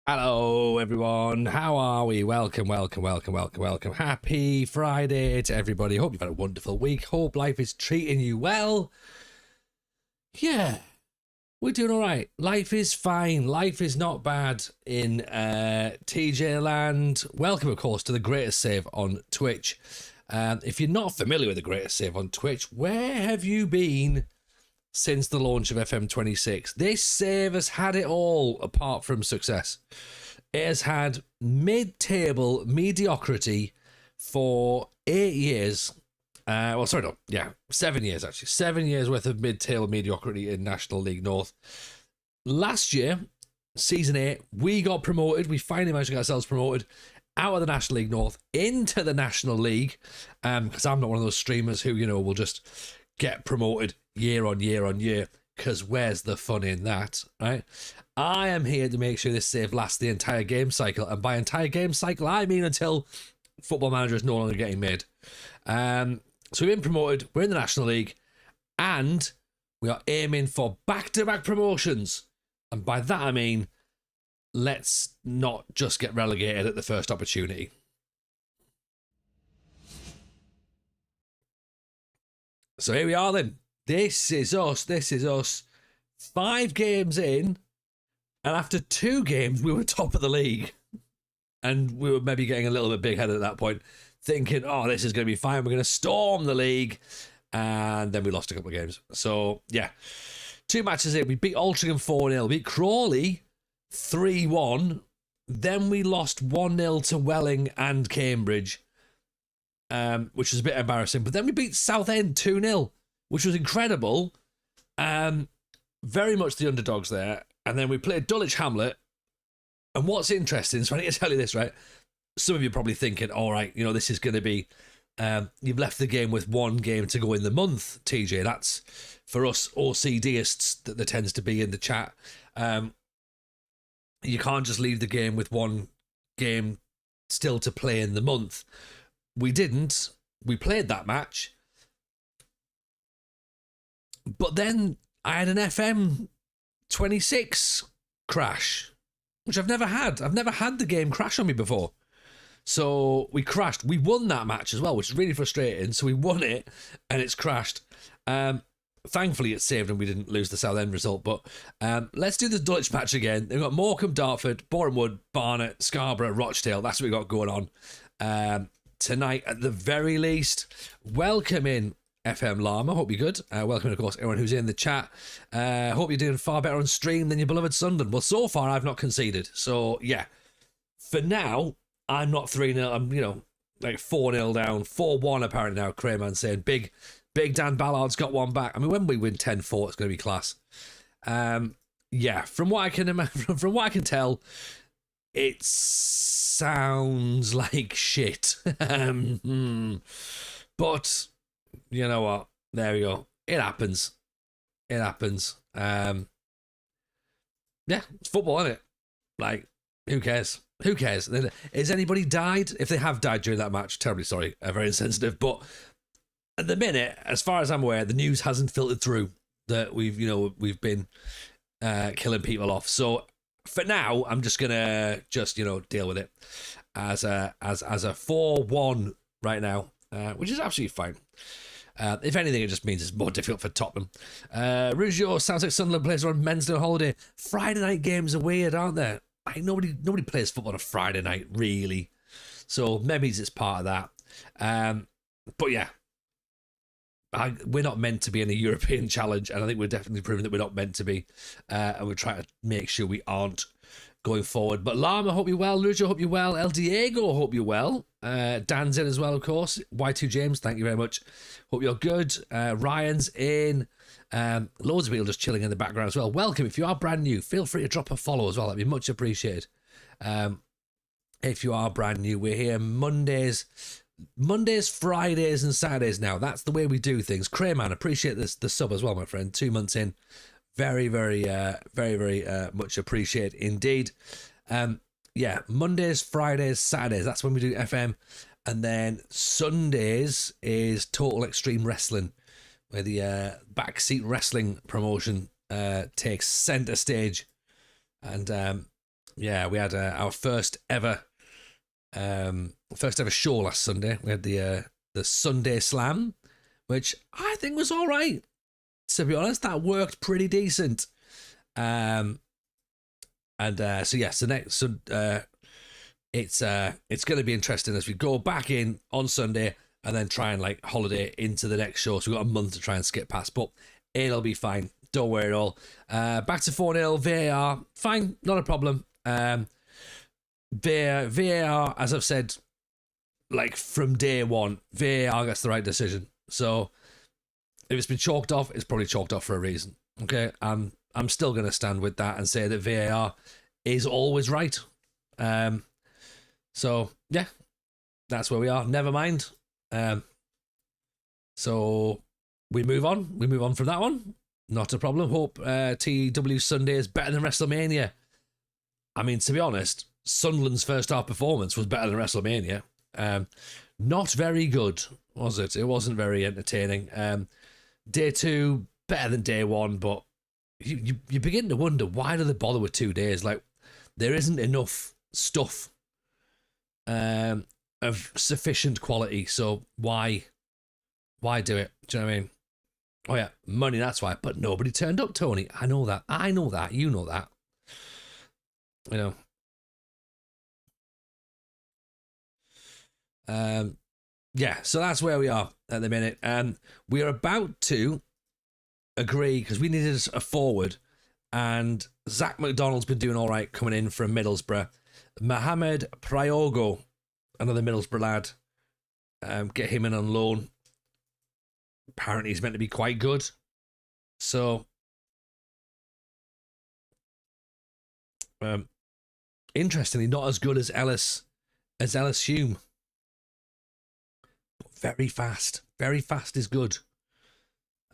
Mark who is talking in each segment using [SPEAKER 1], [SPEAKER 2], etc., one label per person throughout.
[SPEAKER 1] Hello, everyone. How are we? Welcome. Happy Friday to everybody. Hope you've had a wonderful week. Hope life is treating you well. Yeah, we're doing all right. Life is fine. Life is not bad in TJ land. Welcome, of course, to the Greatest Save on Twitch. If you're not familiar with the Greatest Save on Twitch, where have you been since the launch of FM26? This save has had it all apart from success. It has had mid-table mediocrity for 8 years. 7 years actually. 7 years worth of mid-table mediocrity in National League North. Last year, Season 8, we got promoted. We finally managed to get ourselves promoted out of the National League North into the National League. Because I'm not one of those streamers who, will just get promoted year on year, because where's the fun in that, right? I am here to make sure this save lasts the entire game cycle, and by entire game cycle I mean until Football Manager is no longer getting made. So we've been promoted, we're in the National League, and we are aiming for back-to-back promotions, and by that I mean let's not just get relegated at the first opportunity. So here we are then. This is us. 5 games in, and after 2 games, we were top of the league. And we were maybe getting a little bit big-headed at that point, thinking, oh, this is going to be fine. We're going to storm the league. And then we lost a couple of games. So, yeah. 2 matches in. We beat Altrincham 4-0. Beat Crawley 3-1. Then we lost 1-0 to Welling and Cambridge, which was a bit embarrassing. But then we beat Southend 2-0. Which was incredible. Very much the underdogs there. And then we played Dulwich Hamlet. And what's interesting, so I need to tell you this, right? Some of you are probably thinking, all right, this is going to be, you've left the game with 1 game to go in the month, TJ. That's, for us OCDists that there tends to be in the chat. You can't just leave the game with 1 game still to play in the month. We didn't. We played that match. But then I had an FM 26 crash, which I've never had. I've never had the game crash on me before. So we crashed. We won that match as well, which is really frustrating. So we won it and it's crashed. Thankfully it saved and we didn't lose the Southend result. But let's do the Dulwich match again. They've got Morecambe, Dartford, Boreham Wood, Barnet, Scarborough, Rochdale. That's what we got going on tonight at the very least. Welcome in FM Llama, hope you're good. Welcome, of course, everyone who's in the chat. Hope you're doing far better on stream than your beloved Sunderland. Well, so far, I've not conceded. So, yeah. For now, I'm not 3-0. I'm, like 4-0 down. 4-1 apparently now, Crayman saying. Big Dan Ballard's got one back. I mean, when we win 10-4, it's going to be class. Yeah, from what I can tell, it sounds like shit. But you know what? There we go. It happens. Yeah, it's football, isn't it? Like, who cares? Has anybody died? If they have died during that match, terribly sorry. Very insensitive. But at the minute, as far as I'm aware, the news hasn't filtered through that we've been killing people off. So for now, I'm just gonna deal with it as a 4-1 right now, which is absolutely fine. If anything, it just means it's more difficult for Tottenham. Rougeau sounds like Sunderland players are on men's day holiday. Friday night games are weird, aren't they? Like nobody plays football on a Friday night, really. So maybe it's part of that. But yeah, we're not meant to be in a European challenge, and I think we're definitely proving that we're not meant to be. And we're trying to make sure we aren't going forward. But Llama, hope you're well. Lujo, hope you're well. El Diego, hope you're well. Dan's in as well, of course. Y2 James, thank you very much. Hope you're good. Ryan's in. Loads of people just chilling in the background as well. Welcome. If you are brand new, feel free to drop a follow as well. That'd be much appreciated. If you are brand new, we're here Mondays, Fridays, and Saturdays now. That's the way we do things. Crayman, appreciate the sub as well, my friend. 2 months in. Very, very much appreciated indeed. Yeah, Mondays, Fridays, Saturdays. That's when we do FM. And then Sundays is Total Extreme Wrestling, where the backseat wrestling promotion takes center stage. And Yeah, we had our first ever show last Sunday. We had the Sunday Slam, which I think was all right. To be honest, that worked pretty decent. It's going to be interesting as we go back in on Sunday and then try and like holiday into the next show. So we've got a month to try and skip past, but it'll be fine. Don't worry at all. Back to 4-0 VAR, fine, not a problem. VAR, as I've said, like from day one, VAR gets the right decision. So if it's been chalked off, it's probably chalked off for a reason. Okay, I'm still going to stand with that and say that VAR is always right. So yeah, that's where we are. Never mind. So we move on. We move on from that one. Not a problem. Hope TW Sunday is better than WrestleMania. I mean, to be honest, Sunderland's first half performance was better than WrestleMania. Not very good, was it? It wasn't very entertaining. Day 2, better than day 1, but you begin to wonder, why do they bother with 2 days? Like, there isn't enough stuff of sufficient quality, so why do it? Do you know what I mean? Oh yeah, money, that's why. But nobody turned up, Tony. I know that. You know that. You know. Yeah, so that's where we are at the minute. We are about to agree, because we needed a forward, and Zach McDonald's been doing all right coming in from Middlesbrough. Mohamed Priogo, another Middlesbrough lad, get him in on loan. Apparently he's meant to be quite good. So, interestingly, not as good as Ellis Hume. But very fast. Very fast is good.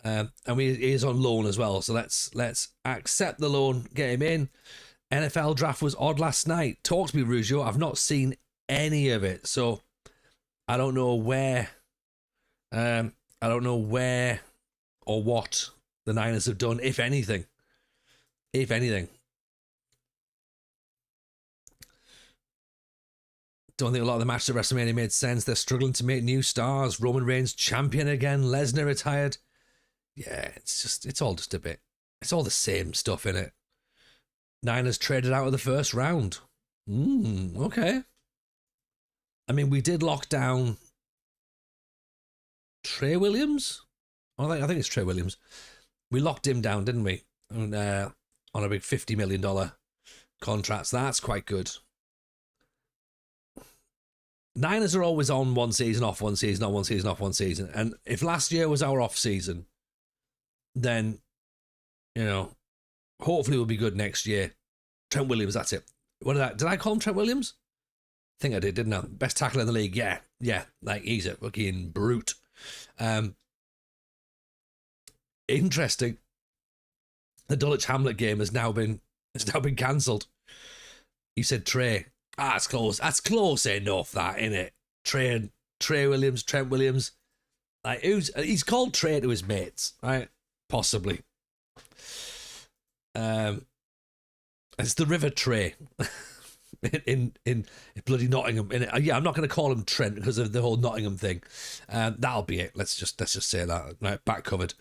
[SPEAKER 1] And he is on loan as well. So let's accept the loan, get him in. NFL draft was odd last night. Talk to me, Rugio. I've not seen any of it, so I don't know where. I don't know where or what the Niners have done, if anything. If anything. Don't think a lot of the matches at WrestleMania made sense. They're struggling to make new stars. Roman Reigns champion again. Lesnar retired. Yeah, it's all just a bit. It's all the same stuff, innit? Niners traded out of the first round. Okay. I mean, we did lock down Trey Williams? I think it's Trey Williams. We locked him down, didn't we? On a big $50 million contract. So that's quite good. Niners are always on one season, off one season, on one season, off one season. And if last year was our off season, then, you know, hopefully we'll be good next year. Trent Williams, that's it. Did I call him Trent Williams? I think I did, didn't I? Best tackler in the league. Yeah. Like, he's a fucking brute. Interesting. The Dulwich Hamlet game has now been cancelled. You said Trey. That's close. That's close enough, that, innit? Trey Williams, Trent Williams. Like, he's called Trey to his mates, right? Possibly. It's the River Trey in bloody Nottingham. Yeah, I'm not going to call him Trent because of the whole Nottingham thing. That'll be it. Let's just say that. Right, back covered.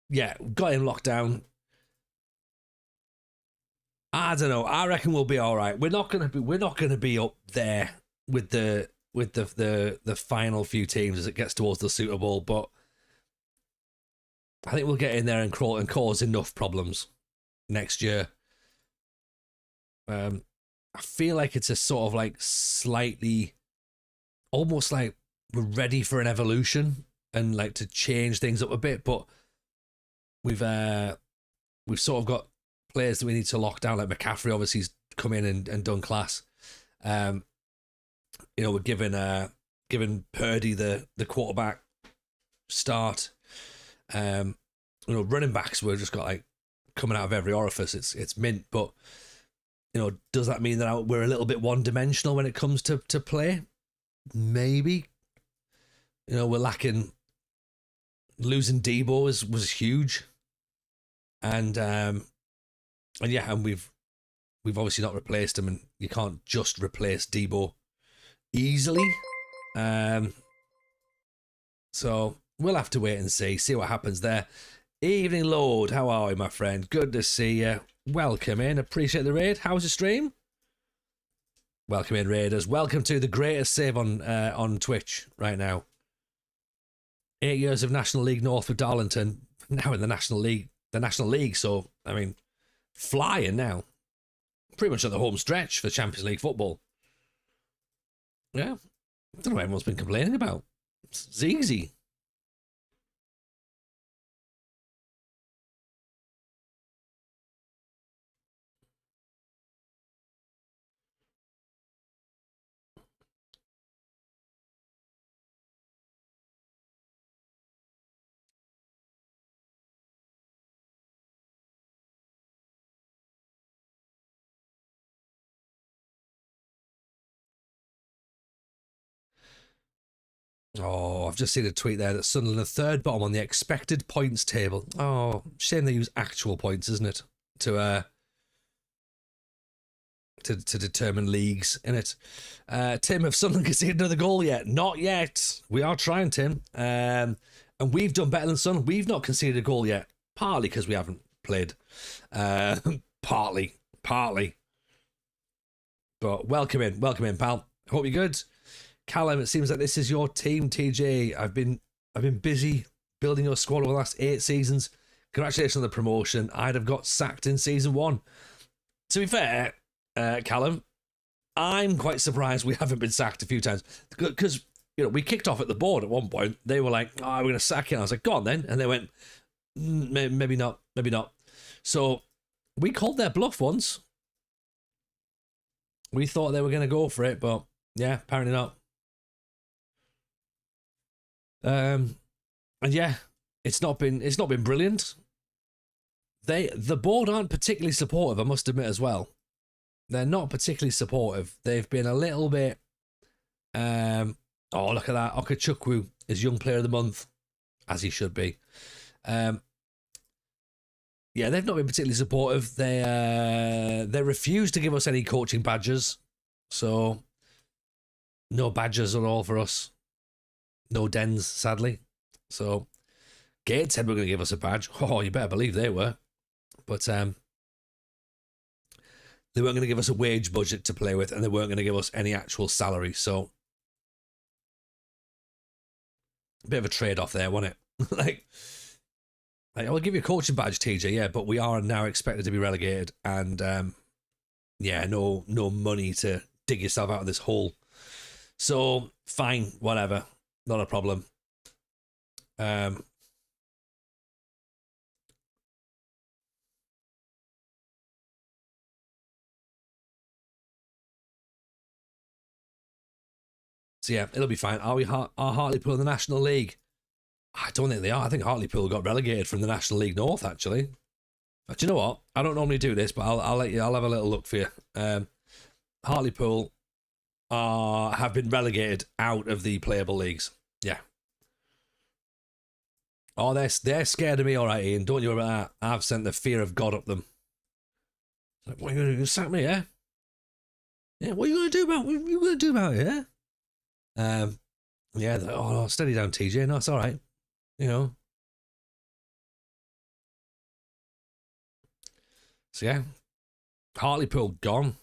[SPEAKER 1] Yeah, got him locked down. I don't know. I reckon we'll be all right. We're not gonna be up there with the final few teams as it gets towards the Super Bowl, but I think we'll get in there and cause enough problems next year. I feel like it's a sort of like slightly, almost like we're ready for an evolution and like to change things up a bit, but we've sort of got players that we need to lock down. Like McCaffrey, obviously, he's come in and done class. We're giving Purdy the quarterback start. Running backs, we've just got like coming out of every orifice. It's mint, but does that mean that we're a little bit one dimensional when it comes to play? Maybe. We're lacking. Losing Debo was huge, and And yeah, and we've obviously not replaced him, and you can't just replace Debo easily. So we'll have to wait and see what happens there. Evening Lord, how are you, my friend? Good to see you. Welcome in. Appreciate the raid. How's the stream? Welcome in, Raiders. Welcome to the greatest save on Twitch right now. 8 years of National League North for Darlington. Now in the National League. So, I mean, flying now. Pretty much at the home stretch for Champions League football. Yeah. I don't know what everyone's been complaining about. It's easy. Oh, I've just seen a tweet there that Sunderland are third bottom on the expected points table. Oh, shame they use actual points, isn't it? To determine leagues, innit? Tim, have Sunderland conceded another goal yet? Not yet. We are trying, Tim. And we've done better than Sunderland. We've not conceded a goal yet. Partly because we haven't played. Partly. But welcome in, pal. Hope you're good. Callum, it seems like this is your team, TJ. I've been busy building your squad over the last 8 seasons. Congratulations on the promotion. I'd have got sacked in season 1. To be fair, Callum, I'm quite surprised we haven't been sacked a few times, because we kicked off at the board at one point. They were like, "Oh, we're going to sack you." I was like, "Go on then," and they went, "Maybe not. So we called their bluff once. We thought they were going to go for it, but yeah, apparently not. And yeah, it's not been brilliant. The board aren't particularly supportive, I must admit as well. They're not particularly supportive. They've been a little bit oh, look at that. Okachukwu is Young Player of the Month, as he should be. Yeah, they've not been particularly supportive. They refuse to give us any coaching badges. So no badges at all for us. No dens, sadly. So Gates said we're going to give us a badge. Oh, you better believe they were. But they weren't going to give us a wage budget to play with, and they weren't going to give us any actual salary. So a bit of a trade-off there, wasn't it? like, I'll give you a coaching badge, TJ, yeah, but we are now expected to be relegated, and yeah, no money to dig yourself out of this hole. So fine, whatever, not a problem. So yeah, it'll be fine. Are Hartlepool in the National League? I don't think they are. I think Hartlepool got relegated from the National League North, actually. But you know what? I don't normally do this, but I'll let you. I'll have a little look for you. Hartlepool have been relegated out of the playable leagues. Yeah. Oh, they're scared of me, all right, Ian. Don't you worry about that. I've sent the fear of God up them. Like, what are you going to do? Sack me, yeah? Yeah. What are you going to do about? What are you going to do about it? Yeah. Yeah. Oh, steady down, TJ. No, it's all right. You know. So yeah, Hartlepool gone.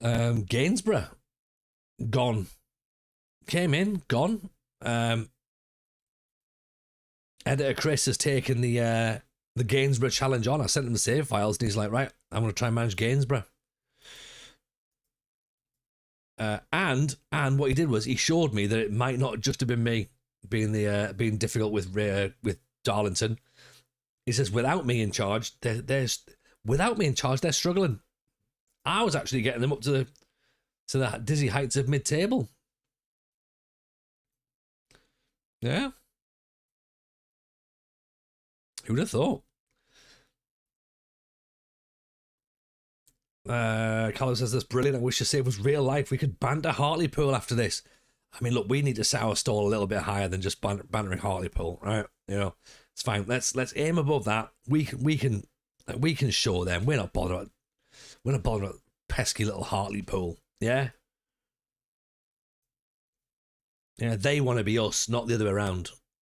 [SPEAKER 1] Gainsborough gone. Came in, gone. Editor Chris has taken the Gainsborough challenge on. I sent him the save files, and he's like, right, I'm going to try and manage Gainsborough. And what he did was he showed me that it might not just have been me being difficult with Darlington. He says, without me in charge, they're struggling. I was actually getting them up to the dizzy heights of mid-table. Yeah. Who'd have thought? Callum says, that's brilliant. I wish the save was real life. We could banter Hartlepool after this. I mean, look, we need to set our stall a little bit higher than just bantering Hartlepool, right? You know, It's fine. Let's aim above that. We can show them we're not bothered. We're not bothered about pesky little Hartlepool. Yeah, yeah. They want to be us, not the other way around.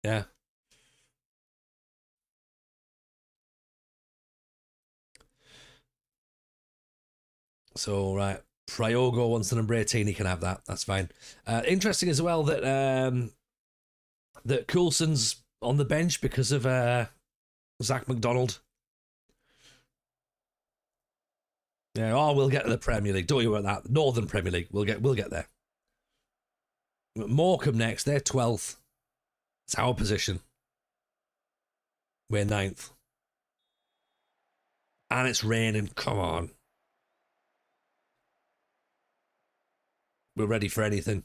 [SPEAKER 1] Yeah. So right, Priogo wants the number 18. He can have that. That's fine. Interesting as well that Coulson's on the bench because of Zach McDonald. Yeah, oh, we'll get to the Premier League. Don't worry about that. Northern Premier League. We'll get there. Morecambe next. They're 12th. It's our position. We're 9th. And it's raining. Come on. We're ready for anything.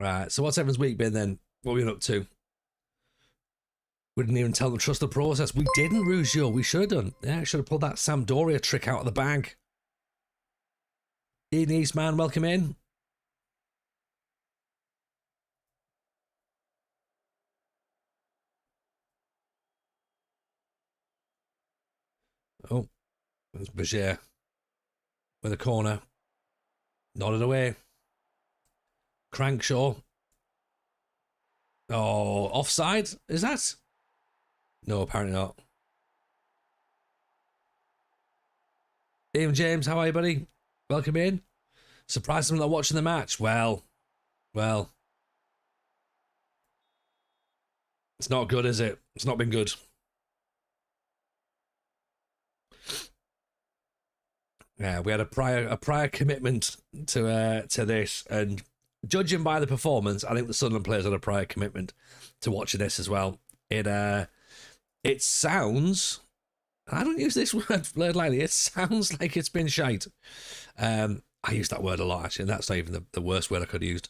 [SPEAKER 1] Right, so what's everyone's week been then? What have we been up to? We didn't even tell them to trust the process. We didn't, Rugio. We should have done. Yeah, should have pulled that Sampdoria trick out of the bag. Eden Eastman, welcome in. Oh, there's Bajir with a corner. Nodded away. Crankshaw. Oh, offside? Is that? No, apparently not. Ian James, how are you, buddy? Welcome in. Surprised I'm not watching the match. Well. It's not good, is it? It's not been good. Yeah, we had a prior commitment to this, and judging by the performance, I think the Sunderland players had a prior commitment to watching this as well. It sounds, I don't use this word lightly, it sounds like it's been shite. I use that word a lot, actually, and that's not even the worst word I could have used.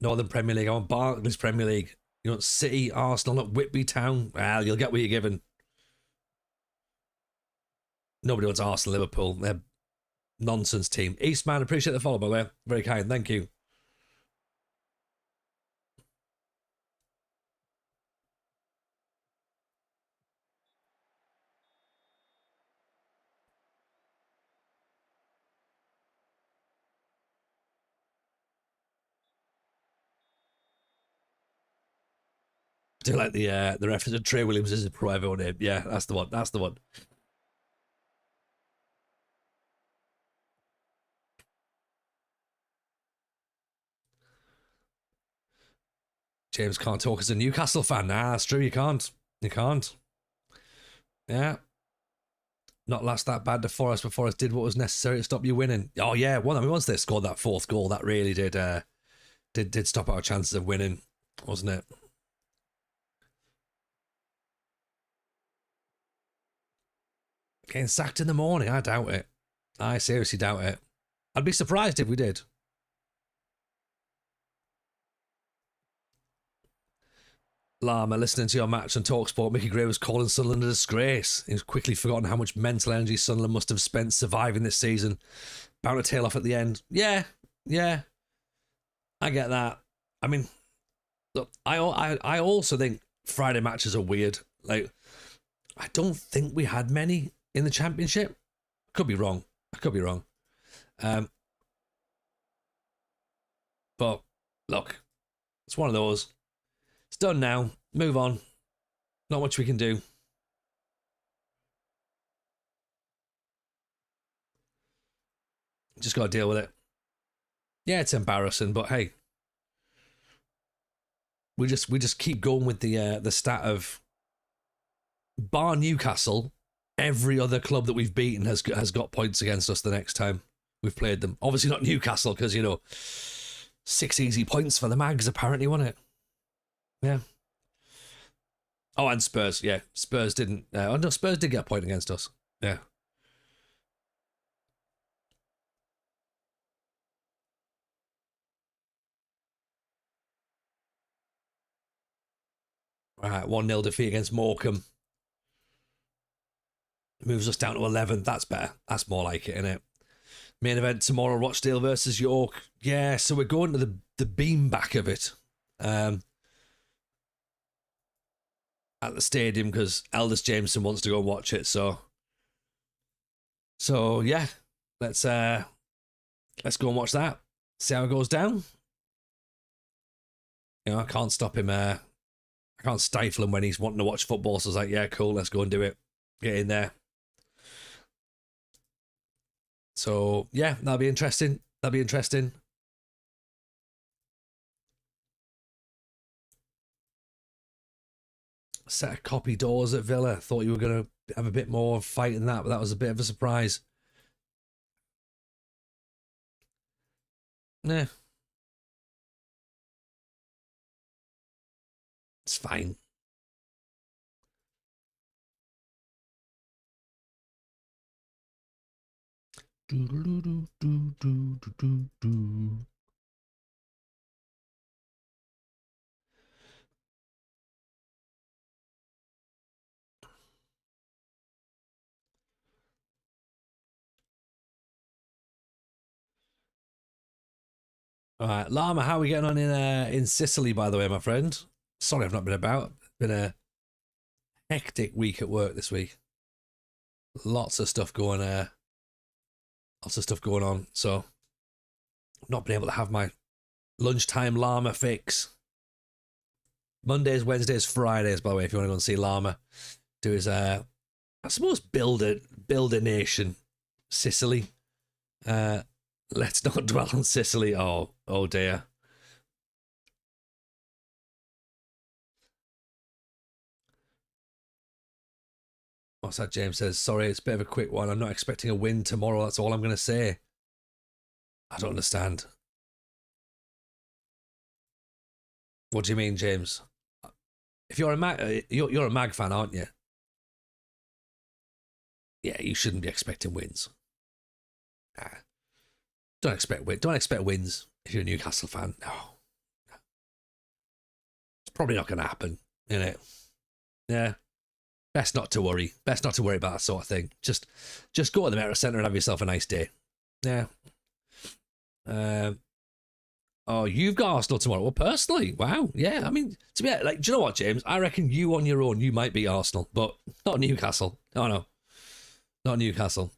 [SPEAKER 1] Northern Premier League, I want Barclays Premier League. You want City, Arsenal, not Whitby Town. Well, you'll get what you're given. Nobody wants Arsenal, Liverpool. They're nonsense team. Eastman, appreciate the follow, by the way. Very kind, thank you. Do you like the reference to Trey Williams as a private name? Yeah, that's the one. That's the one. James can't talk as a Newcastle fan. Nah, that's true. You can't. You can't. Yeah. Not last that bad to Forest, but Forest did what was necessary to stop you winning. Oh yeah, once they scored that fourth goal, that really did stop our chances of winning, wasn't it? Getting sacked in the morning, I doubt it. I seriously doubt it. I'd be surprised if we did. Lama, listening to your match on TalkSport, Mickey Gray was calling Sunderland a disgrace. He's quickly forgotten how much mental energy Sunderland must have spent surviving this season. Bound to tail off at the end. Yeah. I get that. I mean, look, I also think Friday matches are weird. Like, I don't think we had many in the Championship. I could be wrong. But look, it's one of those. It's done now. Move on. Not much we can do. Just got to deal with it. Yeah, it's embarrassing, but hey, we just keep going with the stat of bar Newcastle. every other club that we've beaten has got points against us the next time we've played them. Obviously not Newcastle, because, you know, 6 easy points for the Mags, apparently, wasn't it? Yeah. Oh, and Spurs, yeah. Spurs didn't... oh, no, Spurs did get a point against us. Yeah. All right, 1-0 defeat against Morecambe. Moves us down to 11th. That's better. That's more like it, innit? Main event tomorrow, Rochdale versus York. Yeah, so we're going to the beam back of it. At the stadium, because Eldest Jameson wants to go and watch it. So yeah, let's go and watch that. See how it goes down. You know, I can't stop him. I can't stifle him when he's wanting to watch football. So I was like, yeah, cool, let's go and do it. Get in there. So yeah, that'll be interesting. That'll be interesting. Set of copy doors at Villa. Thought you were going to have a bit more fight in that, but that was a bit of a surprise. Nah. It's fine. All right, Llama, how are we getting on in Sicily, by the way, my friend? Sorry I've not been about. Been a hectic week at work this week. Lots of stuff going on. So I've not been able to have my lunchtime Llama fix. Mondays, Wednesdays, Fridays, by the way, if you want to go and see Llama. Do his I suppose build a nation. Sicily. Let's not dwell on Sicily. Oh dear. What's that? James says, sorry, it's a bit of a quick one. I'm not expecting a win tomorrow. That's all I'm going to say. I don't understand. What do you mean, James? If you're a Mag, you're a Mag fan, aren't you? Yeah, you shouldn't be expecting wins. Don't expect wins if you're a Newcastle fan. No. It's probably not going to happen, isn't it? Yeah. Best not to worry. Best not to worry about that sort of thing. Just go to the Metro Centre and have yourself a nice day. Yeah. Oh, you've got Arsenal tomorrow. Well, personally, wow. Yeah, I mean, to be like, do you know what, James? I reckon you on your own, you might beat Arsenal, but not Newcastle. Oh, no. Not Newcastle.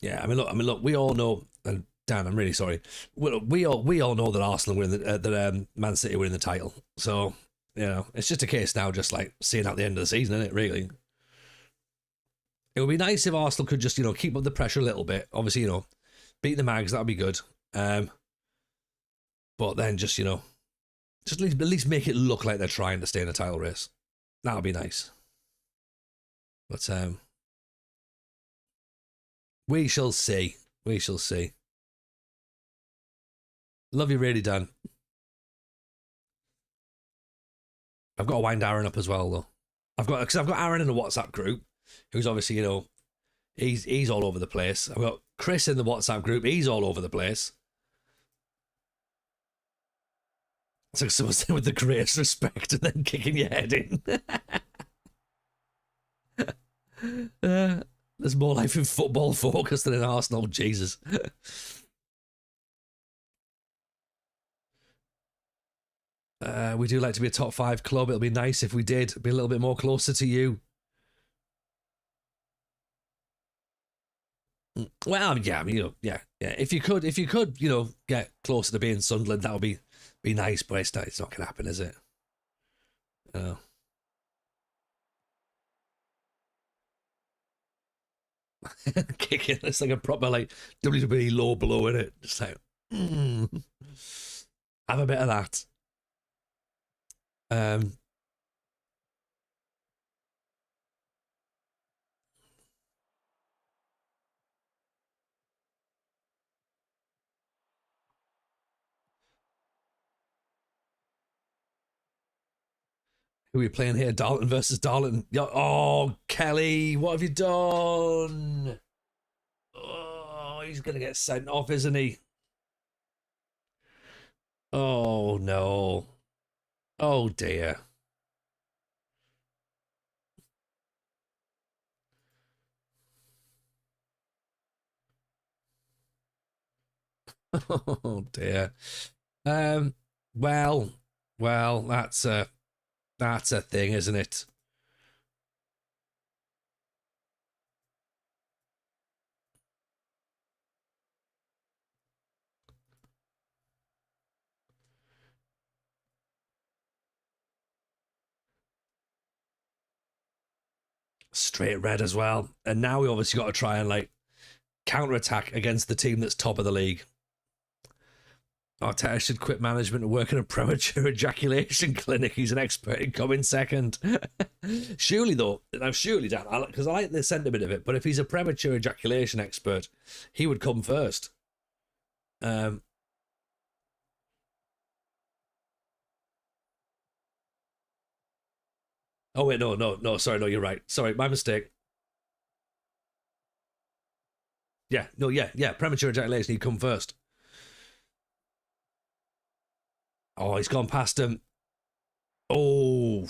[SPEAKER 1] Yeah, I mean, look. We all know, and Dan, I'm really sorry. We all know that Arsenal win that Man City win the title. So you know, it's just a case now, just like seeing out the end of the season, isn't it? Really, it would be nice if Arsenal could just keep up the pressure a little bit. Obviously, beat the Mags, that would be good. But then just just at least make it look like they're trying to stay in a title race. That would be nice. But we shall see. We shall see. Love you really, Dan. I've got to wind Aaron up as well, though. Because I've got Aaron in the WhatsApp group, who's obviously he's all over the place. I've got Chris in the WhatsApp group. He's all over the place. It's like someone saying with the greatest respect and then kicking your head in. There's more life in football focus than in Arsenal. Jesus. We do like to be a top 5 club. It'll be nice if we did. Be a little bit more closer to you. Well, yeah, I mean, yeah. If you could, get closer to being Sunderland, that would be nice. But it's not going to happen, is it? Oh. Kicking. It's like a proper WWE low blow in it. Just like, Have a bit of that. Um, who are we playing here? Darlington versus Darlington. Oh, Kelly, what have you done? Oh, he's gonna get sent off, isn't he? Oh no. Oh dear. Oh dear. Um. Well, well, that's a thing, isn't it? Straight red as well. And now we obviously got to try and like counter attack against the team that's top of the league. Arteta should quit management and work in a premature ejaculation clinic. He's an expert in coming second. Surely, though, now surely, Dan, because I like the sentiment of it, but if he's a premature ejaculation expert, he would come first. Um, oh, wait, no, sorry, no, you're right. Sorry, my mistake. Yeah, no, yeah, premature ejaculation, he'd come first. Oh, he's gone past him. Oh,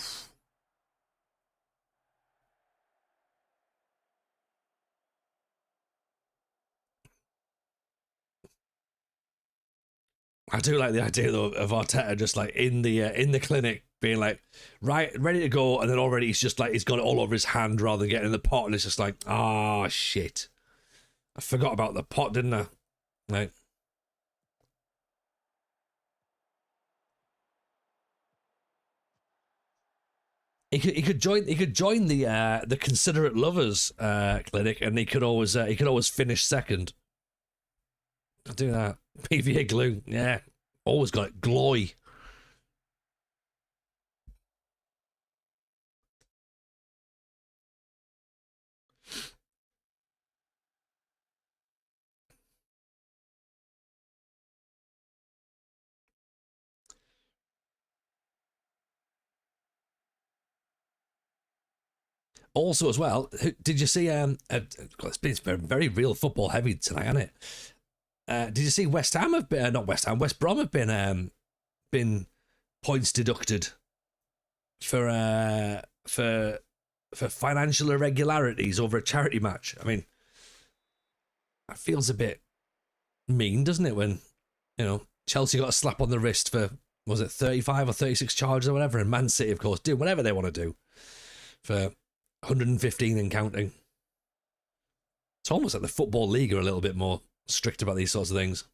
[SPEAKER 1] I do like the idea though of Arteta just like in the clinic being like right ready to go, and then already he's just like he's got it all over his hand rather than getting in the pot, and it's just like ah shit, I forgot about the pot, didn't I? Like he could join the considerate lovers clinic, and he could always finish second. I'll do that. PVA glue, yeah, always got it. Gloy. Also, as well, did you see? It's been very real football heavy tonight, hasn't it? Did you see West Ham have been not West Ham, West Brom have been points deducted for for financial irregularities over a charity match. I mean, that feels a bit mean, doesn't it? When Chelsea got a slap on the wrist for was it 35 or 36 charges or whatever, and Man City, of course, do whatever they want to do for 115 and counting. It's almost like the Football League are a little bit more strict about these sorts of things.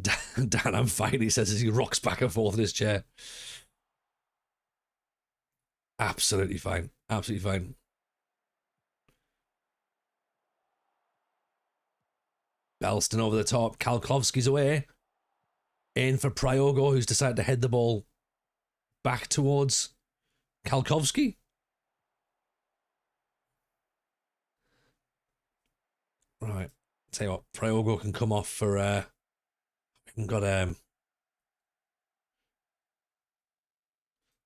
[SPEAKER 1] Dan, I'm fine, he says as he rocks back and forth in his chair. Absolutely fine. Absolutely fine. Belston over the top. Kalkovski's away. In for Pryogo, who's decided to head the ball back towards Kalkovski. Right. Tell you what, Pryogo can come off for we've got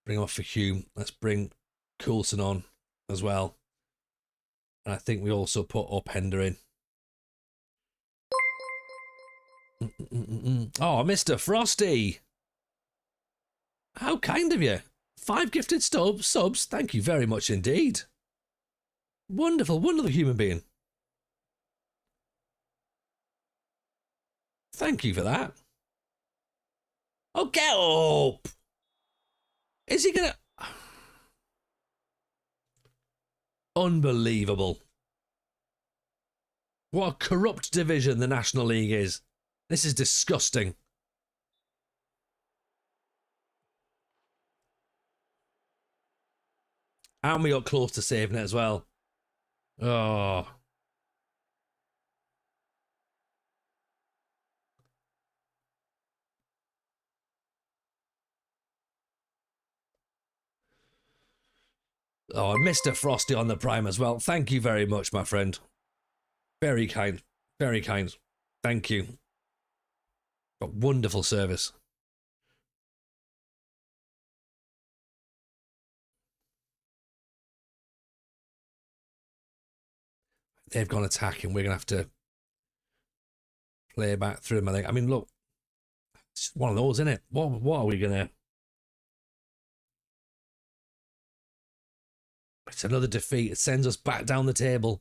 [SPEAKER 1] bring off for Hume. Let's bring Coulson on as well. And I think we also put Openda in. Oh, Mr. Frosty. How kind of you. 5 gifted subs. Thank you very much indeed. Wonderful, wonderful human being. Thank you for that. Oh, get up. Is he going to... Unbelievable. What a corrupt division the National League is. This is disgusting. And we got close to saving it as well. Oh. Oh, Mr. Frosty on the Prime as well. Thank you very much, my friend. Very kind. Very kind. Thank you. Got wonderful service. They've gone attacking. We're going to have to play back through them, I think. I mean, look. It's one of those, isn't it? What are we going to... It's another defeat. It sends us back down the table.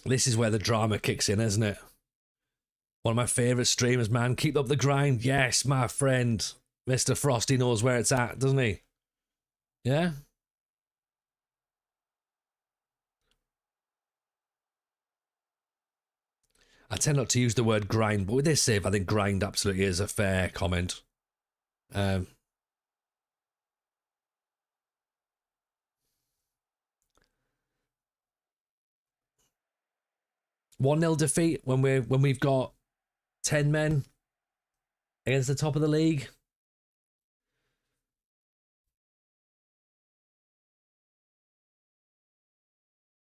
[SPEAKER 1] This is where the drama kicks in, isn't it? One of my favourite streamers, man. Keep up the grind. Yes, my friend. Mr. Frosty knows where it's at, doesn't he? Yeah? I tend not to use the word grind, but with this save, I think grind absolutely is a fair comment. 1-0 defeat when we've got 10 men against the top of the league.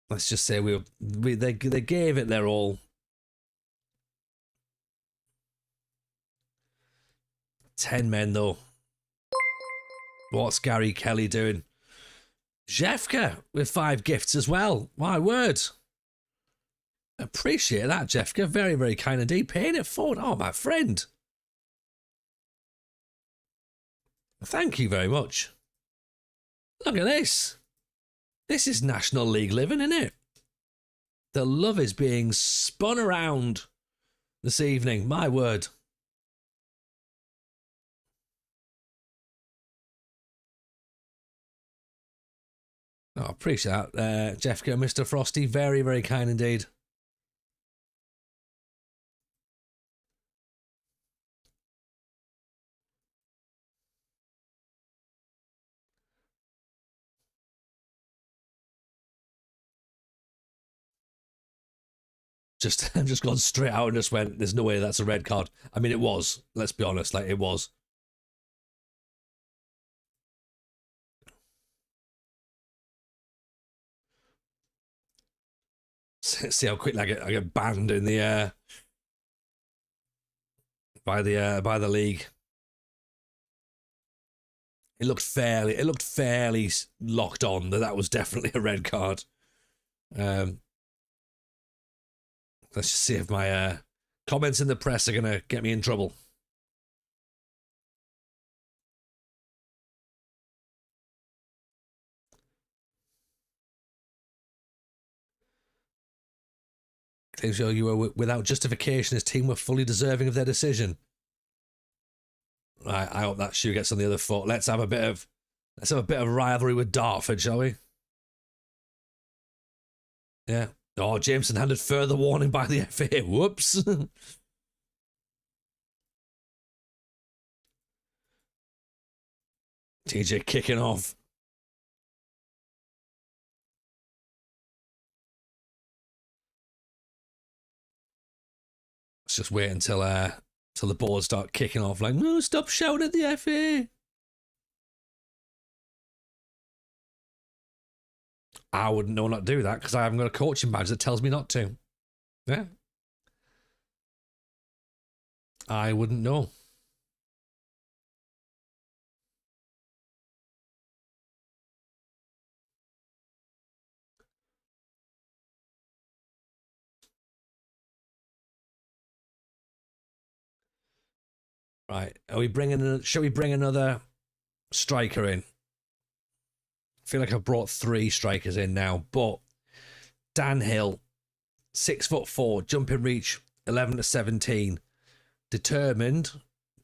[SPEAKER 1] Let's just say they gave it their all. 10 men though. What's Gary Kelly doing? Jeffka with 5 gifts as well. My word. Appreciate that, Jeffka. Very, very kind indeed. Paying it forward. Oh, my friend. Thank you very much. Look at this. This is National League living, isn't it? The love is being spun around this evening. My word. Oh, I appreciate that, Jeffka, Mr. Frosty. Very, very kind indeed. I've just gone straight out and just went, there's no way that's a red card. I mean, it was. Let's be honest, like, it was. See how quickly I get banned in the by the league. It looked fairly locked on that was definitely a red card. Let's just see if my comments in the press are gonna get me in trouble. Claims you were without justification. His team were fully deserving of their decision. Right, I hope that shoe gets on the other foot. Let's have a bit of rivalry with Dartford, shall we? Yeah. Oh, Jameson handed further warning by the FA. Whoops. TJ kicking off. Let's just wait until the boards start kicking off. Like, no, stop shouting at the FA. I wouldn't know not to do that because I haven't got a coaching badge that tells me not to. Yeah. I wouldn't know. Right. Shall we bring another striker in? I feel like I've brought 3 strikers in now, but Dan Hill, 6'4", jumping reach 11 to 17, determined,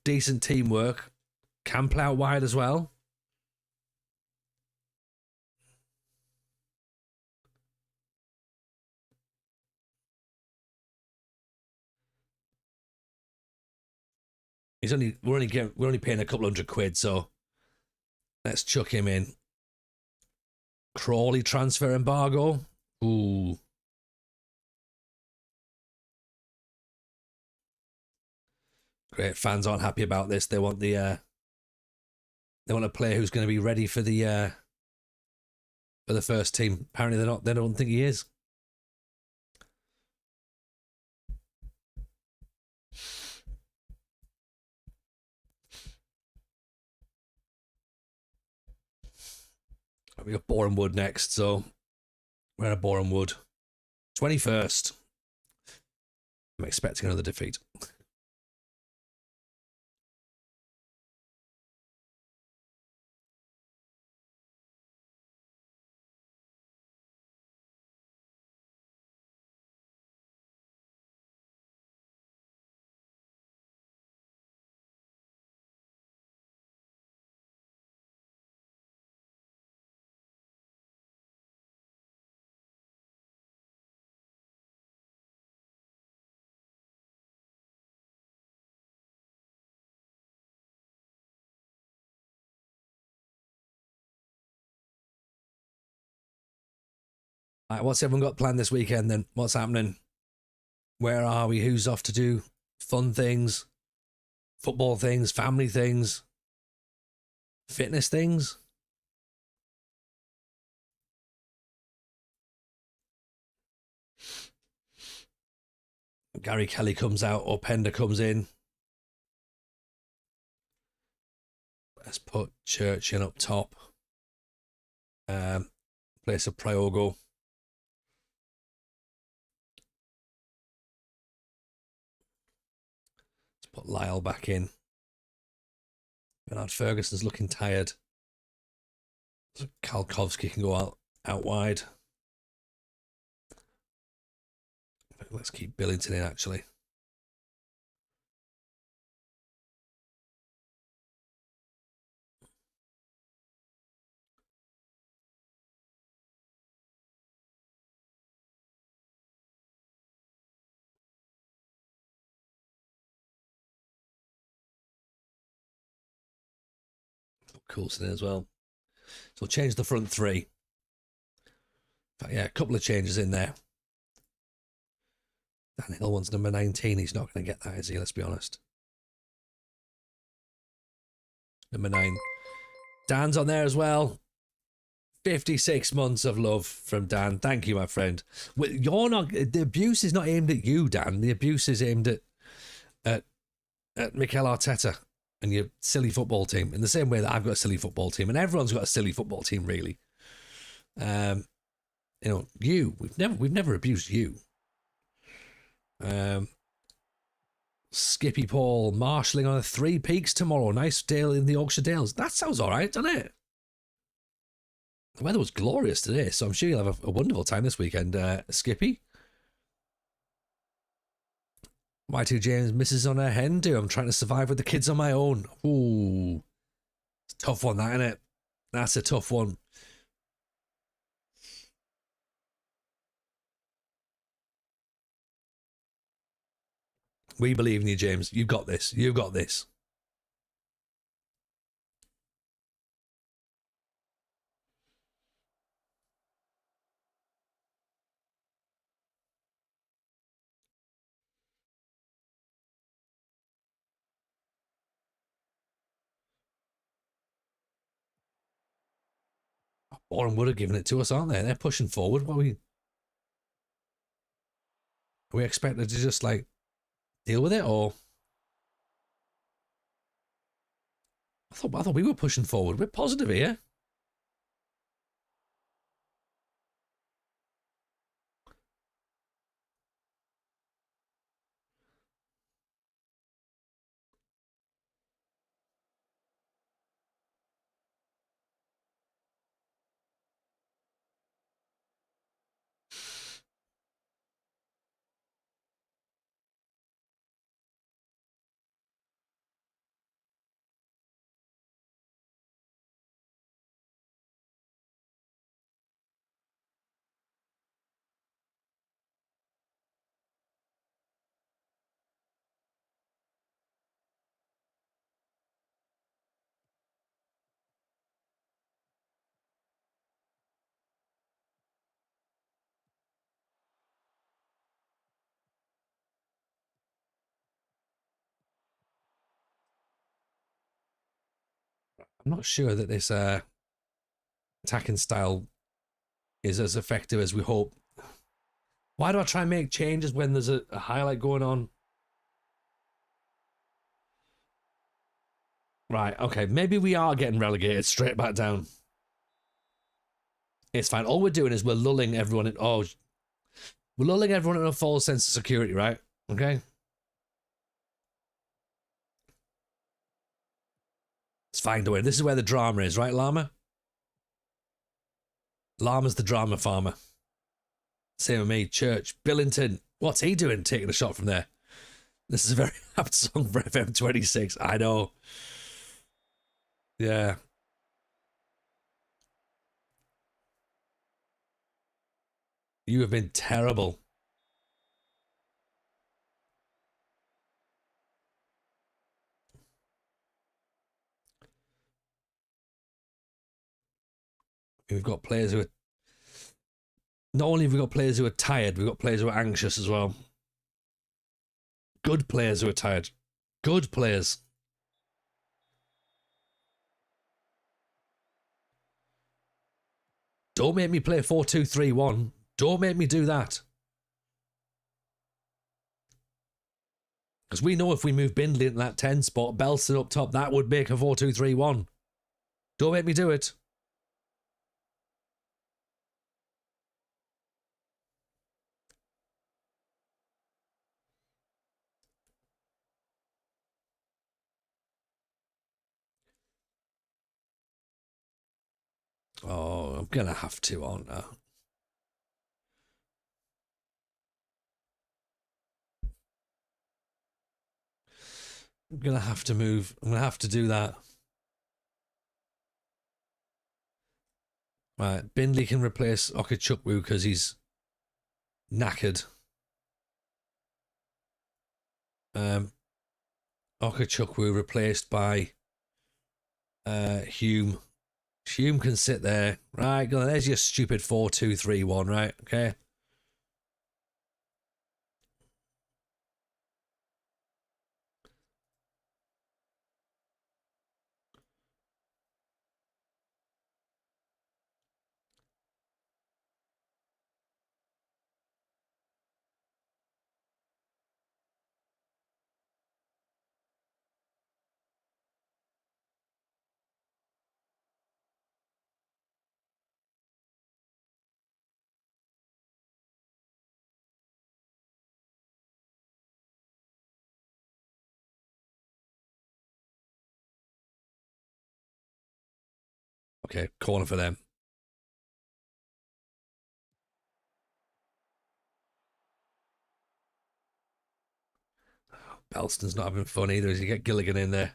[SPEAKER 1] decent teamwork, can play out wide as well. We're only paying a couple £100, so let's chuck him in. Crawley transfer embargo. Ooh. Great. Fans aren't happy about this. They want they want a player who's going to be ready for the first team. Apparently, they're not. They don't think he is. We got Boreham Wood next, so we're at Boreham Wood. 21st. I'm expecting another defeat. All right, what's everyone got planned this weekend then? What's happening? Where are we? Who's off to do fun things, football things, family things, fitness things? Gary Kelly comes out or Pender comes in. Let's put Church in up top. Place of Priogo. Let's put Lyle back in. Bernard Ferguson's looking tired. So Kalkowski can go out wide. Let's keep Billington in, actually. Coulson in as well. So we'll change the front three. But yeah, a couple of changes in there. Dan Hill wants number 19. He's not going to get that, is he? Let's be honest. Number 9. Dan's on there as well. 56 months of love from Dan. Thank you, my friend. You're not. The abuse is not aimed at you, Dan. The abuse is aimed at Mikel Arteta and your silly football team. In the same way that I've got a silly football team, and everyone's got a silly football team, really. We've never abused you. Skippy Paul marshalling on a 3 Peaks tomorrow. Nice dale in the Yorkshire Dales. That sounds all right, doesn't it? The weather was glorious today, so I'm sure you'll have a wonderful time this weekend, Skippy. Y2 James misses on her hen do. I'm trying to survive with the kids on my own. Ooh. It's a tough one, that, isn't it? That's a tough one. We believe in you, James. You've got this. You've got this. Boreham would have given it to us, aren't they? They're pushing forward. What are we expected to just like deal with it, or I thought we were pushing forward. We're positive here. I'm not sure that this attacking style is as effective as we hope. Why do I try and make changes when there's a highlight going on? Right, okay, maybe we are getting relegated straight back down. It's fine. All we're doing is we're lulling everyone in. Oh, we're lulling everyone in a false sense of security, right? Okay. Let's find a way. This is where the drama is, right, Llama? Llama's the drama farmer. Same with me. Church. Billington. What's he doing taking a shot from there? This is a very apt song for FM26. I know. Yeah. You have been terrible. We've got players who are... Not only have we got players who are tired, we've got players who are anxious as well. Good players who are tired. Good players. Don't make me play 4-2-3-1. Don't make me do that. Because we know if we move Bindley in that 10 spot, Belson up top, that would make a 4-2-3-1. Don't make me do it. Oh, I'm going to have to, aren't I? I'm going to have to move. I'm going to have to do that. Right, Bindley can replace Okachukwu because he's knackered. Okachukwu replaced by Hume. Hume can sit there. Right, go on, there's your stupid 4-2-3-1, right? Okay. Okay, corner for them. Belston's not having fun either as you get Gilligan in there.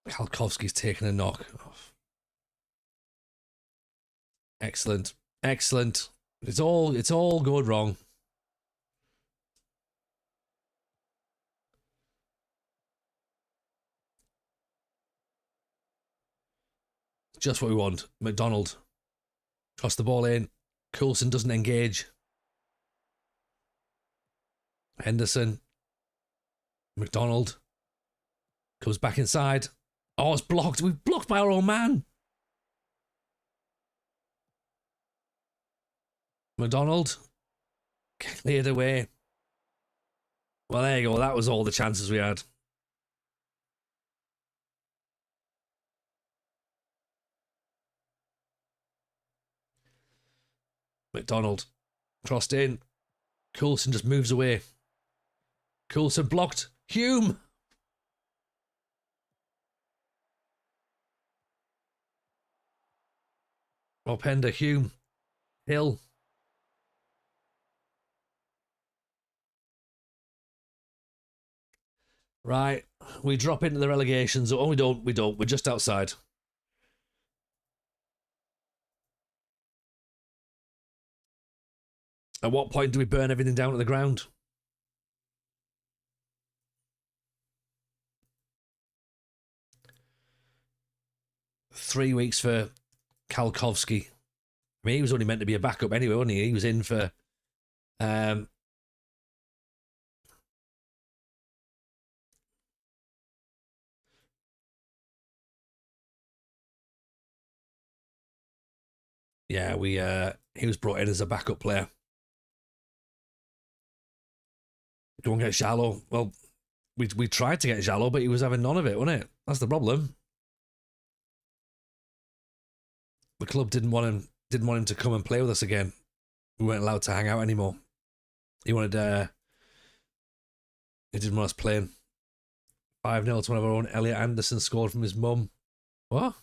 [SPEAKER 1] Kalkowski's taking a knock. Oh. Excellent. Excellent. It's all going wrong. Just what we want. McDonald. Toss the ball in. Coulson doesn't engage. Henderson. McDonald. Comes back inside. Oh, it's blocked. We've blocked by our own man. McDonald. Cleared away. Well, there you go. That was all the chances we had. McDonald. Crossed in. Coulson just moves away. Coulson blocked. Hume. Openda, Hume. Hill. Right. We drop into the relegation zone. Oh, we don't. We don't. We're just outside. At what point do we burn everything down to the ground? 3 weeks for Kalkowski. I mean, he was only meant to be a backup anyway, wasn't he? He was in for yeah, he was brought in as a backup player. Go and get Jallo. Well, we tried to get Jallo, but he was having none of it, wasn't it? That's the problem. The club didn't want him to come and play with us again. We weren't allowed to hang out anymore. He wanted he didn't want us playing. 5-0 to one of our own. Elliot Anderson scored from his mum. What?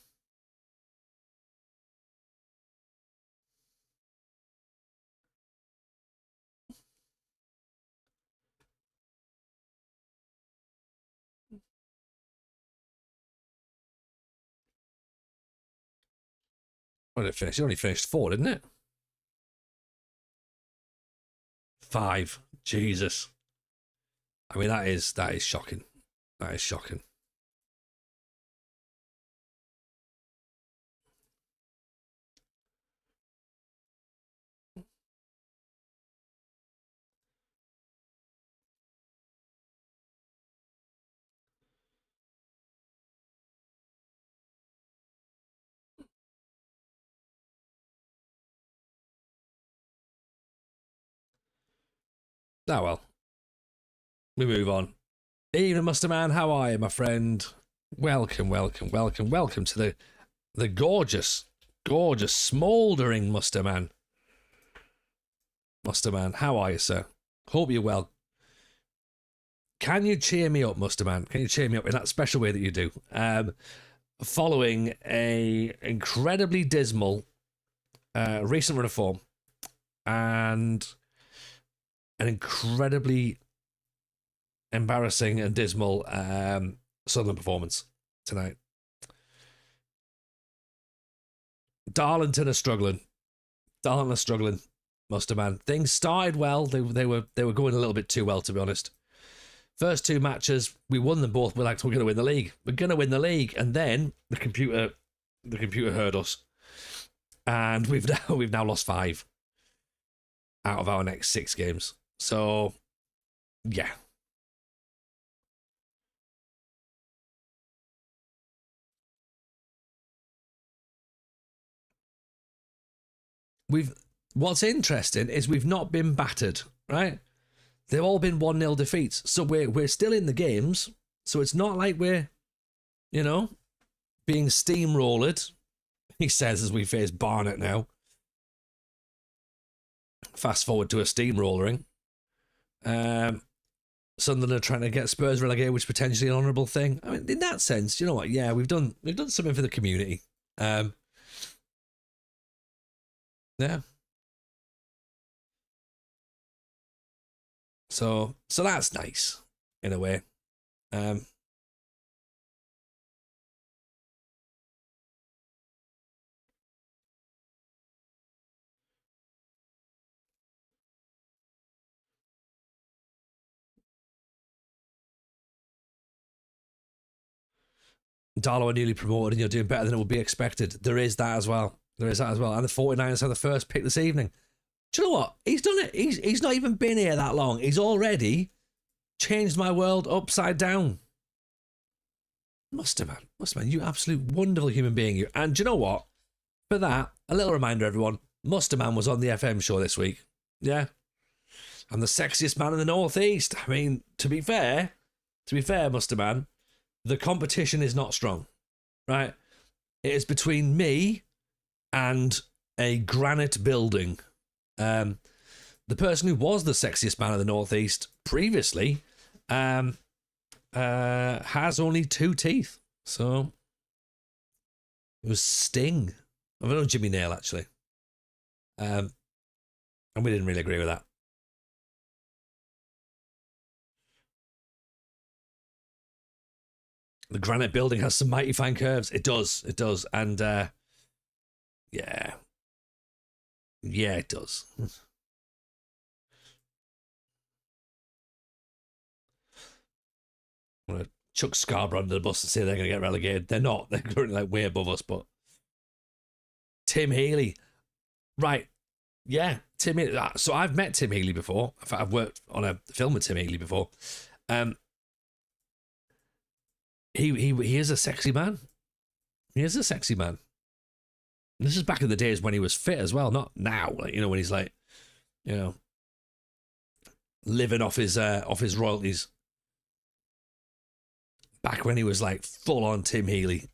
[SPEAKER 1] What did it finish? It only finished 4, didn't it? 5. Jesus. I mean, that is shocking. That is shocking. Ah, well. We move on. Evening, Musterman. How are you, my friend? Welcome to the gorgeous, smouldering Musterman. Musterman, how are you, sir? Hope you're well. Can you cheer me up, Musterman? Can you cheer me up in that special way that you do? Following a incredibly dismal recent run of form and an incredibly embarrassing and dismal Southern performance tonight. Darlington are struggling. Musterman. Things started well. They were going a little bit too well, to be honest. First 2 matches, we won them both. We're like, we're going to win the league. We're going to win the league, and then the computer heard us, and we've now lost 5 out of our next 6 games. So, yeah. What's interesting is we've not been battered, right? They've all been 1-0 defeats. So we're still in the games. So it's not like we're, being steamrolled, he says as we face Barnet now. Fast forward to a steamrollering. Sunderland are trying to get Spurs relegated, which is potentially an honourable thing. I mean, in that sense, you know what? Yeah, we've done something for the community. Yeah. So that's nice in a way. Darlow are newly promoted and you're doing better than it would be expected. There is that as well. And the 49ers have the first pick this evening. Do you know what? He's done it. He's not even been here that long. He's already changed my world upside down. Musterman, you absolute wonderful human being, you. And do you know what? For that, a little reminder, everyone. Musterman was on the FM show this week. Yeah. I'm the sexiest man in the Northeast. I mean, to be fair, Musterman, the competition is not strong, right? It is between me and a granite building. The person who was the sexiest man in the Northeast previously has only 2 teeth. So it was Sting. I don't know, Jimmy Nail, actually. And we didn't really agree with that. The granite building has some mighty fine curves. It does. And yeah, it does. I'm going to chuck Scarborough under the bus and say they're going to get relegated. They're not. They're currently like way above us, but Tim Healy. Right. Yeah, Tim Healy. So I've met Tim Healy before. In fact, I've worked on a film with Tim Healy before. He is a sexy man. He is a sexy man. This is back in the days when he was fit as well, not now. Like, you know, when he's like, you know, living off his royalties. Back when he was like full on Tim Healy.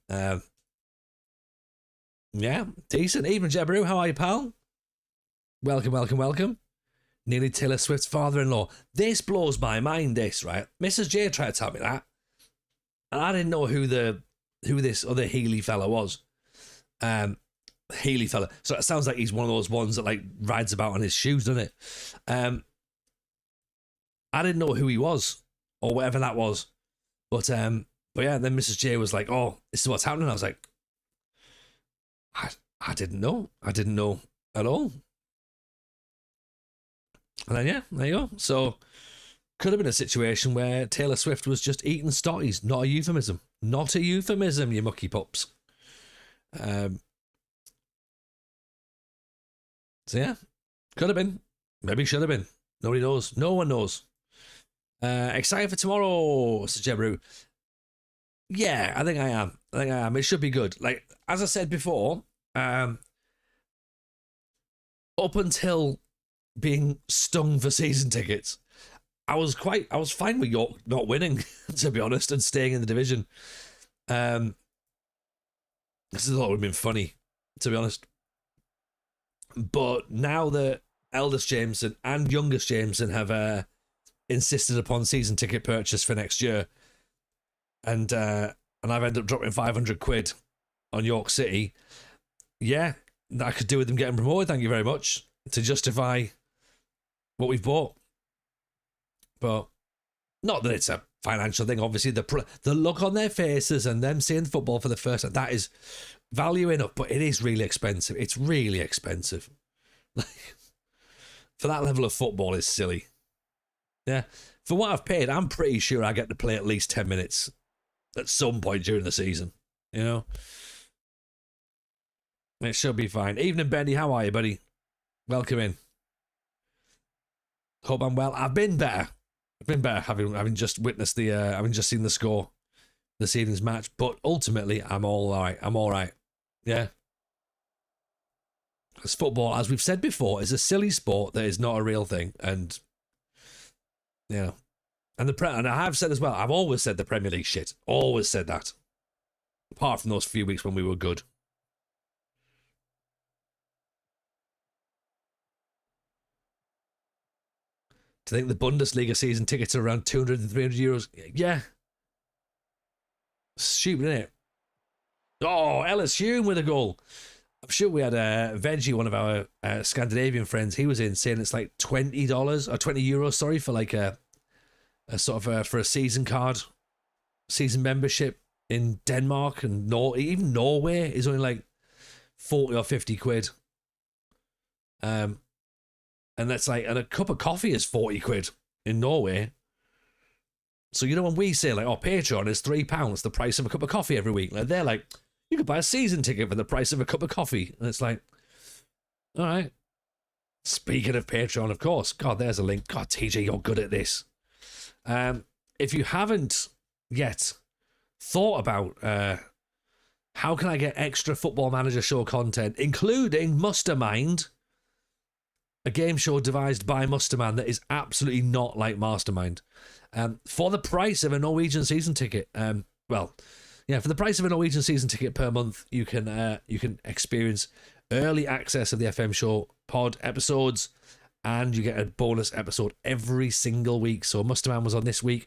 [SPEAKER 1] Yeah, decent. Even Jebru, how are you, pal? Welcome. Nearly Taylor Swift's father-in-law. This blows my mind, this, right? Mrs. J tried to tell me that. And I didn't know who this other Healy fella was. Healy fella. So it sounds like he's one of those ones that like rides about on his shoes, doesn't it? I didn't know who he was or whatever that was. But yeah, then Mrs. J was like, "Oh, this is what's happening." I was like, I didn't know. I didn't know at all. And then yeah, there you go. So could have been a situation where Taylor Swift was just eating stotties. Not a euphemism. Not a euphemism, you mucky pups. So yeah, could have been. Maybe should have been. Nobody knows. No one knows. Excited for tomorrow, says Jebru. Yeah, I think I am. It should be good. Like, as I said before, up until being stung for season tickets, I was fine with York not winning, to be honest, and staying in the division. This is a lot would have been funny, to be honest. But now that eldest Jameson and youngest Jameson have insisted upon season ticket purchase for next year, and I've ended up dropping 500 quid on York City, yeah, I could do with them getting promoted, thank you very much, to justify what we've bought. But not that it's a financial thing, obviously. The look on their faces and them seeing football for the first time, that is value enough, but it is really expensive. It's really expensive. Like, for that level of football is silly. Yeah. For what I've paid, I'm pretty sure I get to play at least 10 minutes at some point during the season. You know? It should be fine. Evening, Bendy. How are you, buddy? Welcome in. Hope I'm well. I've been better. Having just witnessed having just seen the score this evening's match, but ultimately I'm all right. Yeah. Because football, as we've said before, is a silly sport that is not a real thing, and you know, and I have said as well, I've always said the Premier League shit. Always said that. Apart from those few weeks when we were good. Do you think the Bundesliga season tickets are around 200 and 300 euros? Yeah. Stupid, isn't it? Oh, Ellis Hume with a goal. I'm sure we had Veggie, one of our Scandinavian friends. He was in saying it's like $20 or 20 euros, sorry, for like a sort of for a season card, season membership in Denmark and even Norway is only like 40 or 50 quid. And that's like, and a cup of coffee is 40 quid in Norway. So, you know, when we say like, oh, Patreon is £3, the price of a cup of coffee every week, like they're like, you could buy a season ticket for the price of a cup of coffee. And it's like, all right. Speaking of Patreon, of course. God, there's a link. God, TJ, you're good at this. If you haven't yet thought about how can I get extra Football Manager show content, including Mustermind, a game show devised by Musterman that is absolutely not like Mastermind, for the price of a Norwegian season ticket. For the price of a Norwegian season ticket per month, you can experience early access of the FM show pod episodes, and you get a bonus episode every single week. So Musterman was on this week.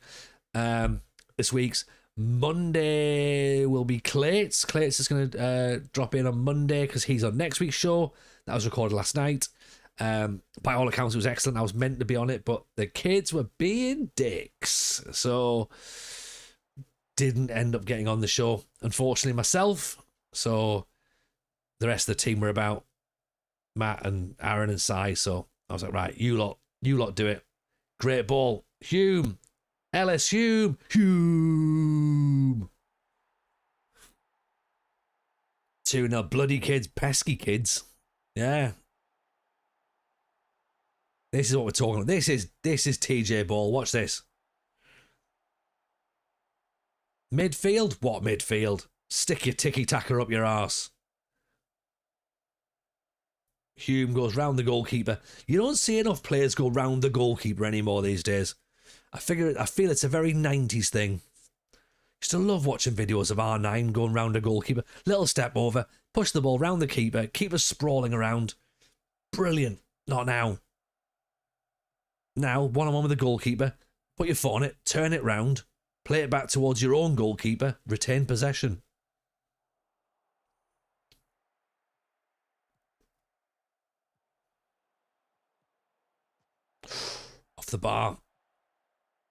[SPEAKER 1] This week's Monday will be Clates. Clates is going to drop in on Monday because he's on next week's show. That was recorded last night. By all accounts, it was excellent. I was meant to be on it, but the kids were being dicks, so didn't end up getting on the show, unfortunately, myself. So the rest of the team were about Matt and Aaron and Si. So I was like, right, you lot do it. Great ball, Hume, Ellis Hume. 2-0. Bloody kids, pesky kids. Yeah. This is what we're talking about. This is TJ Ball. Watch this. Midfield? What midfield? Stick your tiki-taka up your arse. Hume goes round the goalkeeper. You don't see enough players go round the goalkeeper anymore these days. I feel it's a very 90s thing. Used to love watching videos of R9 going round a goalkeeper. Little step over, push the ball round the keeper sprawling around. Brilliant. Not now. Now, one-on-one with the goalkeeper, put your foot on it, turn it round, play it back towards your own goalkeeper, retain possession. Off the bar.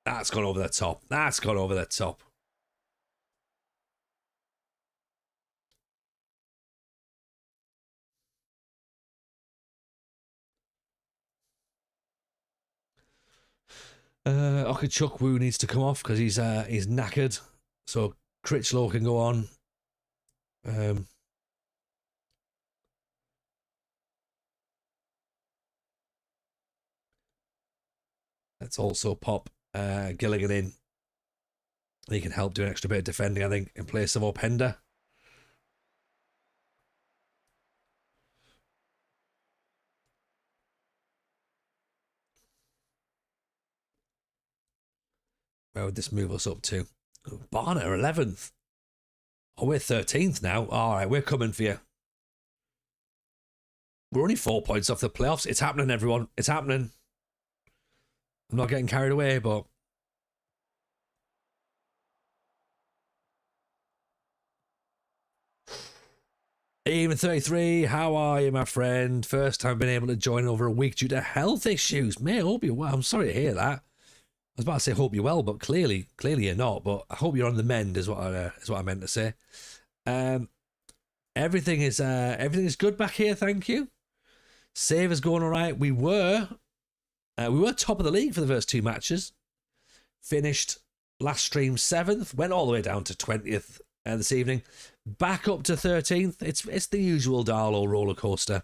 [SPEAKER 1] That's gone over the top. That's gone over the top. Okachukwu needs to come off because he's knackered. So Critchlow can go on. Let's also pop Gilligan in. He can help do an extra bit of defending, I think, in place of Openda. Where would this move us up to? Barnet are 11th. Oh, we're 13th now. All right, we're coming for you. We're only 4 points off the playoffs. It's happening, everyone. It's happening. I'm not getting carried away, but... Even 33, how are you, my friend? First time been able to join over a week due to health issues. Mate, I hope you're well. I'm sorry to hear that. I was about to say hope you're well, but clearly you're not. But I hope you're on the mend, is what I meant to say. Everything is good back here, thank you. Save is going all right. We were top of the league for the first 2 matches. Finished last stream 7th. Went all the way down to 20th this evening. Back up to 13th. It's the usual Darlow roller coaster.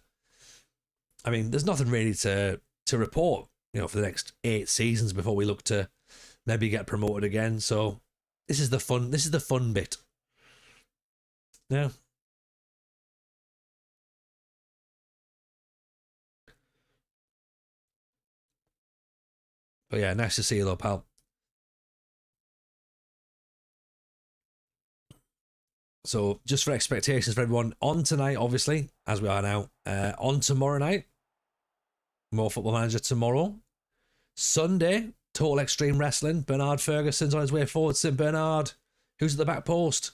[SPEAKER 1] I mean, there's nothing really to report, for the next 8 seasons before we look to maybe get promoted again. So this is the fun bit. Yeah. But yeah, nice to see you though, pal. So just for expectations for everyone, on tonight, obviously, as we are now, on tomorrow night, more Football Manager tomorrow. Sunday, Total Extreme Wrestling. Bernard Ferguson's on his way forward. St. Bernard, who's at the back post?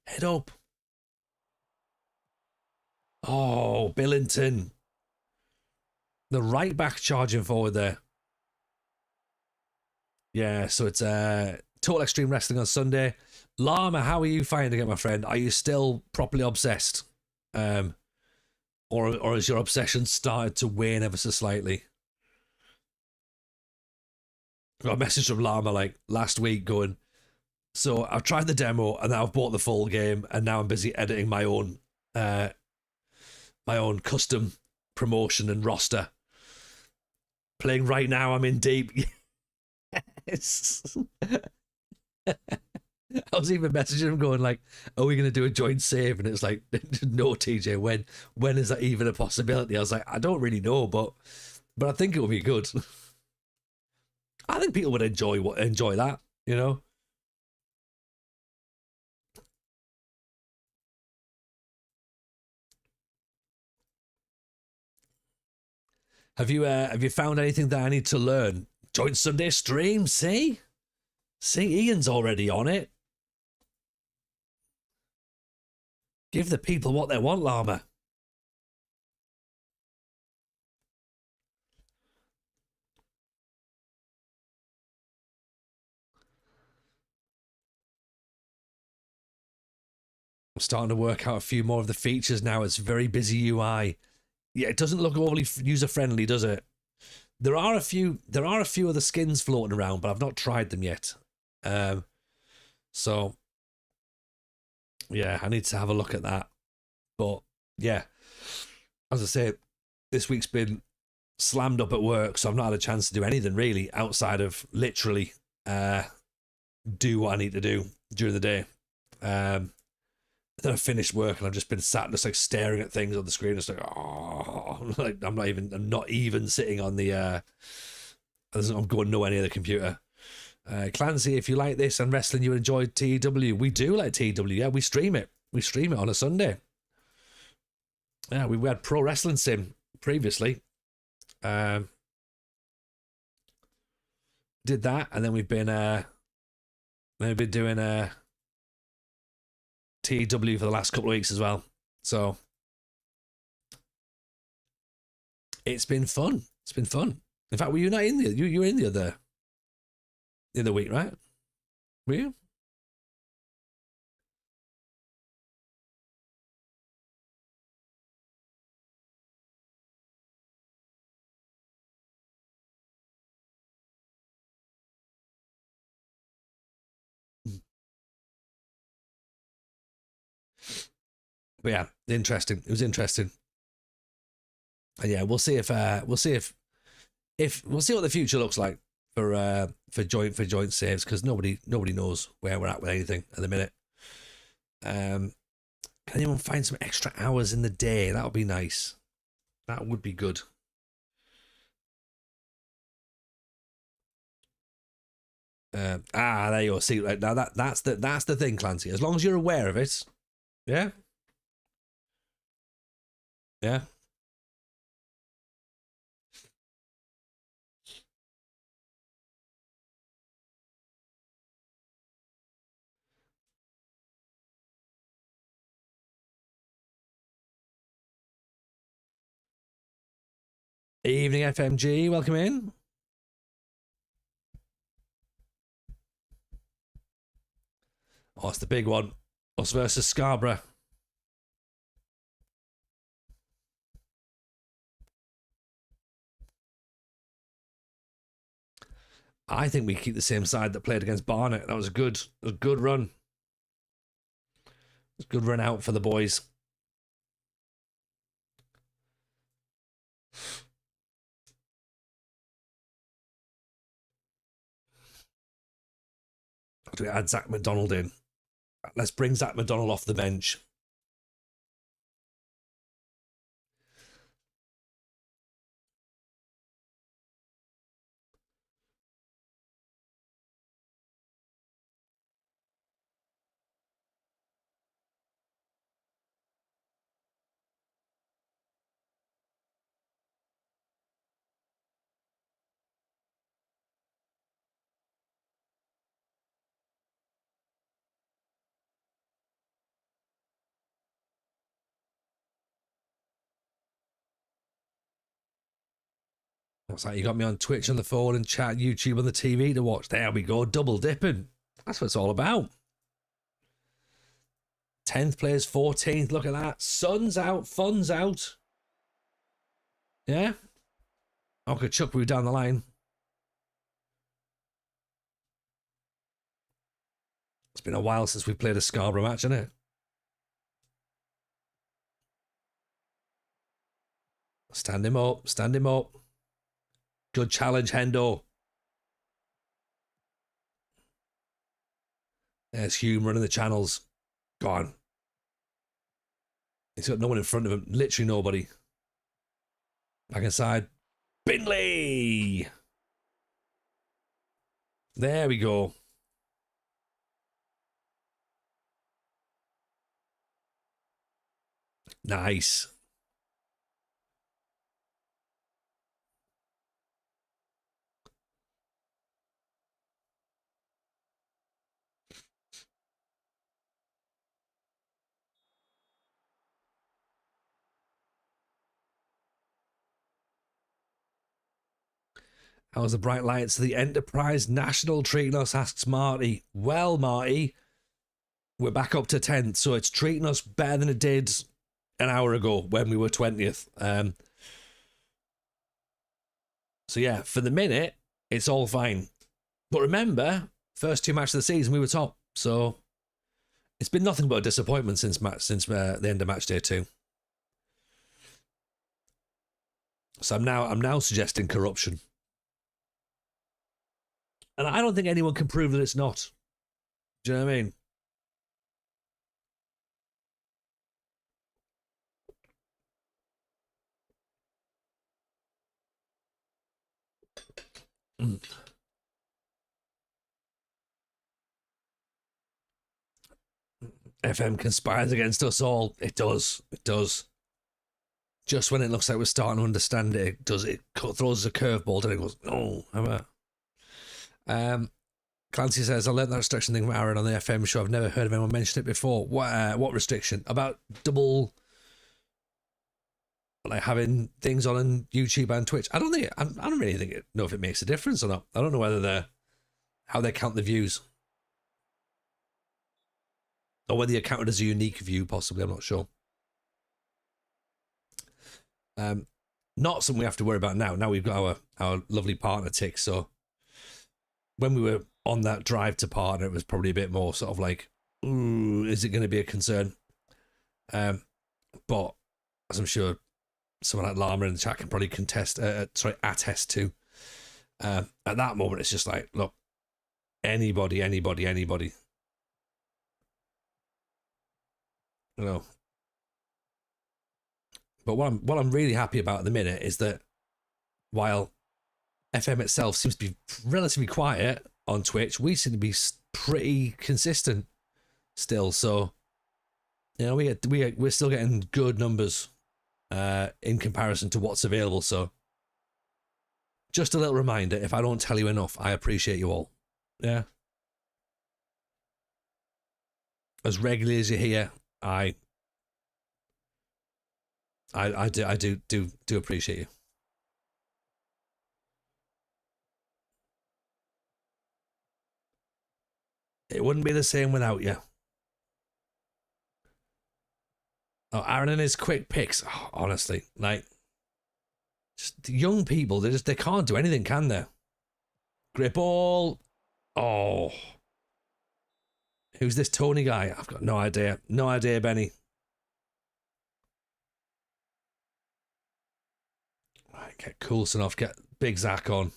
[SPEAKER 1] Head up. Oh, Billington. The right back charging forward there. Yeah, so it's Total Extreme Wrestling on Sunday. Llama, how are you finding it, my friend? Are you still properly obsessed? Or has your obsession started to wane ever so slightly? I got a message from Llama like last week going, so I've tried the demo and now I've bought the full game and now I'm busy editing my own custom promotion and roster. Playing right now, I'm in deep. Yes. I was even messaging him going like, are we going to do a joint save? And it's like, no, TJ, when is that even a possibility? I was like, I don't really know, but I think it will be good. I think people would enjoy that, Have you found anything that I need to learn? Joint Sunday stream, see, Ian's already on it. Give the people what they want, Llama. I'm starting to work out a few more of the features now. It's very busy UI. Yeah, it doesn't look overly user friendly, does it? There are a few of the skins floating around, but I've not tried them yet. So yeah, I need to have a look at that. But yeah, as I say, this week's been slammed up at work, so I've not had a chance to do anything really outside of literally do what I need to do during the day. Then I finished work and I've just been sat just like staring at things on the screen, just like, oh, like I'm not even sitting on the I'm going nowhere near the computer. Clancy, if you like this and wrestling, you enjoy TW. We do like TW. Yeah, we stream it. We stream it on a Sunday. Yeah, we had Pro Wrestling Sim previously. Did that, and then we've been doing TW for the last couple of weeks as well. So it's been fun. It's been fun. In fact, were you not in the you were in the other week, right? Were you? But yeah, interesting. It was interesting. And yeah, we'll see if we'll see what the future looks like for joint saves, because nobody knows where we're at with anything at the minute. Can anyone find some extra hours in the day? That would be nice. That would be good. There you go. See, right now that's the thing, Clancy. As long as you're aware of it, yeah, yeah. Evening FMG, welcome in. Oh, it's the big one. Us versus Scarborough. I think we keep the same side that played against Barnet. That was a good run. It was a good run out for the boys. Do we add Zach McDonald in? Let's bring Zach McDonald off the bench. What's that? You got me on Twitch on the phone and chat, YouTube on the TV to watch. There we go, double dipping. That's what it's all about. 10th plays 14th. Look at that. Sun's out, fun's out. Yeah. Okay, Chuck, we were down the line. It's been a while since we played a Scarborough match, hasn't it? Stand him up. Stand him up. Good challenge, Hendo. There's Hume running the channels. Go on. He's got no one in front of him. Literally nobody. Back inside. Binley! There we go. Nice. How's the bright lights of the Enterprise National treating us? Asks Marty. Well, Marty, we're back up to 10th, so it's treating us better than it did an hour ago when we were 20th. So yeah, for the minute, it's all fine. But remember, first two matches of the season, we were top. So It's been nothing but a disappointment since the end of match day 2. So I'm now suggesting corruption, and I don't think anyone can prove that it's not. Do you know what I mean? FM conspires against us all. It does. It does. Just when it looks like we're starting to understand it, it does. It throws a curveball and it goes, oh, how about? Clancy says, I learned that restriction thing from Aaron on the FM show. I've never heard of anyone mention it before. What restriction? About double, like having things on YouTube and Twitch? I don't really know if it makes a difference or not. I don't know whether how they count the views. Or whether you count it as a unique view, possibly. I'm not sure. Not something we have to worry about now. Now we've got our lovely partner tick. So when we were on that drive to partner, it was probably a bit more sort of like, ooh, is it going to be a concern? But as I'm sure someone like Llama in the chat can probably attest to. At that moment, it's just like, look, anybody. You know. But what I'm really happy about at the minute is that while FM itself seems to be relatively quiet on Twitch, we seem to be pretty consistent still. So, you know, we're still getting good numbers in comparison to what's available. So, just a little reminder: if I don't tell you enough, I appreciate you all. Yeah, as regularly as you're here, I do appreciate you. It wouldn't be the same without you. Oh, Aaron and his quick picks. Oh, honestly, like, just young people, they can't do anything, can they? Great ball. Oh. Who's this Tony guy? I've got no idea. No idea, Benny. Right, get Coulson off, get Big Zach on.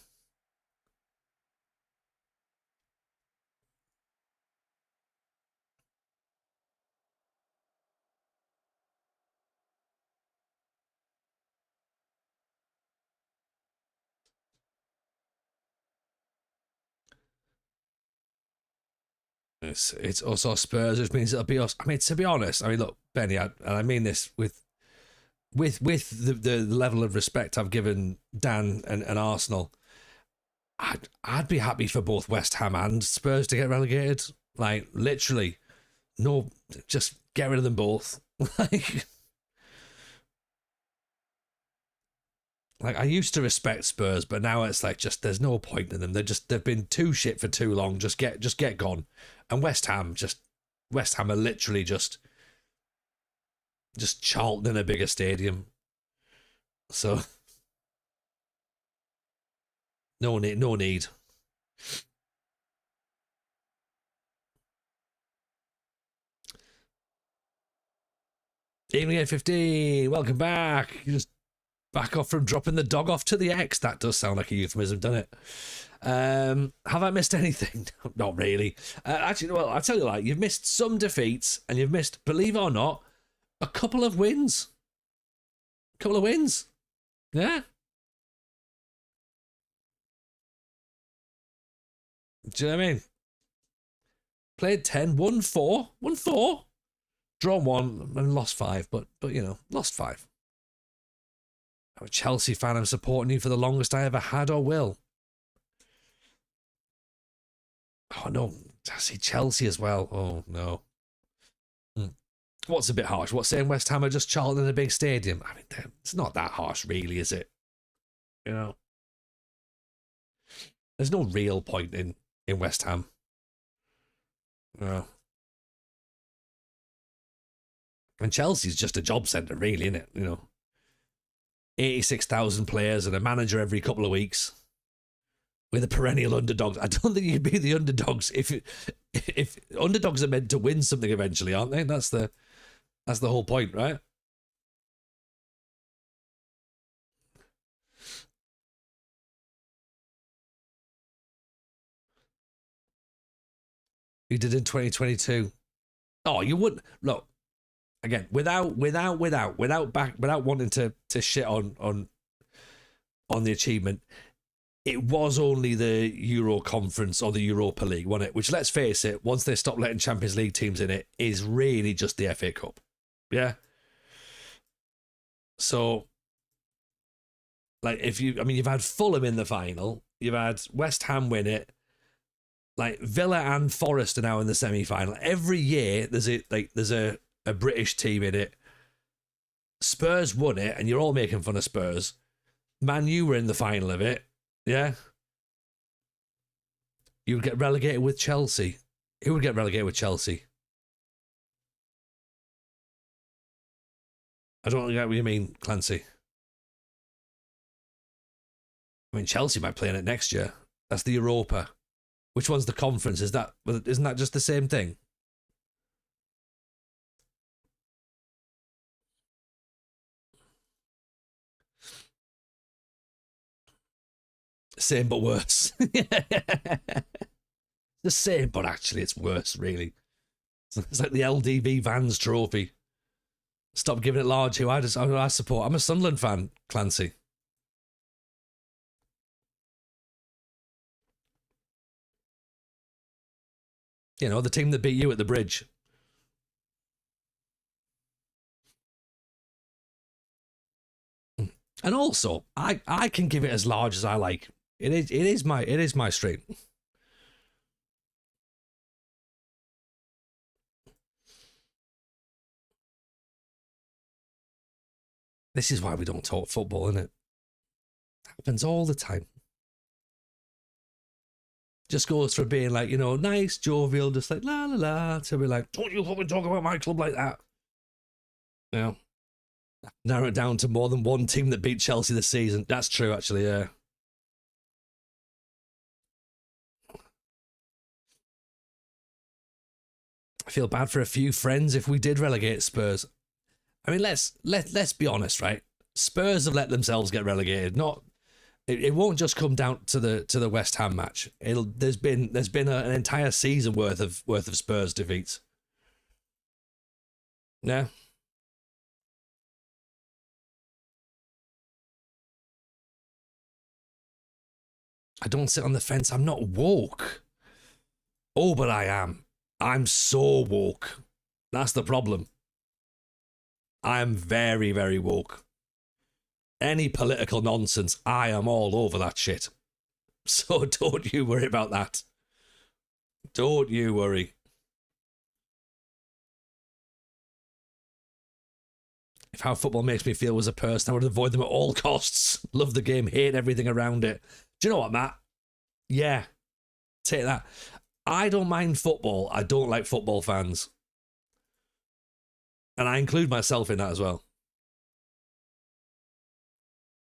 [SPEAKER 1] It's also Spurs, which means it'll be us. I mean, to be honest, I mean, look, Benny, and I mean this with the level of respect I've given Dan and Arsenal, I'd be happy for both West Ham and Spurs to get relegated. Like, literally, no, just get rid of them both. Like I used to respect Spurs, but now it's like just there's no point in them. They've been too shit for too long. Just get gone. And West Ham are literally just Charlton in a bigger stadium. So no need. Evening 8:15. Welcome back. You just back off from dropping the dog off to the X. That does sound like a euphemism, doesn't it? Have I missed anything? Not really. Actually, well, I'll tell you, like, you've missed some defeats and you've missed, believe it or not, a couple of wins. Yeah. Do you know what I mean? Played 10, won 4, drawn 1 and lost 5, but you know, lost 5. I'm a Chelsea fan. I'm supporting you for the longest I ever had or will. Oh no, I see Chelsea as well. Oh no. What's a bit harsh? What's saying West Ham are just Charlton in a big stadium? I mean, it's not that harsh, really, is it? You know, there's no real point in West Ham. No. And Chelsea's just a job centre, really, isn't it? You know, 86,000 players and a manager every couple of weeks. We're the perennial underdogs. I don't think you'd be the underdogs if if underdogs are meant to win something eventually, aren't they? That's the whole point, right? You did in 2022. Oh, you wouldn't look again without wanting to shit on the achievement. It was only the Euro Conference or the Europa League, wasn't it? Which, let's face it, once they stop letting Champions League teams in it, is really just the FA Cup. Yeah. So, like, you've had Fulham in the final, you've had West Ham win it, like Villa and Forest are now in the semi-final. Every year there's a British team in it. Spurs won it, and you're all making fun of Spurs. Man U were in the final of it. Yeah. You would get relegated with Chelsea. Who would get relegated with Chelsea? I don't get what you mean, Clancy. I mean, Chelsea might play in it next year. That's the Europa. Which one's the conference? Isn't that just the same thing? Same but worse. The same, but actually it's worse, really. It's like the LDV Vans trophy. Stop giving it large. Who I support. I'm a Sunderland fan, Clancy. You know, the team that beat you at the bridge. And also, I can give it as large as I like. It is my stream. This is why we don't talk football, isn't it? Happens all the time. Just goes from being like, nice, jovial, just like la la la, to be like, don't you fucking talk about my club like that. Yeah. Narrow it down to more than one team that beat Chelsea this season. That's true, actually, yeah. I feel bad for a few friends if we did relegate Spurs. I mean, let's be honest, right? Spurs have let themselves get relegated. It won't just come down to the West Ham match. There's been an entire season worth of Spurs defeats. Yeah. I don't sit on the fence. I'm not woke. Oh, but I am. I'm so woke. That's the problem. I am very, very woke. Any political nonsense, I am all over that shit. So don't you worry about that. Don't you worry. If how football makes me feel as a person, I would avoid them at all costs. Love the game, hate everything around it. Do you know what, Matt? Yeah, take that. I don't mind football. I don't like football fans. And I include myself in that as well.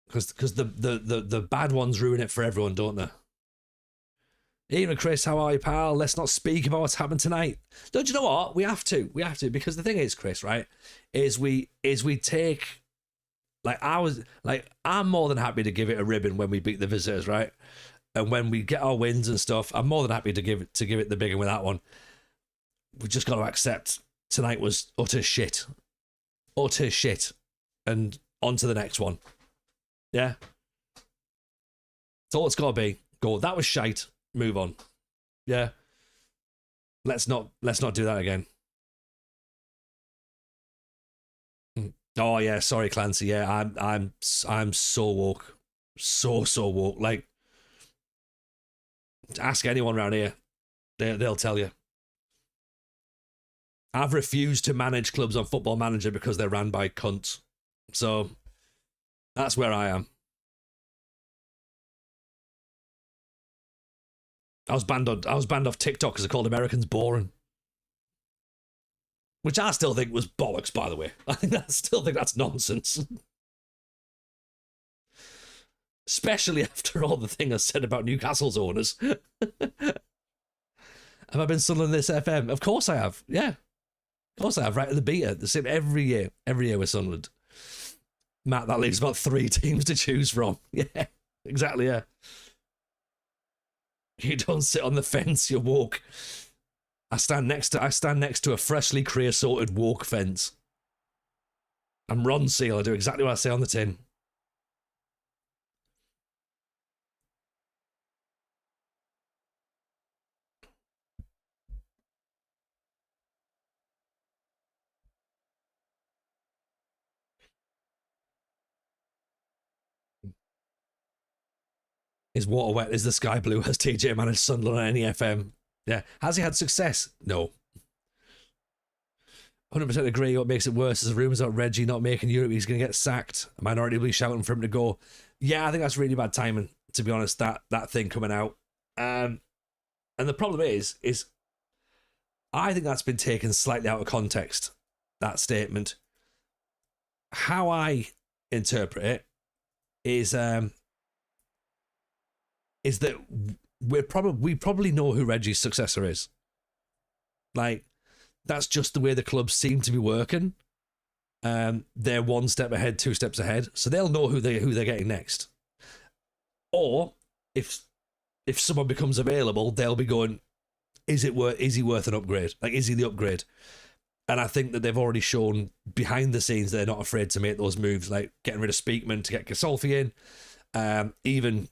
[SPEAKER 1] Because the bad ones ruin it for everyone, don't they? Even Chris, how are you, pal? Let's not speak about what's happened tonight. Don't you know what? We have to, because the thing is, Chris, right? Is we take I'm more than happy to give it a ribbon when we beat the visitors, right? And when we get our wins and stuff, I'm more than happy to give it the big one with that one. We've just got to accept tonight was utter shit, and on to the next one. Yeah, that's all it's got to be. Go. That was shite. Move on. Yeah. Let's not do that again. Oh yeah, sorry, Clancy. Yeah, I'm so woke, so woke. Like, ask anyone around here, they'll tell you. I've refused to manage clubs on Football Manager because they're ran by cunts. So that's where I am. I was banned off TikTok because I called Americans boring. Which I still think was bollocks, by the way. I still think that's nonsense. Especially after all the thing I said about Newcastle's owners. Have I been Sunderland this FM? Of course I have. Yeah. Of course I have. Right at the beta. The same every year. Every year with Sunderland. Matt, that leaves about 3 teams to choose from. Yeah. Exactly, yeah. You don't sit on the fence, you walk. I stand next to a freshly creosoted walk fence. I'm Ron Seal. I do exactly what I say on the tin. Is water wet? Is the sky blue? Has TJ managed Sunderland on any FM? Yeah. Has he had success? No. 100% agree. What makes it worse is the rumours about Reggie not making Europe. He's going to get sacked. A minority will be shouting for him to go. Yeah, I think that's really bad timing, to be honest, that thing coming out. And the problem is I think that's been taken slightly out of context, that statement. How I interpret it is that we probably know who Reggie's successor is. Like, that's just the way the clubs seem to be working. They're 1 step ahead, 2 steps ahead, so they'll know who they're getting next. Or if someone becomes available, they'll be going, is he worth an upgrade? Like, is he the upgrade? And I think that they've already shown behind the scenes they're not afraid to make those moves, like getting rid of Speakman to get Gasolfi in, even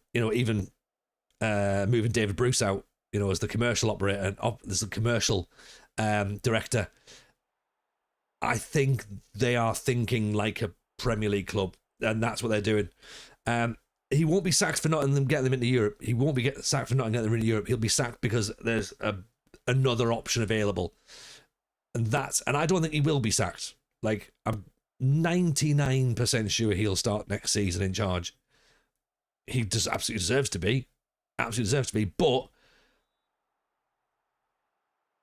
[SPEAKER 1] moving David Bruce out, as the commercial operator and as the commercial director. I think they are thinking like a Premier League club, and that's what they're doing. He won't be sacked for not getting them into Europe. He won't be sacked for not getting them into Europe. He'll be sacked because there's another option available, and I don't think he will be sacked. Like, I'm 99% sure he'll start next season in charge. He just absolutely deserves to be. But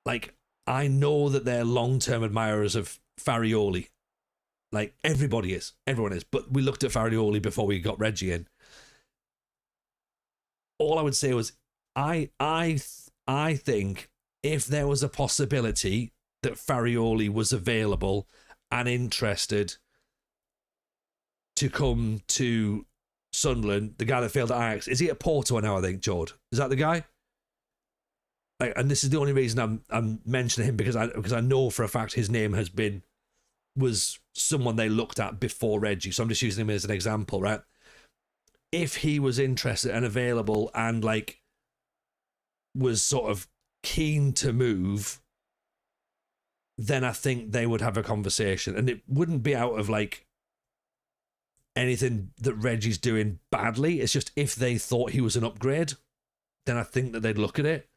[SPEAKER 1] like, I know that they're long-term admirers of Farioli. Like, everyone is. But we looked at Farioli before we got Reggie in. All I would say was, I think if there was a possibility that Farioli was available and interested to come to Sunderland, the guy that failed at Ajax, is he at Porto now, I think, Jord? Is that the guy? Like, and this is the only reason I'm mentioning him, because I know for a fact his name was someone they looked at before Reggie, so I'm just using him as an example, right? If he was interested and available and like was sort of keen to move, then I think they would have a conversation, and it wouldn't be out of like anything that Reggie's doing badly. It's just if they thought he was an upgrade, then I think that they'd look at it.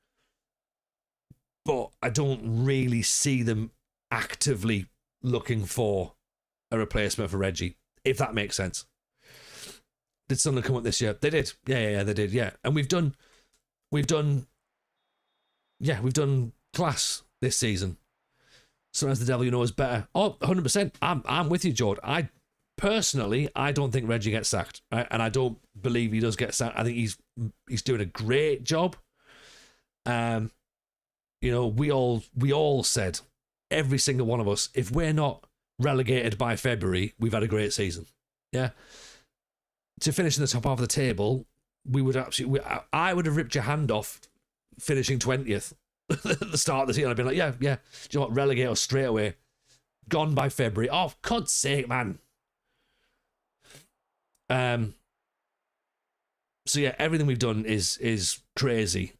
[SPEAKER 1] But I don't really see them actively looking for a replacement for Reggie, if that makes sense. Did Sunderland come up this year? They did. Yeah, they did. Yeah, and we've done class this season. Sometimes the devil knows better. Oh, 100%. I'm with you, George. I don't think Reggie gets sacked, right? And I don't believe he does get sacked. I think he's doing a great job. We all said, every single one of us, if we're not relegated by February, we've had a great season. Yeah. To finish in the top half of the table, I would have ripped your hand off finishing 20th at the start of the season. I'd been like, yeah. Do you know what? Relegate us straight away. Gone by February. Oh, for God's sake, man. So yeah, everything we've done is crazy.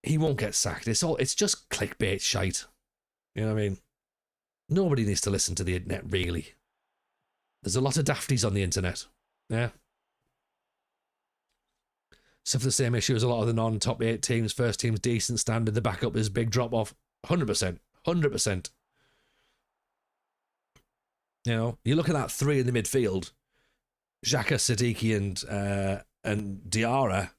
[SPEAKER 1] He won't get sacked. It's just clickbait shite. You know what I mean? Nobody needs to listen to the internet, really. There's a lot of dafties on the internet. Yeah. Suffer the same issue as a lot of the non-top 8 teams. First team's decent standard. The backup is a big drop-off. 100%. 100%. You look at that 3 in the midfield. Xhaka, Siddiqui, and Diarra.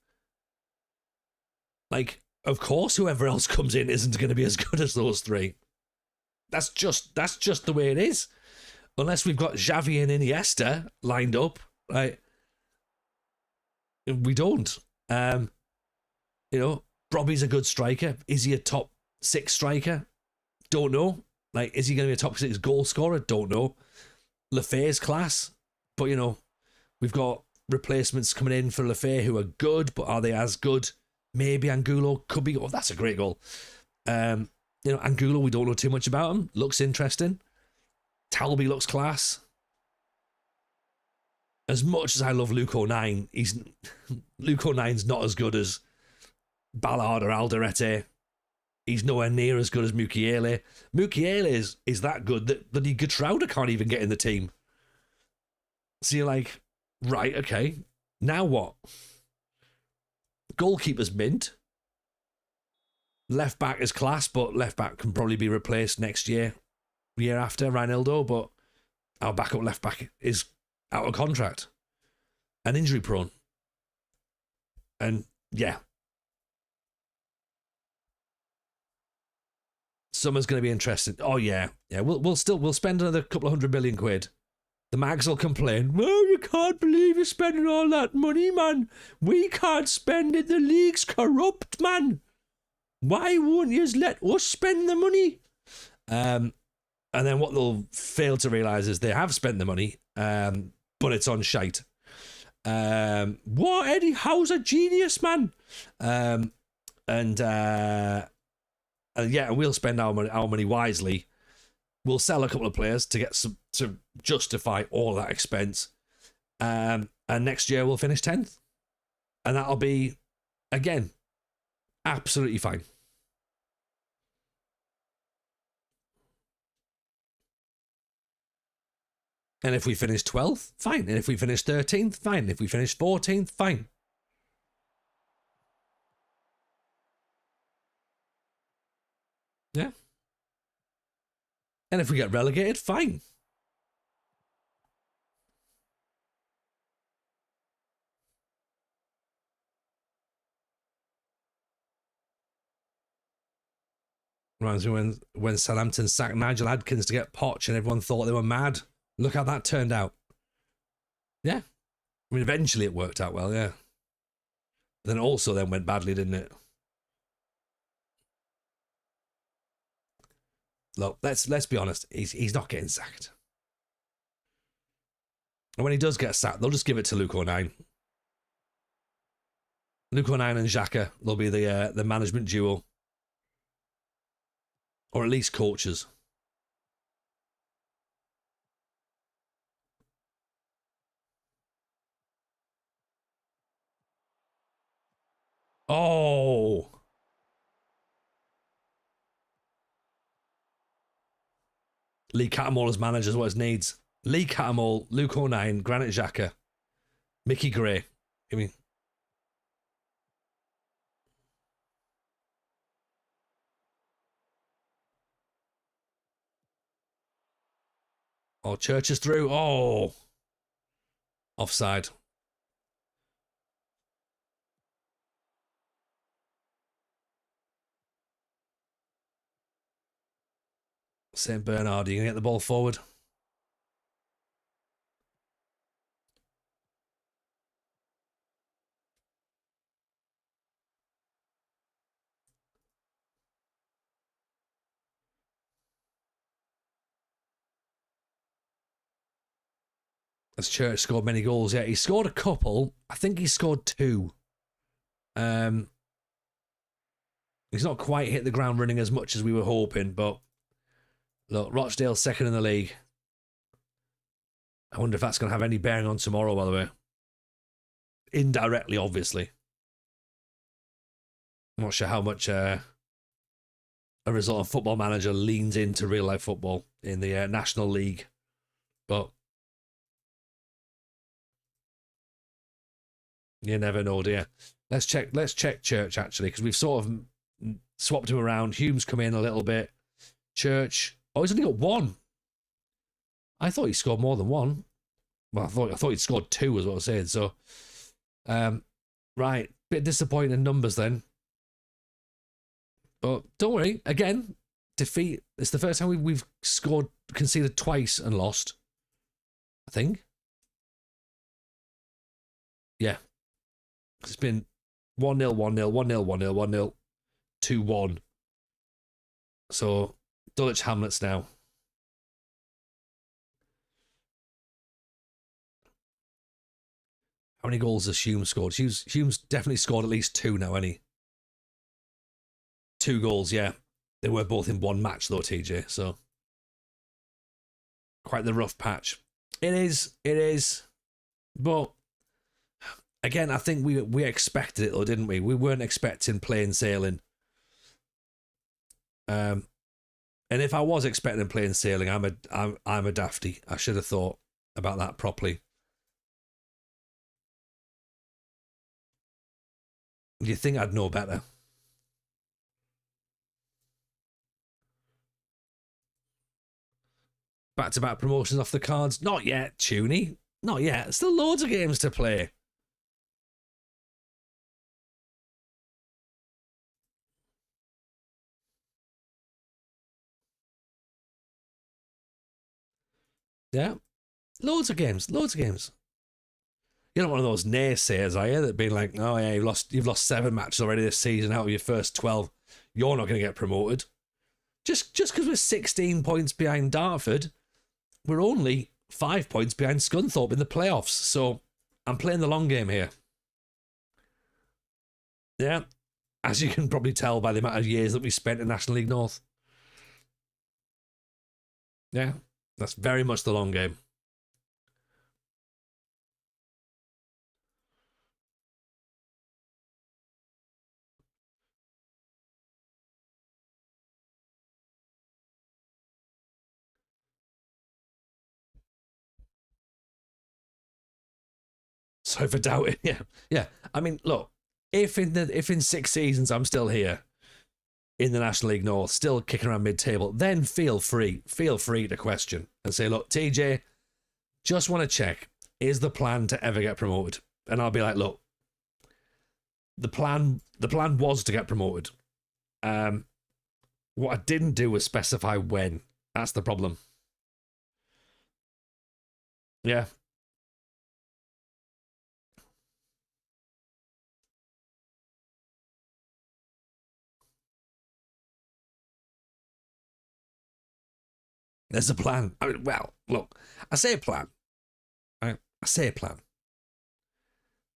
[SPEAKER 1] Like, of course, whoever else comes in isn't going to be as good as those 3. That's just the way it is. Unless we've got Xavi and Iniesta lined up, right? We don't. Robbie's a good striker. Is he a top 6 striker? Don't know. Like, is he going to be a top 6 goal scorer? Don't know. Lefay's class. But, you know, we've got replacements coming in for Lefay who are good, but are they as good? Maybe Angulo could be. Oh, that's a great goal. You know, Angulo, we don't know too much about him. Looks interesting. Talby looks class. As much as I love Luke O'Nien, Luke O'Nien's not as good as Ballard or Alderete. He's nowhere near as good as Mukiele. Mukiele is that good that bloody Gertruda can't even get in the team. So you're like, right, okay, now what? Goalkeeper's mint. Left back is class, but left back can probably be replaced next year after, Reinildo, but our backup left back is out of contract and injury prone. And yeah, summer's going to be interesting. Oh yeah, we'll spend another couple of £100 million. The mags will complain. Well, you can't believe you're spending all that money, man. We can't spend it. The league's corrupt, man. Why won't you let us spend the money? And then what they'll fail to realise is they have spent the money, but it's on shite. What, Eddie Howe's a genius, man. And we'll spend our money wisely. We'll sell a couple of players to get some to justify all that expense. And next year we'll finish 10th. And that'll be, again, absolutely fine. And if we finish 12th, fine. And if we finish 13th, fine. If we finish 14th, fine. Yeah. And if we get relegated, fine. Reminds me when Southampton sacked Nigel Adkins to get Poch and everyone thought they were mad. Look how that turned out. Yeah. I mean, eventually it worked out well, yeah. Then also then went badly, didn't it? Look, let's be honest. He's not getting sacked. And when he does get sacked, they'll just give it to Luke O'Nien. Luke O'Nien and Xhaka, they'll be the management duo. Or at least coaches. Oh. Lee Cattermole as manager is what it needs. Lee Cattermole, Luke O'Nien, Granit Xhaka, Mickey Gray. I mean, Church is through. Oh. Offside. St. Bernard, are you going to get the ball forward? Has Church scored many goals yet? He scored a couple. I think he scored 2. He's not quite hit the ground running as much as we were hoping, but look, Rochdale's second in the league. I wonder if that's going to have any bearing on tomorrow, by the way. Indirectly, obviously. I'm not sure how much a result of Football Manager leans into real-life football in the National League. But you never know, dear. Let's check Church, actually, because we've sort of swapped him around. Hume's come in a little bit. Church. Oh, he's only got 1. I thought he scored more than 1. Well, I thought he'd scored 2, is what I was saying. So, right, bit disappointing in numbers then. But don't worry. Again, defeat. It's the first time we've conceded twice and lost. I think. Yeah. It's been 1-0, 1-0, 1-0, 1-0, 1-0. 2-1. So Dulwich Hamlets now. How many goals has Hume scored? Hume's definitely scored at least 2 now, hasn't he? 2 goals, yeah. They were both in one match though, TJ, so quite the rough patch. It is. But again, I think we expected it though, didn't we? We weren't expecting plain sailing. And if I was expecting plain sailing, I'm a dafty. I should have thought about that properly. You think I'd know better? Back-to-back promotions off the cards? Not yet, Tooney. Not yet. Still loads of games to play. Yeah. Loads of games. You're not one of those naysayers, are you? That being like, oh yeah, you've lost 7 matches already this season out of your first 12. You're not going to get promoted. Just because we're 16 points behind Dartford, we're only 5 points behind Scunthorpe in the playoffs. So I'm playing the long game here. Yeah, as you can probably tell by the amount of years that we spent in National League North. Yeah, that's very much the long game. Sorry for doubting. Yeah. I mean, look, if in 6 seasons I'm still here in the National League North, still kicking around mid-table, then feel free to question and say, look, TJ, just want to check, is the plan to ever get promoted? And I'll be like, look, the plan was to get promoted. What I didn't do was specify when. That's the problem. Yeah. There's a plan. I mean, well, look, I say a plan. Right? I say a plan.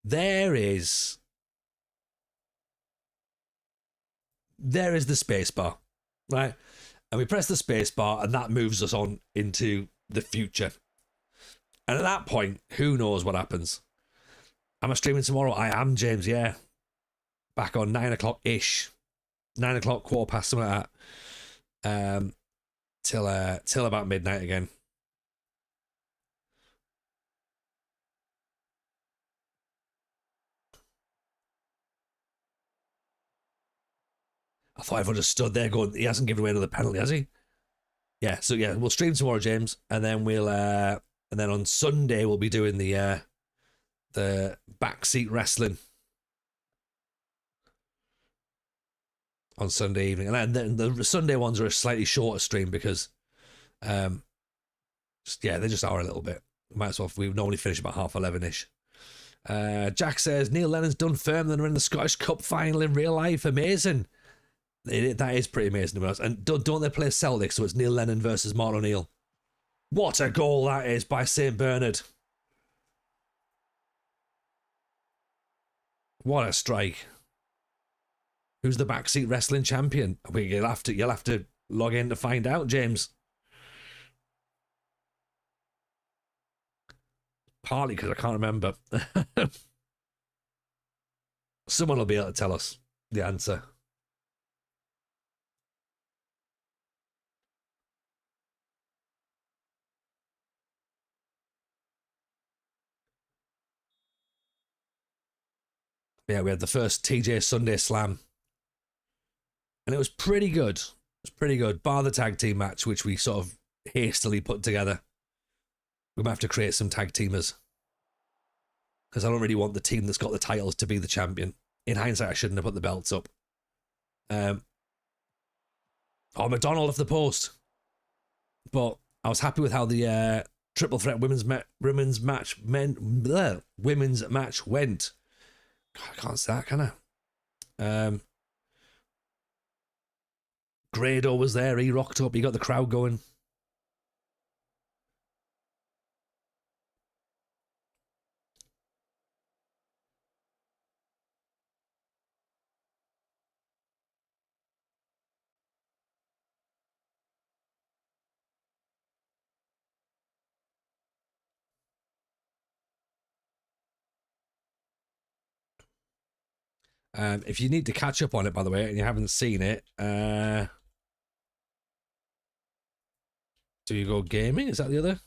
[SPEAKER 1] There is the space bar, right? And we press the space bar, and that moves us on into the future. And at that point, who knows what happens? Am I streaming tomorrow? I am, James, yeah. Back on 9 o'clock-ish. 9 o'clock, quarter past, something like that. Till about midnight again. I thought everyone just stood there going, he hasn't given away another penalty, has he? Yeah, so yeah, we'll stream tomorrow, James, and then on Sunday we'll be doing the backseat wrestling on Sunday evening, and then the Sunday ones are a slightly shorter stream because, they just are a little bit. Might as well. We normally finish about 11:30ish. Jack says Neil Lennon's done firm. Then we're in the Scottish Cup final in real life. Amazing. That is pretty amazing to us. And don't they play Celtic? So it's Neil Lennon versus Martin O'Neill. What a goal that is by St. Bernard. What a strike. Who's the backseat wrestling champion? You'll have to log in to find out, James. Partly because I can't remember. Someone will be able to tell us the answer. Yeah, we had the first TJ Sunday Slam. And it was pretty good. It was pretty good, bar the tag team match, which we sort of hastily put together. We might have to create some tag teamers. Because I don't really want the team that's got the titles to be the champion. In hindsight, I shouldn't have put the belts up. McDonald off the post. But I was happy with how the triple threat women's match went. God, I can't say that, can I? Grado was there. He rocked up. He got the crowd going. If you need to catch up on it, by the way, and you haven't seen it, do you go gaming? Is that the other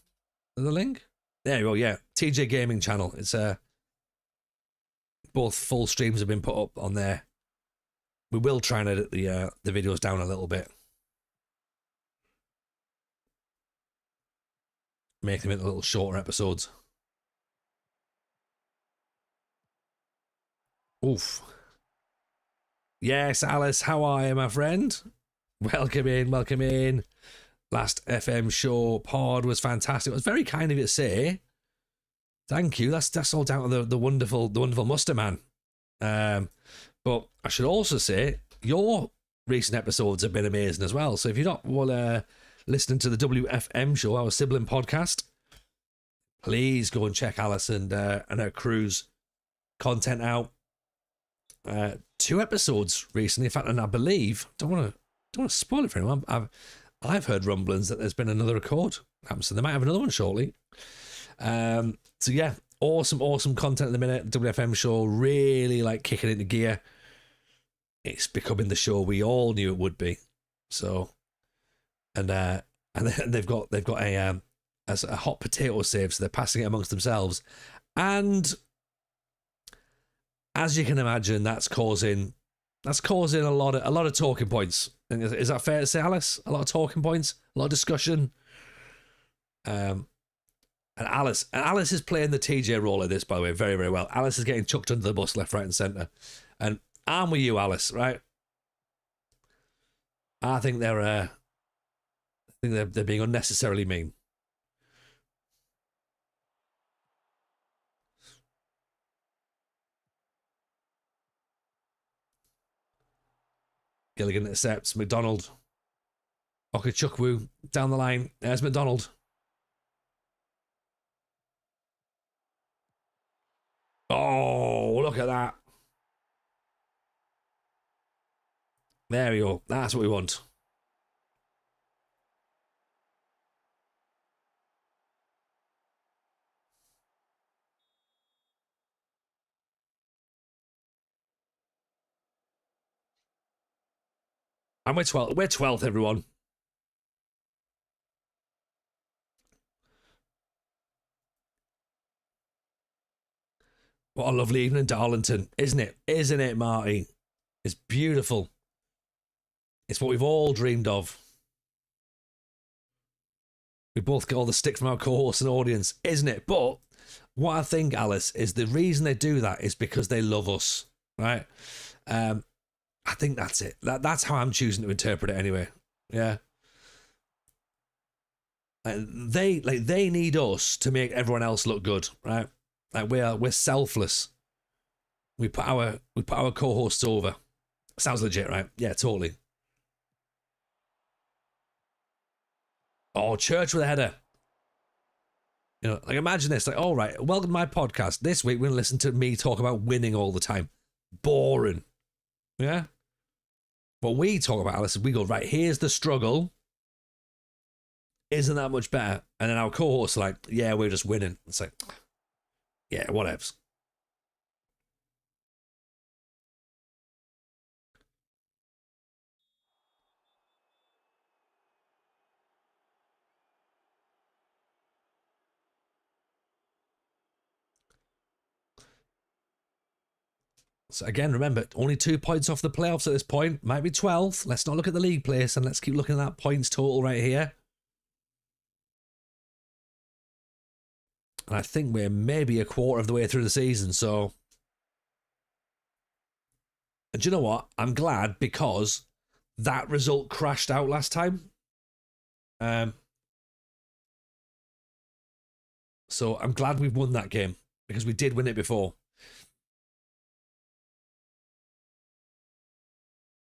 [SPEAKER 1] link? There you go. Yeah, TJ Gaming channel. It's both full streams have been put up on there. We will try and edit the videos down a little bit, make them into little shorter episodes. Oof. Yes, Alice, how are you, my friend? Welcome in, welcome in. Last FM show pod was fantastic. It was very kind of you to say. Thank you. That's all down to the wonderful Muster Man. But I should also say your recent episodes have been amazing as well. So if you're not listening to the WFM show, our sibling podcast, please go and check Alice and her crew's content out. 2 episodes recently, in fact, and I believe don't want to spoil it for anyone. I've heard rumblings that there's been another record, so they might have another one shortly. So yeah, awesome content at the minute. The WFM show really like kicking into gear. It's becoming the show we all knew it would be. So, and they've got a as a hot potato save, so they're passing it amongst themselves, and as you can imagine, that's causing a lot of talking points. Is that fair to say, Alice? A lot of talking points, a lot of discussion. And Alice is playing the TJ role of this, by the way, very, very well. Alice is getting chucked under the bus left, right, and centre. And I'm with you, Alice, right? I think they're being unnecessarily mean. Gilligan accepts. McDonald. Okachukwu down the line. There's McDonald. Oh, look at that. There we go. That's what we want. And we're 12th. We're 12th, everyone. What a lovely evening in Darlington, isn't it? Isn't it, Marty? It's beautiful. It's what we've all dreamed of. We both get all the stick from our co-hosts and audience, isn't it? But what I think, Alice, is the reason they do that is because they love us, right? I think that's it. That's how I'm choosing to interpret it anyway. Yeah. They need us to make everyone else look good, right? Like we're selfless. We put our co-hosts over. Sounds legit, right? Yeah, totally. Oh, Church with a header. You know, like imagine this. Like, all right, welcome to my podcast. This week we're gonna listen to me talk about winning all the time. Boring. Yeah. What we talk about, Alice, is we go, right, here's the struggle. Isn't that much better? And then our co-hosts are like, yeah, we're just winning. It's like, yeah, whatevs. So again, remember, only 2 points off the playoffs at this point. Might be 12th. Let's not look at the league place and let's keep looking at that points total right here. And I think we're maybe a quarter of the way through the season, so... And do you know what? I'm glad because that result crashed out last time. So I'm glad we've won that game because we did win it before.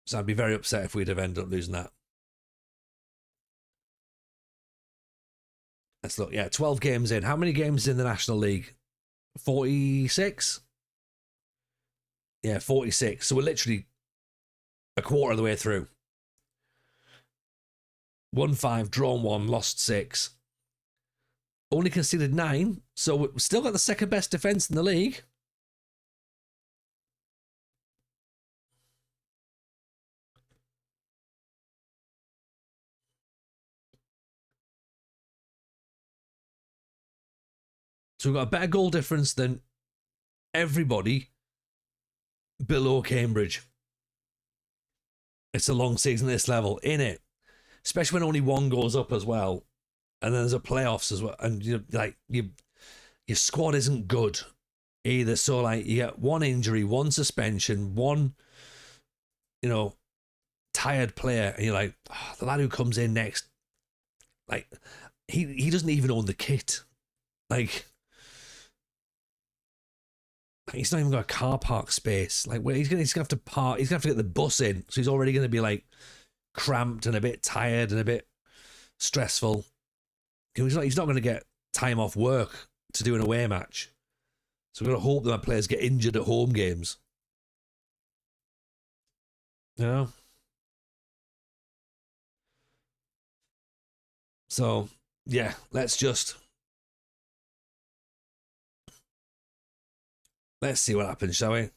[SPEAKER 1] So I'd be very upset if we'd have ended up losing that. Let's look. Yeah, 12 games in. How many games in the National League? 46? Yeah, 46. So we're literally a quarter of the way through. 1-5, drawn 1, lost 6. Only conceded 9. So we've still got the second best defence in the league. So we've got a better goal difference than everybody below Cambridge. It's a long season at this level, innit? Especially when only one goes up as well. And then there's a playoffs as well. And your squad isn't good either. So like you get one injury, one suspension, one, tired player, and you're like, oh, the lad who comes in next, like he doesn't even own the kit. Like he's not even got a car park space. Like where he's gonna have to park. He's gonna have to get the bus in. So he's already gonna be like cramped and a bit tired and a bit stressful. He's not going to get time off work to do an away match. So we're going to hope that players get injured at home games. You know? So, yeah, let's see what happens, shall we?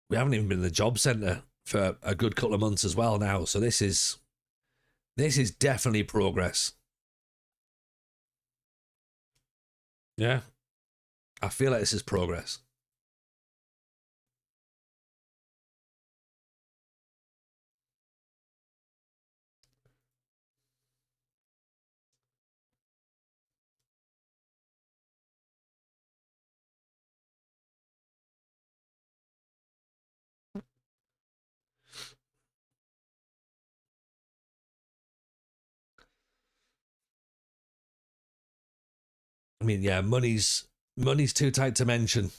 [SPEAKER 1] We haven't even been in the job centre for a good couple of months as well now. So this is definitely progress. Yeah. I feel like this is progress. I mean, yeah, money's too tight to mention.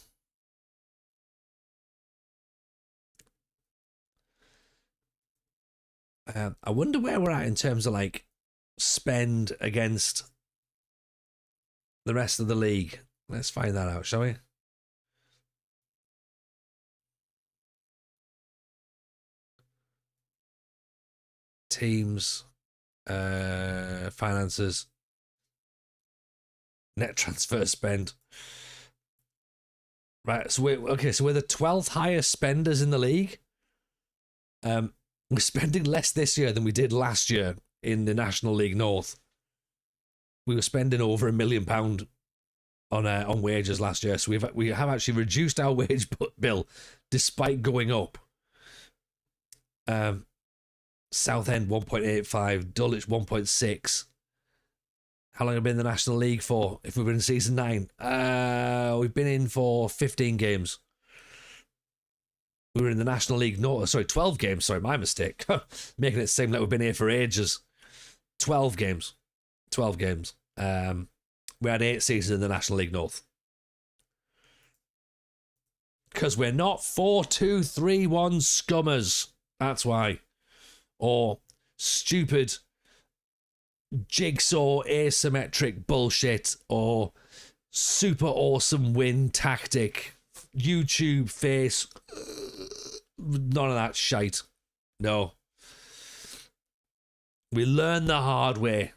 [SPEAKER 1] I wonder where we're at in terms of like spend against the rest of the league. Let's find that out, shall we? Teams, finances, net transfer spend. Right, so we're the 12th highest spenders in the league. We're spending less this year than we did last year in the National League North. We were spending over £1 million on wages last year, so we have actually reduced our wage bill despite going up. Southend 1.85, Dulwich 1.6. How long have we been in the National League for? If we've been in season 9, we've been in for 15 games. We were in the National League, 12 games. Sorry, my mistake. Making it seem like we've been here for ages. 12 games. 12 games. We had 8 seasons in the National League North. Because we're not 4-2-3-1 scummers. That's why. Or stupid jigsaw asymmetric bullshit or super awesome win tactic YouTube face. None of that shite. No. We learn the hard way.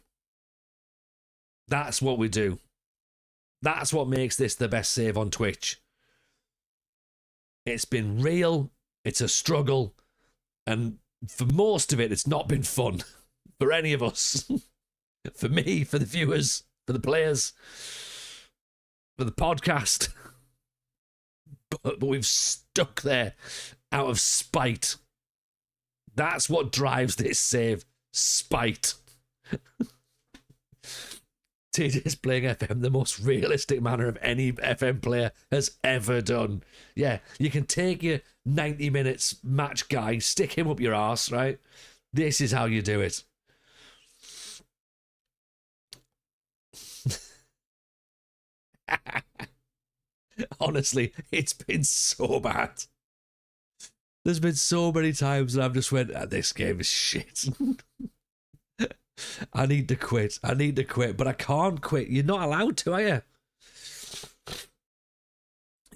[SPEAKER 1] That's what we do. That's what makes this the best save on Twitch. It's been real. It's a struggle. And for most of it, it's not been fun. For any of us. For me, for the viewers, for the players, for the podcast. But we've stuck there out of spite. That's what drives this save. Spite. TJ's playing FM the most realistic manner of any FM player has ever done. Yeah, you can take your 90 minutes match guy, stick him up your arse, right? This is how you do it. Honestly, it's been so bad. There's been so many times that I've just went, this game is shit. I need to quit. I need to quit, but I can't quit. You're not allowed to, are you?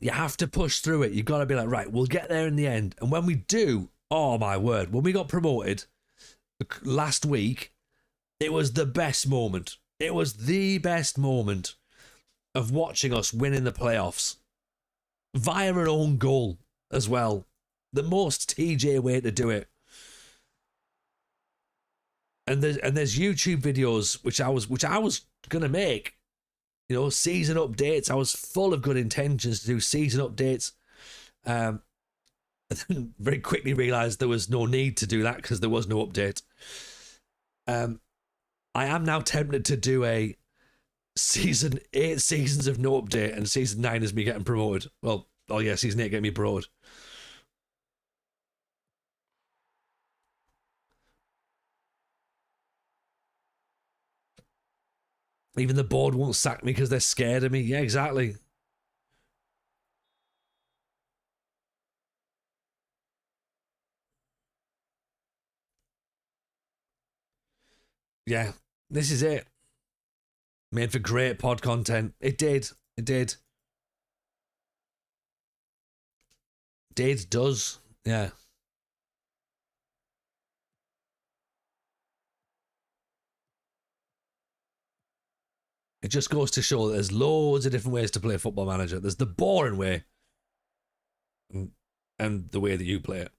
[SPEAKER 1] You have to push through it. You've got to be like, right, we'll get there in the end. And when we do, oh my word, when we got promoted last week, it was the best moment. It was the best moment of watching us winning the playoffs via an own goal as well. The most TJ way to do it. And there's YouTube videos which I was gonna make, you know, season updates. I was full of good intentions to do season updates. And then very quickly realised there was no need to do that because there was no update. I am now tempted to do a season 8 seasons of no update, and season 9 is me getting promoted. Well, oh yeah, season 8 getting me promoted. Even the board won't sack me because they're scared of me. Yeah, exactly. Yeah, this is it. Made for great pod content. It did. It did. Did, does. Yeah. It just goes to show that there's loads of different ways to play Football Manager. There's the boring way and the way that you play it.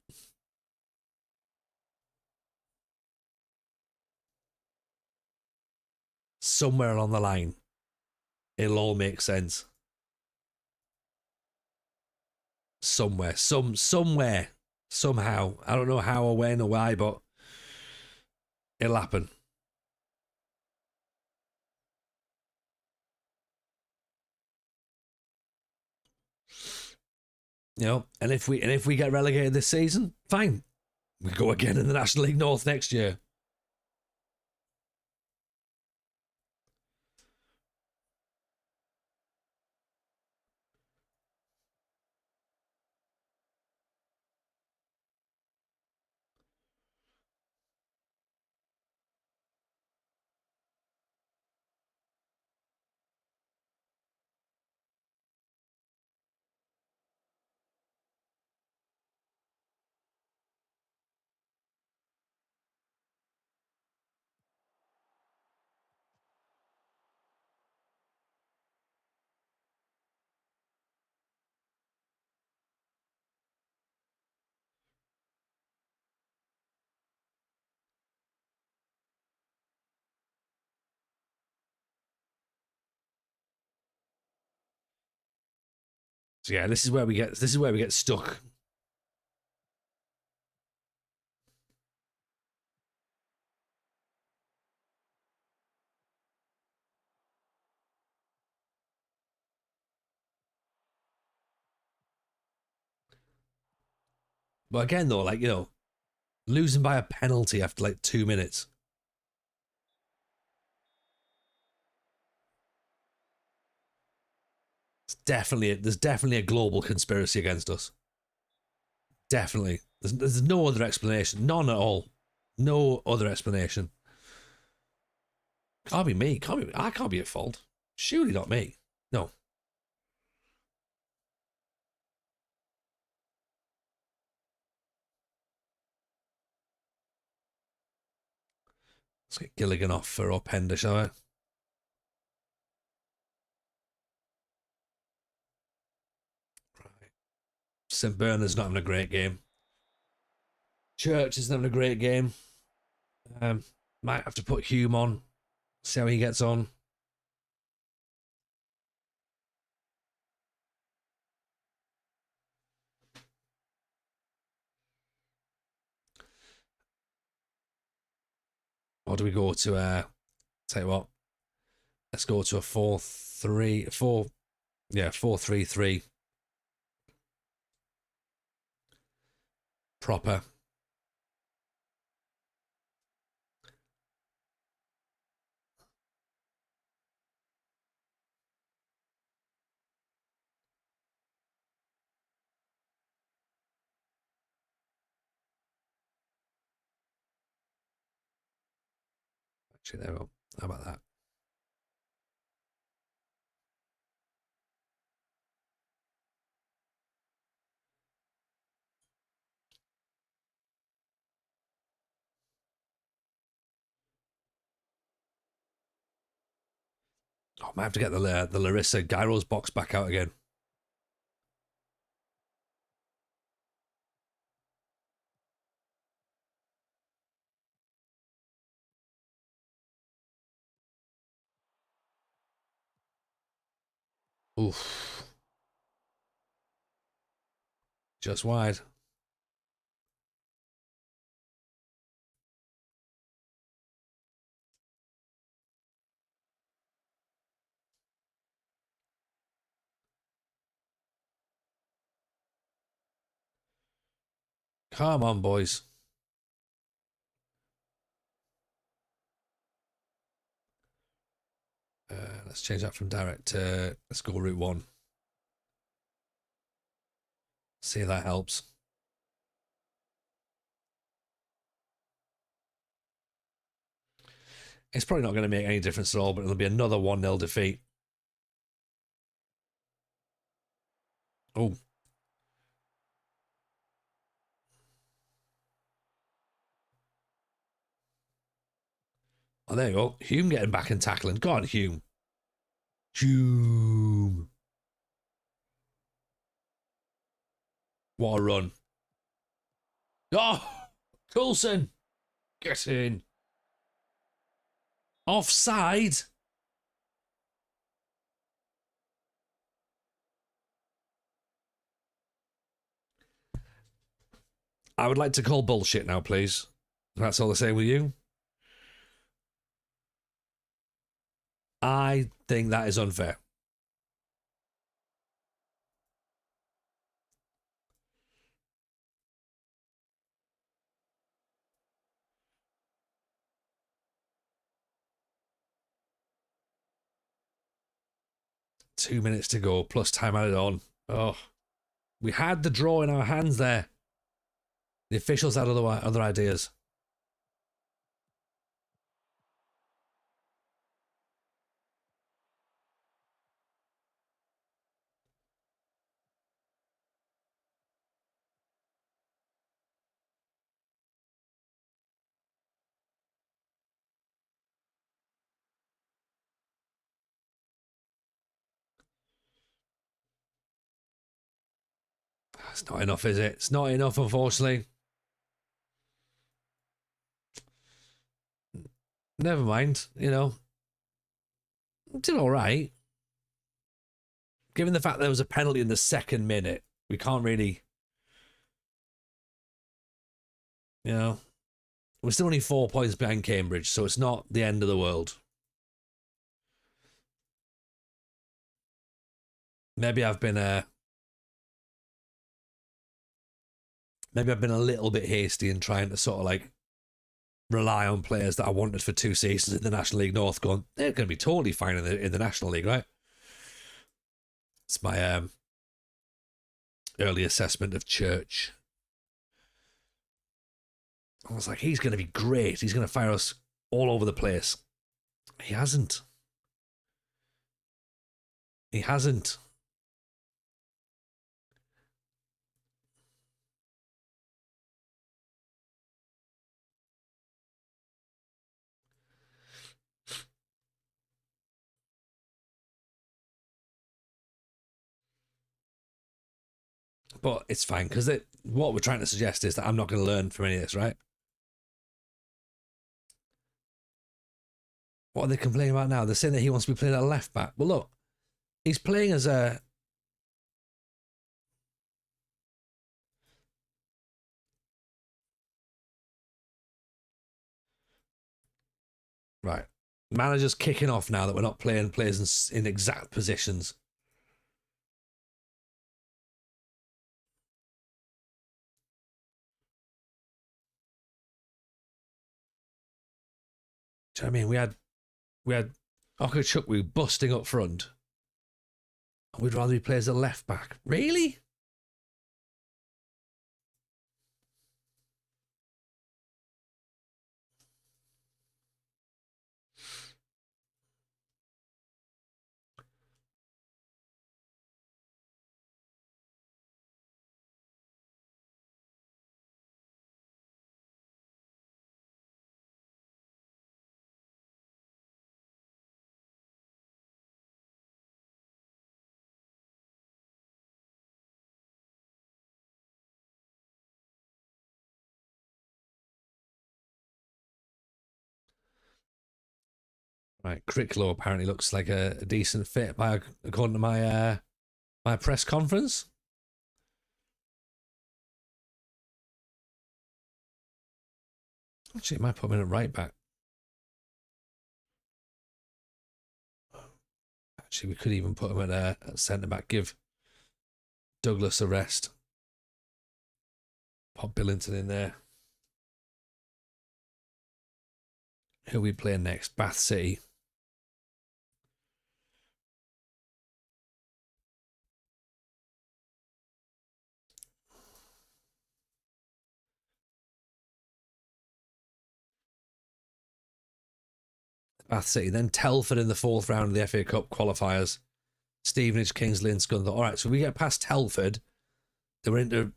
[SPEAKER 1] Somewhere along the line, it'll all make sense. Somewhere, somehow. I don't know how or when or why, but it'll happen. You know, and if we get relegated this season, fine. We go again in the National League North next year. So yeah, this is where we get stuck. But again, though, like, you know, losing by a penalty after like 2 minutes. There's definitely a global conspiracy against us. Definitely. There's no other explanation. None at all. No other explanation. Can't be me. I can't be at fault. Surely not me. No. Let's get Gilligan off for Openda, shall I? Right. St. Bernard's not having a great game. Church isn't having a great game. Might have to put Hume on. See how he gets on. Or do we go to tell you what? Let's go to a 4-3-4. Yeah, 4-3-3. Proper. Actually, there we go. How about that? Oh, I might have to get the Larissa Gyros box back out again. Oof. Just wide. Come on, boys. Let's change that from direct to let's go route 1. See if that helps. It's probably not going to make any difference at all, but it'll be another 1-0 defeat. Oh. Oh, there you go. Hume getting back and tackling. Go on, Hume. Hume. What a run. Oh, Coulson. Get in. Offside. I would like to call bullshit now, please. That's all they're saying with you. I think that is unfair. Two minutes to go, plus time added on. Oh, we had the draw in our hands there. The officials had other ideas. It's not enough, is it? It's not enough, unfortunately. Never mind, you know. Did all right. Given the fact there was a penalty in the second minute, we can't really, you know. We're still only 4 points behind Cambridge, so it's not the end of the world. Maybe I've been a little bit hasty in trying to sort of like rely on players that I wanted for 2 seasons in the National League North, going they're going to be totally fine in the National League, right? It's my early assessment of Church. I was like, he's going to be great. He's going to fire us all over the place. He hasn't. He hasn't. But it's fine, because what we're trying to suggest is that I'm not going to learn from any of this, right? What are they complaining about now? They're saying that he wants to be playing at a left back. Well, look, he's playing as a... Right. Manager's kicking off now that we're not playing players in exact positions. Do you know what I mean? We had Okachukwu busting up front. We'd rather he plays a left back. Really? Right, Cricklow apparently looks like a decent fit according to my my press conference. Actually, it might put him in at right back. Actually, we could even put him at centre back. Give Douglas a rest. Pop Billington in there. Who are we playing next? Bath City. Bath City. Then Telford in the fourth round of the FA Cup qualifiers. Stevenage, Kingsley, and Scunthorpe. All right, so we get past Telford. They were into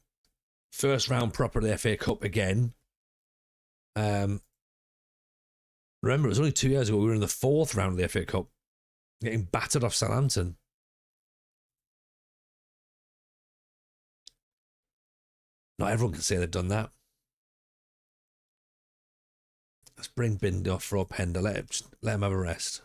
[SPEAKER 1] first round proper of the FA Cup again. Remember, it was only 2 years ago we were in the fourth round of the FA Cup, getting battered off Southampton. Not everyone can say they've done that. Let's bring Bindi off for Openda. Let him have a rest.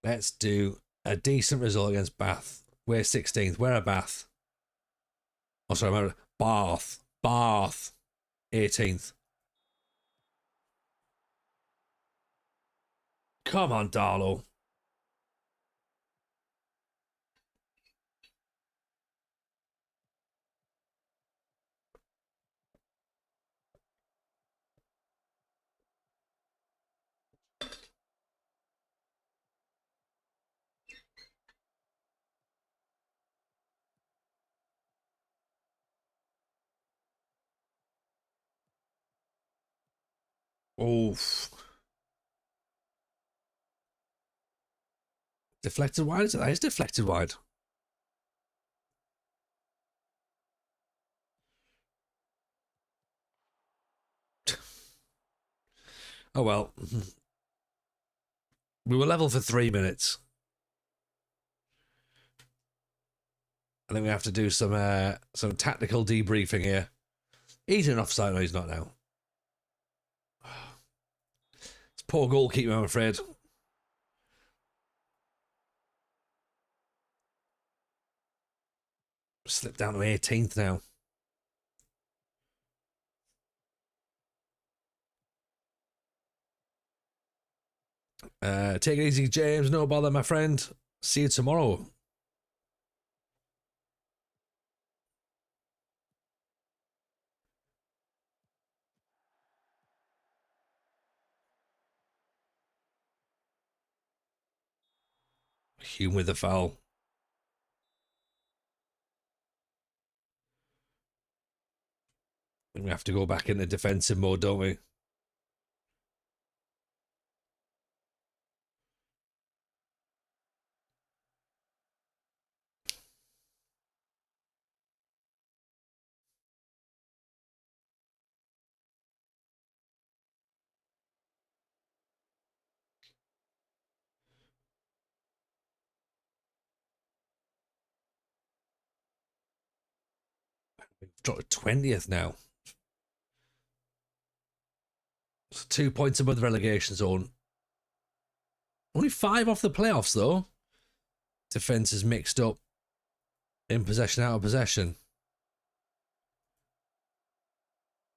[SPEAKER 1] Let's do a decent result against Bath. We're 16th. Where are Bath? Oh, sorry, remember Bath. Bath. 18th. Come on, Darlow. Oof. Deflected wide? That is deflected wide. Oh well. We were level for 3 minutes. I think we have to do some tactical debriefing here. He's in offside. No, he's not now. It's poor goalkeeper, I'm afraid. Slipped down to 18th now. Take it easy, James. No bother, my friend. See you tomorrow. Hume with the foul. We have to go back into defensive mode, don't we? We've dropped to 20th now. So 2 points above the relegation zone. Only 5 off the playoffs, though. Defense is mixed up. In possession, out of possession.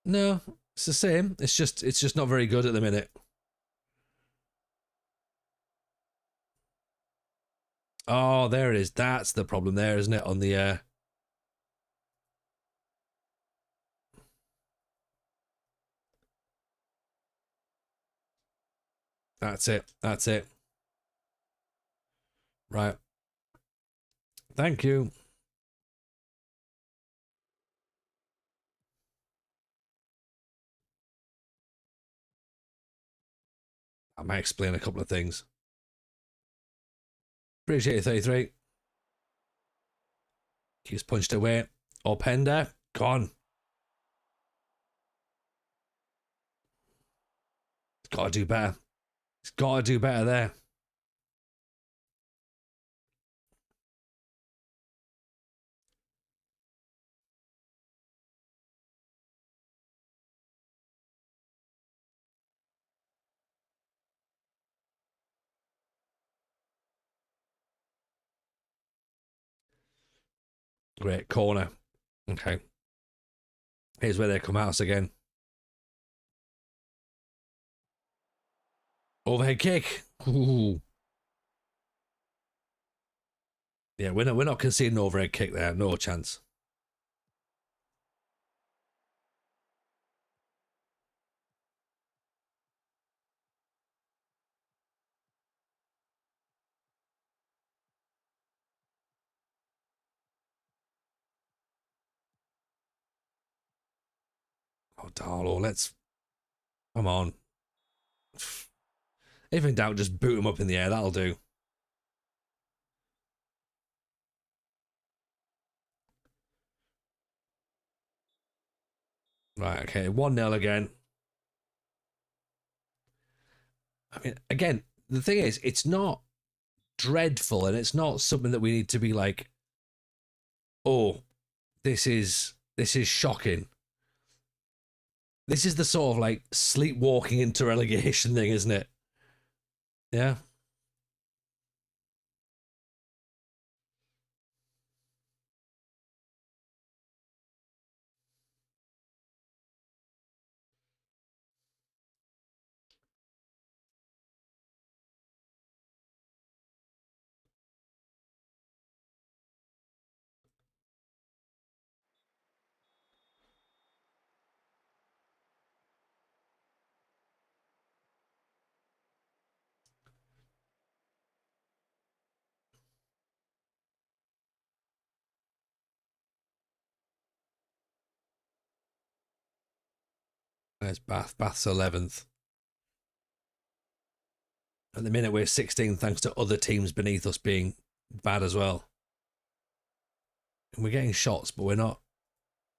[SPEAKER 1] No, it's the same. It's just not very good at the minute. Oh, there it is. That's the problem there, isn't it? On the That's it. That's it. Right. Thank you. I might explain a couple of things. Appreciate it, 33. Keeps punched away. Openda, gone. He's got to do better. He's got to do better there. Great corner. Okay. Here's where they come out again. Overhead kick. Ooh. Yeah, we're not conceding an overhead kick there. No chance. Oh, Darlow, let's... Come on. If in doubt, just boot him up in the air. That'll do. Right, okay. 1-0 again. I mean, again, the thing is, it's not dreadful, and it's not something that we need to be like, oh, this is shocking. This is the sort of like sleepwalking into relegation thing, isn't it? Yeah. There's Bath. Bath's 11th. At the minute, we're 16th thanks to other teams beneath us being bad as well. And we're getting shots, but we're not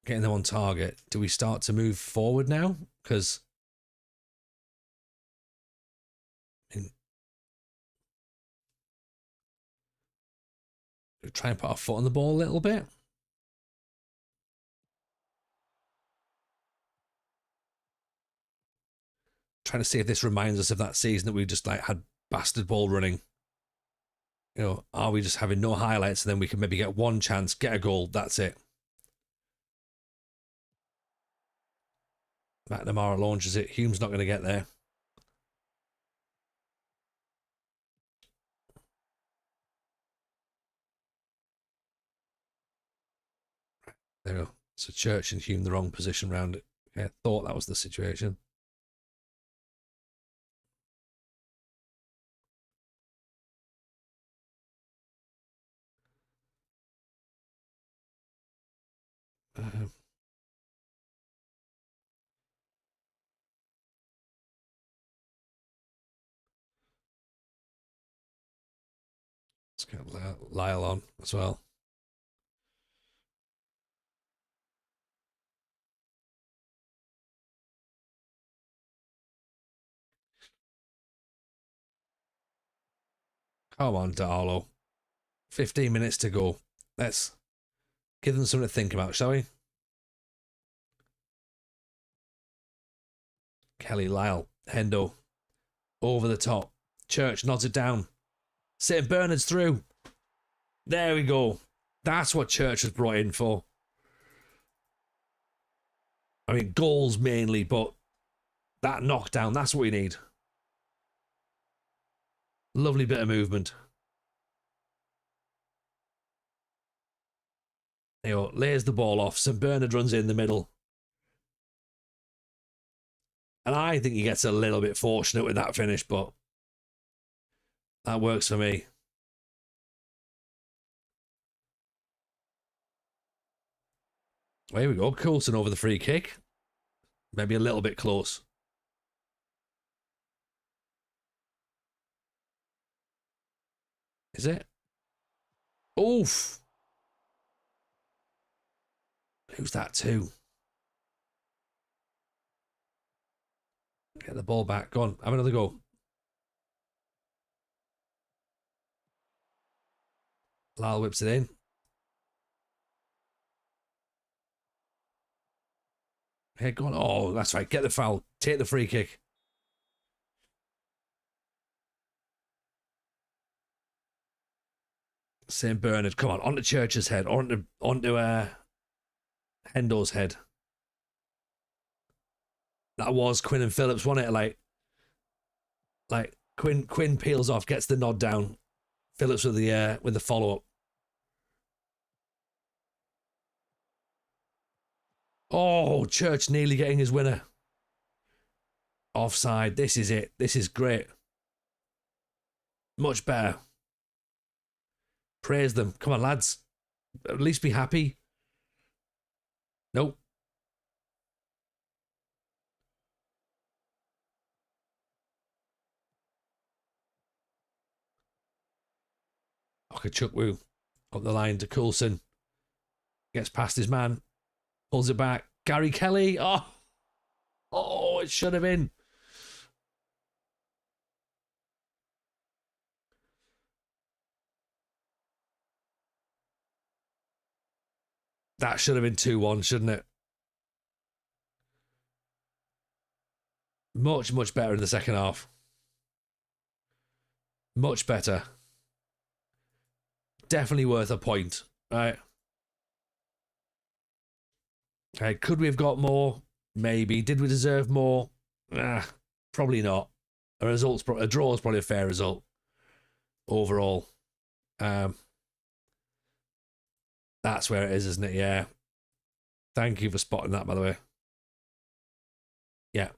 [SPEAKER 1] getting them on target. Do we start to move forward now? Because we try and put our foot on the ball a little bit. Trying to see if this reminds us of that season that we just like had bastard ball running. You know, are we just having no highlights and then we can maybe get one chance, get a goal, that's it. McNamara launches it. Hume's not going to get there. There we go. So Church and Hume the wrong position round it. Okay, I thought that was the situation. Um, let's get Lyle on as well. Come on, Darlow. 15 minutes to go. Let's give them something to think about, shall we? Kelly, Lyle, Hendo. Over the top. Church nods it down. St. Bernard's through. There we go. That's what Church was brought in for. I mean, goals mainly, but that knockdown, that's what we need. Lovely bit of movement. There you go. Lays the ball off. St. Bernard runs in the middle. And I think he gets a little bit fortunate with that finish, but that works for me. There we go. Coulson over the free kick. Maybe a little bit close. Is it? Oof. Who's that to? Get the ball back. Go on. Have another go. Lyle whips it in. Hey, go on. Oh, that's right. Get the foul. Take the free kick. St. Bernard. Come on. Onto Church's head. Onto Hendo's head. That was Quinn and Phillips, wasn't it? Like Quinn peels off, gets the nod down. Phillips with the follow up. Oh, Church nearly getting his winner. Offside. This is it. This is great. Much better. Praise them. Come on, lads. At least be happy. Nope. Okachukwu up the line to Coulson. Gets past his man. Pulls it back. Gary Kelly. Oh, it should have been. That should have been 2-1, shouldn't it? Much, much better in the second half. Much better. Definitely worth a point, right? Okay, could we have got more? Maybe. Did we deserve more? Probably not. A draw is probably a fair result overall. That's where it is, isn't it? Yeah. Thank you for spotting that, by the way. Yeah.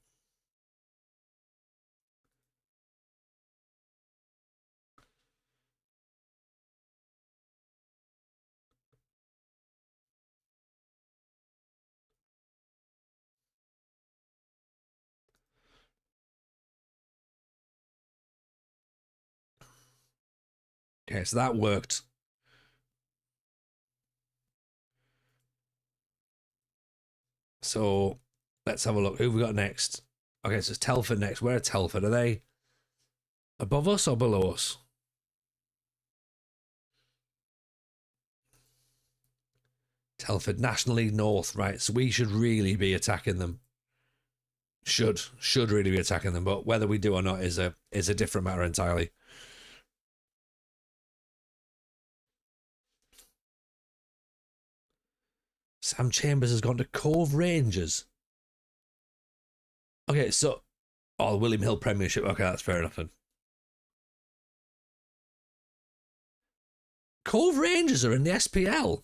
[SPEAKER 1] Okay, so that worked. So let's have a look. Who have we got next? Okay, so it's Telford next. Where are Telford? Are they above us or below us? Telford, National League North, right? So we should really be attacking them. Should really be attacking them, but whether we do or not is a different matter entirely. Sam Chambers has gone to Cove Rangers. Okay, so the William Hill Premiership. Okay, that's fair enough then. Cove Rangers are in the SPL.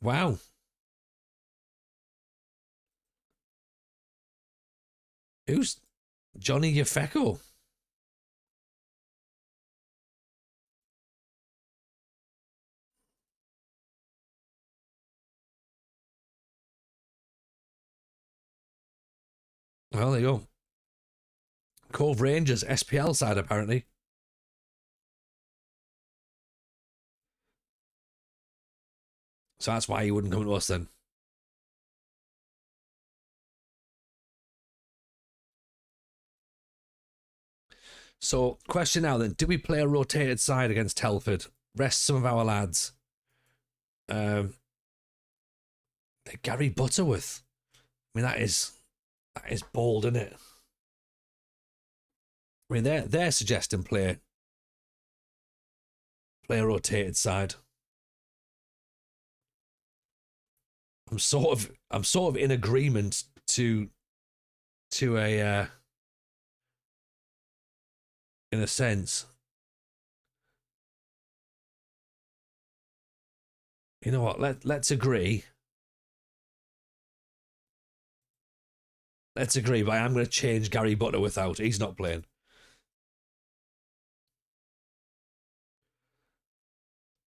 [SPEAKER 1] Wow. Who's Johnny Yafeko? Well, there you go. Cove Rangers, SPL side, apparently. So that's why he wouldn't come to us then. So, question now then. Do we play a rotated side against Telford? Rest some of our lads. Gary Butterworth. I mean, that is bold, isn't it? I mean, they're suggesting play a rotated side. I'm sort of in agreement to a in a sense. You know what? Let's agree. Let's agree, but I am going to change Gary Butterworth out. He's not playing.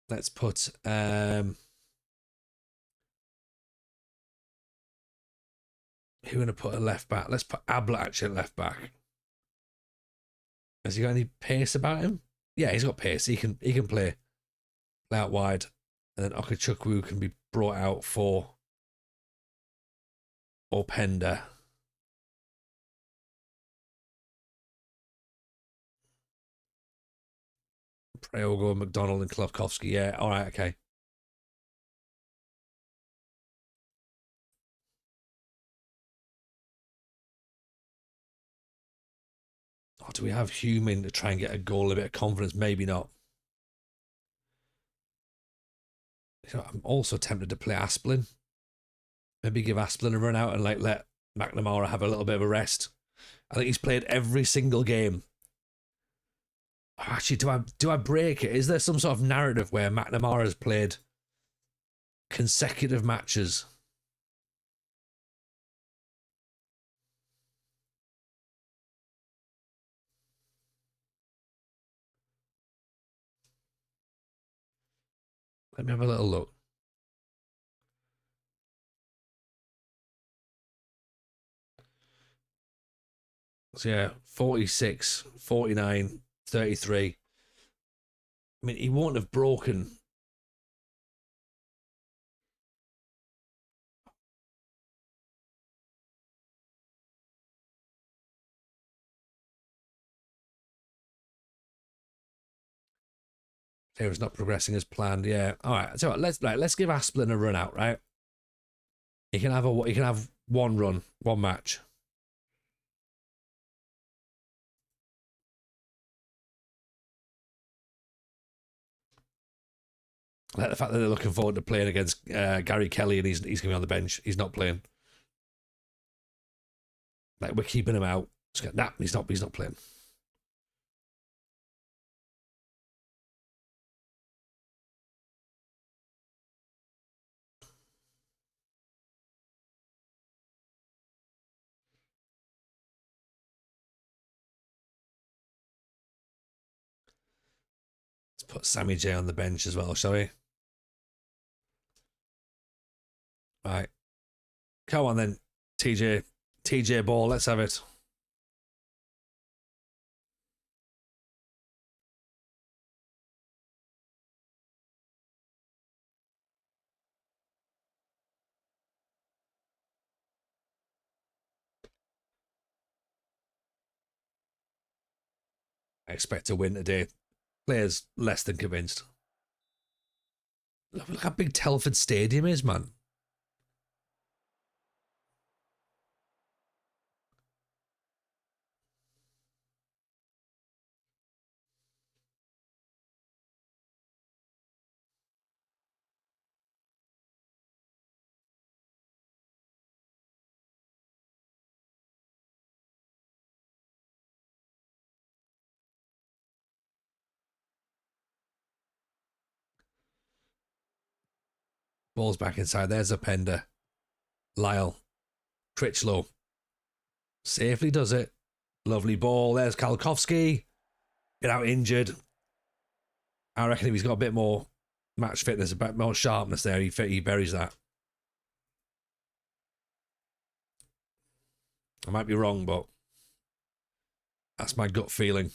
[SPEAKER 1] Let's put who going to put a left back? Let's put Ablett actually at left back. Has he got any pace about him? Yeah, he's got pace. He can play out wide, and then Okachukwu can be brought out for Openda. Prayogo, McDonald, and Klavkovsky. Yeah, all right, okay. Oh, do we have Human to try and get a goal, a bit of confidence? Maybe not. I'm also tempted to play Asplin. Maybe give Asplin a run out and like let McNamara have a little bit of a rest. I think he's played every single game. Actually, do I break it? Is there some sort of narrative where McNamara has played consecutive matches? Let me have a little look. So yeah, 46, 49, 33. I mean, he won't have broken. Taylor's not progressing as planned. Yeah. All right. So let's give Asplin a run out. Right. He can have one run, one match. Like the fact that they're looking forward to playing against Gary Kelly and he's going to be on the bench. He's not playing. Like we're keeping him out. Nah, he's not playing. Let's put Sammy J on the bench as well, shall we? Right. Come on then, TJ Ball, let's have it. I expect to win today. Players less than convinced. Look how big Telford Stadium is, man. Ball's back inside. There's a Pender. Lyle. Critchlow. Safely does it. Lovely ball. There's Kalkowski. Get out injured. I reckon if he's got a bit more match fitness, a bit more sharpness there, he buries that. I might be wrong, but that's my gut feeling.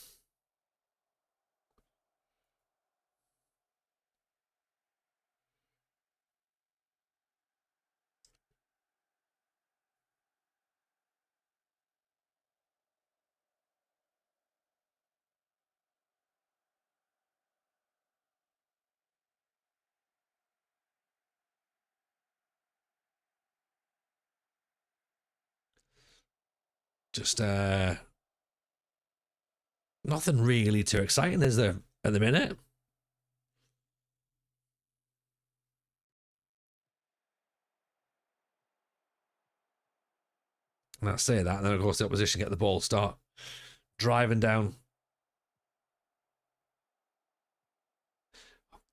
[SPEAKER 1] Just nothing really too exciting, is there, at the minute? And I say that, and then of course the opposition get the ball, start driving down.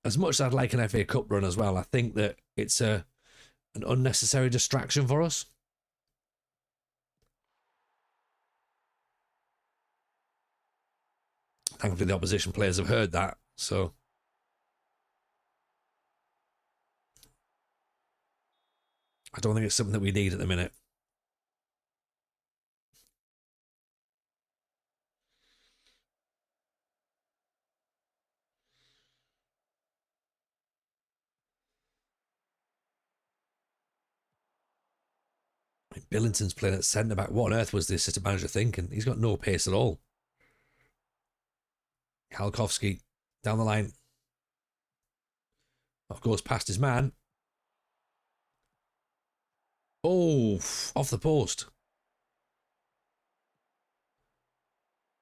[SPEAKER 1] As much as I'd like an FA Cup run as well, I think that it's an unnecessary distraction for us. Thankfully, the opposition players have heard that, so I don't think it's something that we need at the minute. Billington's playing at centre back. What on earth was the assistant manager thinking? He's got no pace at all. Halkowski down the line. Of course, past his man. Oh, off the post.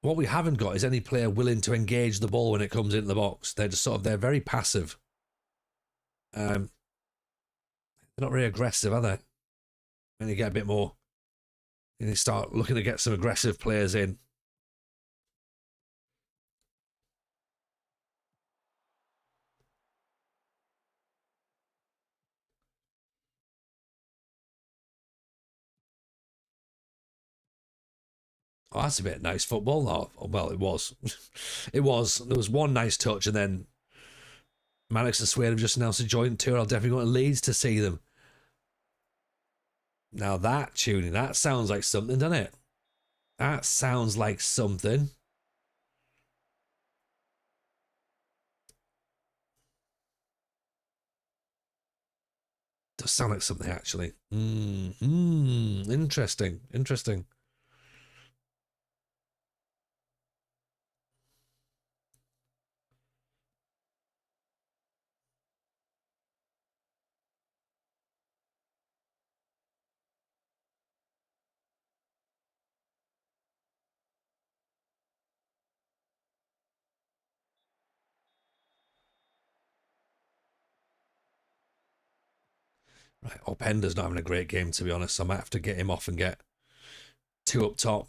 [SPEAKER 1] What we haven't got is any player willing to engage the ball when it comes into the box. They're just they're very passive. They're not very aggressive, are they? When you get a bit more, and you start looking to get some aggressive players in. Oh, that's a bit nice football. Oh, well, it was. It was. There was one nice touch, and then Mannix and Swade have just announced a joint tour. I'll definitely go to Leeds to see them. Now that tuning, that sounds like something, doesn't it? That sounds like something. Does sound like something, actually. Interesting. Interesting. Right, Openda's not having a great game, to be honest. I might have to get him off and get two up top.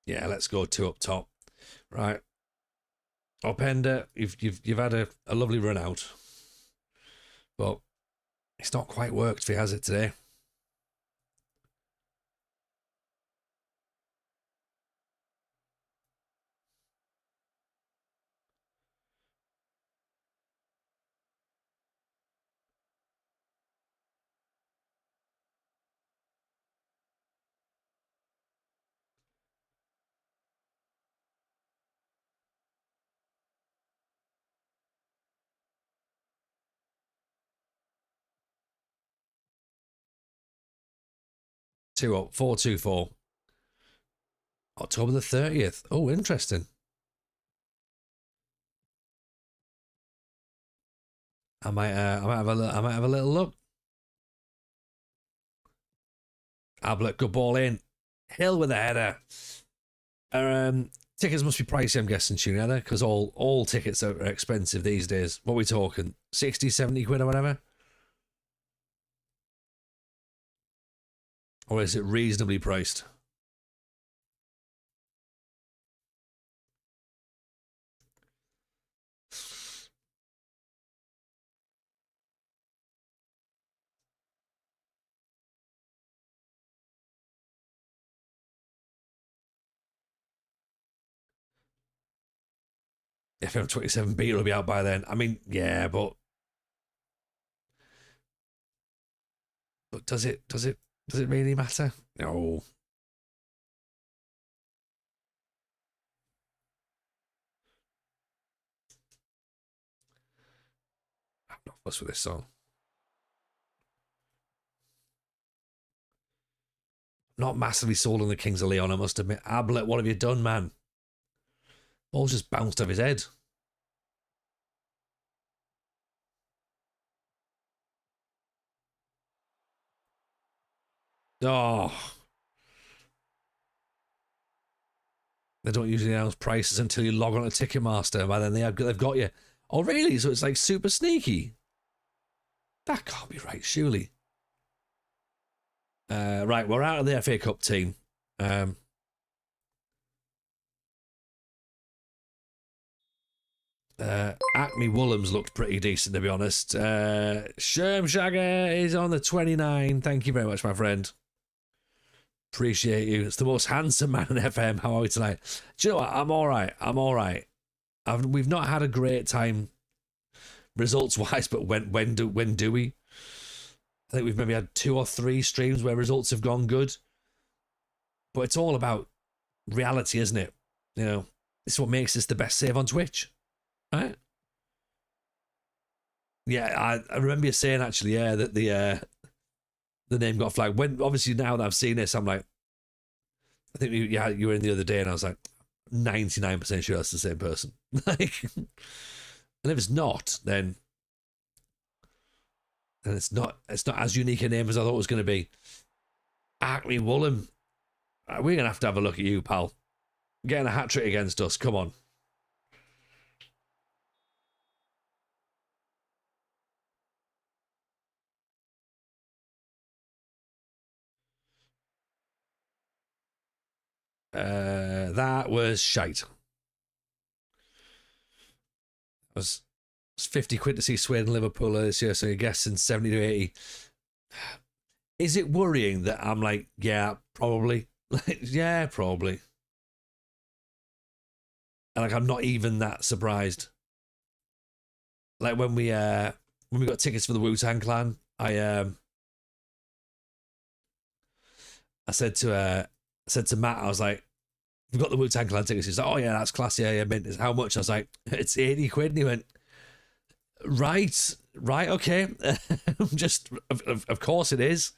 [SPEAKER 1] Yeah, let's go two up top. Right. Openda, you've had a lovely run out. But it's not quite worked if he has it today. Two up, 4-2-4. October the 30th. Oh, interesting. I might have a little look. Ablett, good ball in. Hill with a header. Tickets must be pricey, I'm guessing, Tuner, because all tickets are expensive these days. What are we talking? 60, 70 quid or whatever? Or is it reasonably priced? FM27 will be out by then. I mean, yeah, but does it really matter? No. I'm not fussed with this song. Not massively sold on the Kings of Leon, I must admit. Ablett, what have you done, man? Ball's just bounced off his head. Oh. They don't usually announce prices until you log on to Ticketmaster. By then they've got you. Oh, really? So it's like super sneaky? That can't be right, surely. Right, we're out of the FA Cup team. Acme Woolham's looked pretty decent, to be honest. Sherm Shagger is on the 29. Thank you very much, my friend. Appreciate you. It's the most handsome man in FM. How are we tonight? Do you know what? I'm all right. We've not had a great time results wise, but when do we? I think we've maybe had 2 or 3 streams where results have gone good. But it's all about reality, isn't it? You know, it's what makes this the best save on Twitch, right? Yeah, I remember you saying actually, yeah, that the name got flagged. When obviously now that I've seen this, I'm like, I think you were in the other day, and I was like, 99% sure that's the same person. Like, and if it's not, then it's not as unique a name as I thought it was going to be. Acme Woolham, we're gonna have to have a look at you, pal. Getting a hat trick against us. Come on. That was shite. It was 50 quid to see Sweden Liverpool this year, so you're guessing 70 to 80. Is it worrying that I'm like, yeah, probably? Yeah, probably. And like, I'm not even that surprised. Like when we got tickets for the Wu-Tang Clan, I said to Matt, I was like, we've got the Wu-Tang Clan tickets. He's like, oh yeah, that's classy. Yeah, mint. How much? I was like, it's 80 quid. And he went, right, okay. Just, of course it is.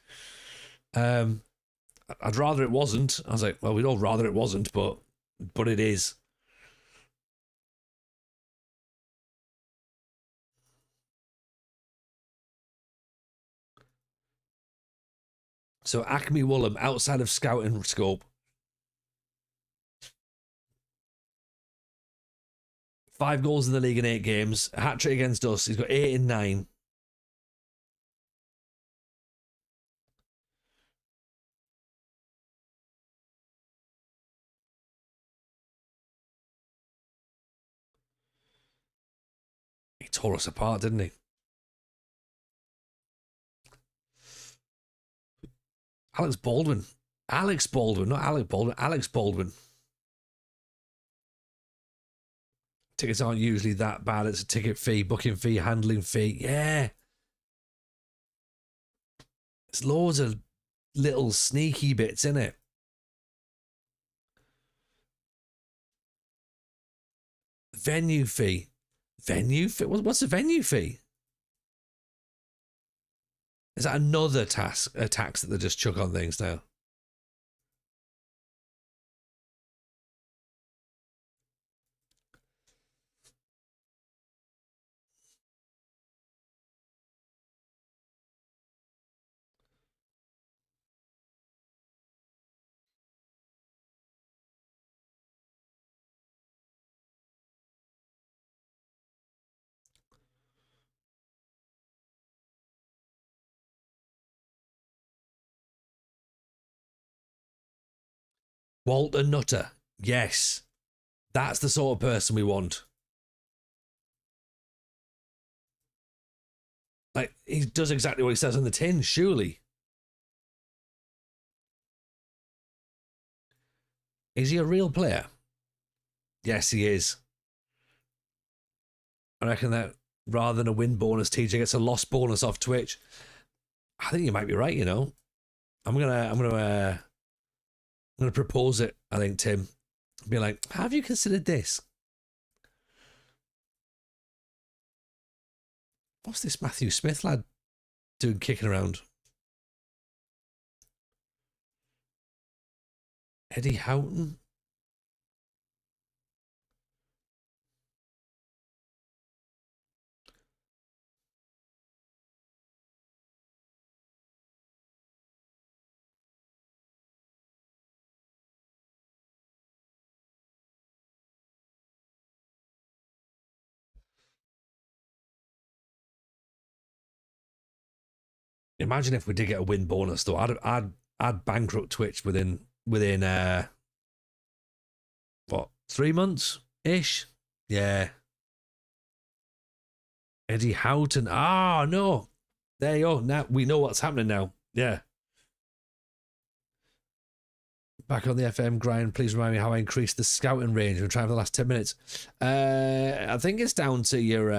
[SPEAKER 1] I'd rather it wasn't. I was like, well, we'd all rather it wasn't, but it is. So Acme Woolham, outside of scouting scope, 5 goals in the league in 8 games, a hat trick against us. He's got 8 in 9. He tore us apart, didn't he? Alex Baldwin, not Alec Baldwin. Alex Baldwin. Tickets aren't usually that bad. It's a ticket fee, booking fee, handling fee. Yeah. It's loads of little sneaky bits in it. Venue fee. What's the venue fee? Is that another tax that they just chuck on things now? Walter Nutter. Yes. That's the sort of person we want. Like, he does exactly what he says on the tin, surely. Is he a real player? Yes, he is. I reckon that rather than a win bonus, TJ gets a loss bonus off Twitch. I think you might be right, you know. I'm gonna propose it, I think, Tim. Be like, have you considered this? What's this Matthew Smith lad doing kicking around? Eddie Houghton? Imagine if we did get a win bonus though. I'd bankrupt Twitch within what, 3 months ish? Yeah. Eddie Houghton. Ah, no. There you go. Now we know what's happening now. Yeah. Back on the FM grind. Please remind me how I increased the scouting range. We're trying for the last 10 minutes. I think it's down to your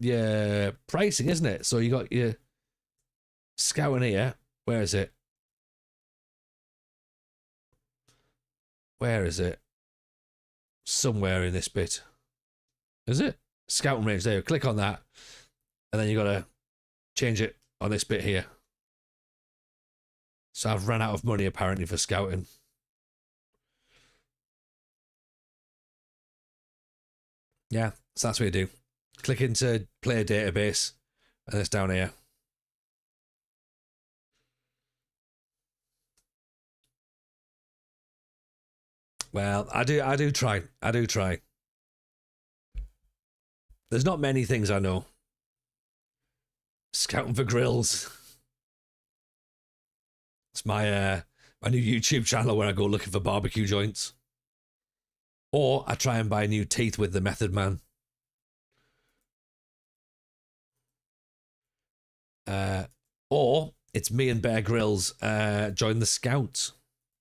[SPEAKER 1] your pricing, isn't it? So you got your scouting here. Where is it? Where is it? Somewhere in this bit. Is it? Scouting range. There. Click on that. And then you got to change it on this bit here. So I've run out of money apparently for scouting. Yeah, so that's what you do. Click into player database, and it's down here. Well, I do try. I do try. There's not many things I know. Scouting for grills. It's my new YouTube channel where I go looking for barbecue joints. Or I try and buy new teeth with the Method Man. Or it's me and Bear Grylls join the Scouts.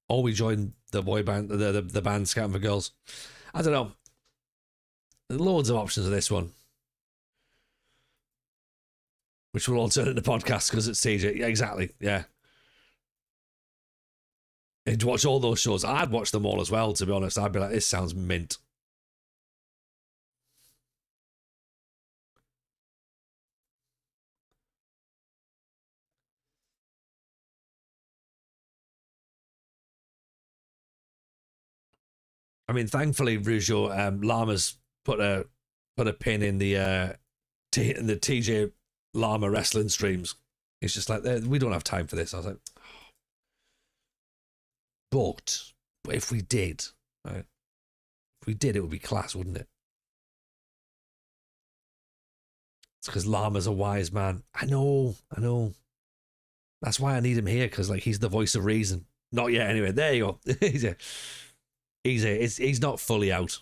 [SPEAKER 1] Or we join the boy band, the band Scouting for Girls. I don't know. There's loads of options of this one. Which will all turn into podcasts because it's TJ. Yeah, exactly. Yeah. And to watch all those shows, I'd watch them all as well, to be honest. I'd be like, this sounds mint. I mean, thankfully, Rougeau, Llama's put a pin in the TJ Llama wrestling streams. It's just like, we don't have time for this. I was like, but if we did, right? If we did, it would be class, wouldn't it? It's because Llama's a wise man. I know. That's why I need him here, because like he's the voice of reason. Not yet, anyway. There you go. He's not fully out.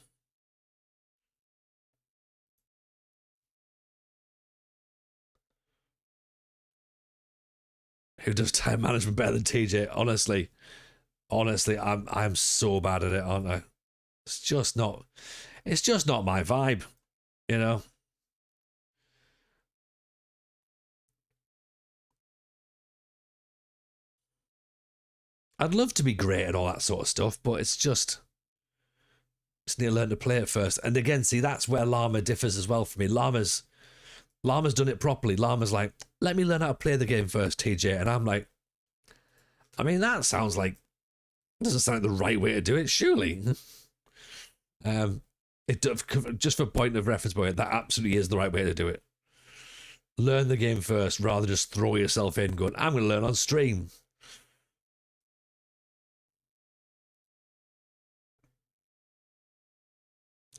[SPEAKER 1] Who does time management better than TJ? Honestly, I'm so bad at it, aren't I? It's just not my vibe, you know. I'd love to be great at all that sort of stuff, but it's just need to learn to play it first. And again, see, that's where Llama differs as well for me. Llama's done it properly. Llama's like, let me learn how to play the game first, TJ. And I'm like, I mean, that sounds like, doesn't sound like the right way to do it, surely. Just for point of reference point, that absolutely is the right way to do it. Learn the game first, rather than just throw yourself in going, I'm going to learn on stream.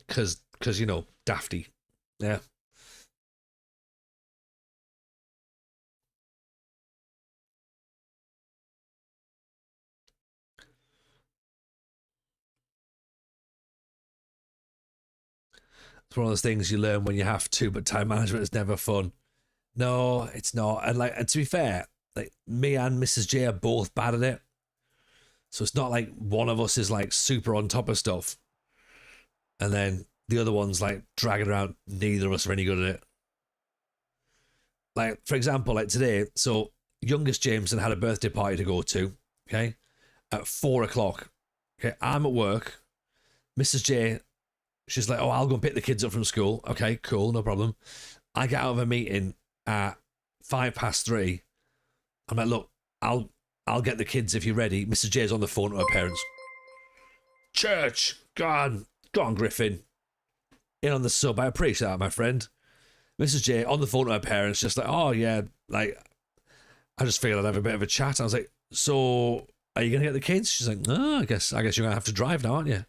[SPEAKER 1] Because you know, dafty. Yeah. It's one of those things you learn when you have to, but time management is never fun. No, it's not. And to be fair, like me and Mrs. J are both bad at it. So it's not like one of us is like super on top of stuff. And then the other one's like dragging around. Neither of us are any good at it. Like, for example, like today, so youngest Jameson had a birthday party to go to, okay, at 4:00. Okay, I'm at work. Mrs. J, she's like, oh, I'll go and pick the kids up from school. Okay, cool, no problem. I get out of a meeting at 3:05. I'm like, look, I'll get the kids if you're ready. Mrs. J's on the phone to her parents. Church, go on, Griffin. In on the sub. I appreciate that, my friend. Mrs. J on the phone to her parents, just like, oh yeah, like, I just figured I'd have a bit of a chat. I was like, so are you gonna get the kids? She's like, no, I guess you're gonna have to drive now, aren't you?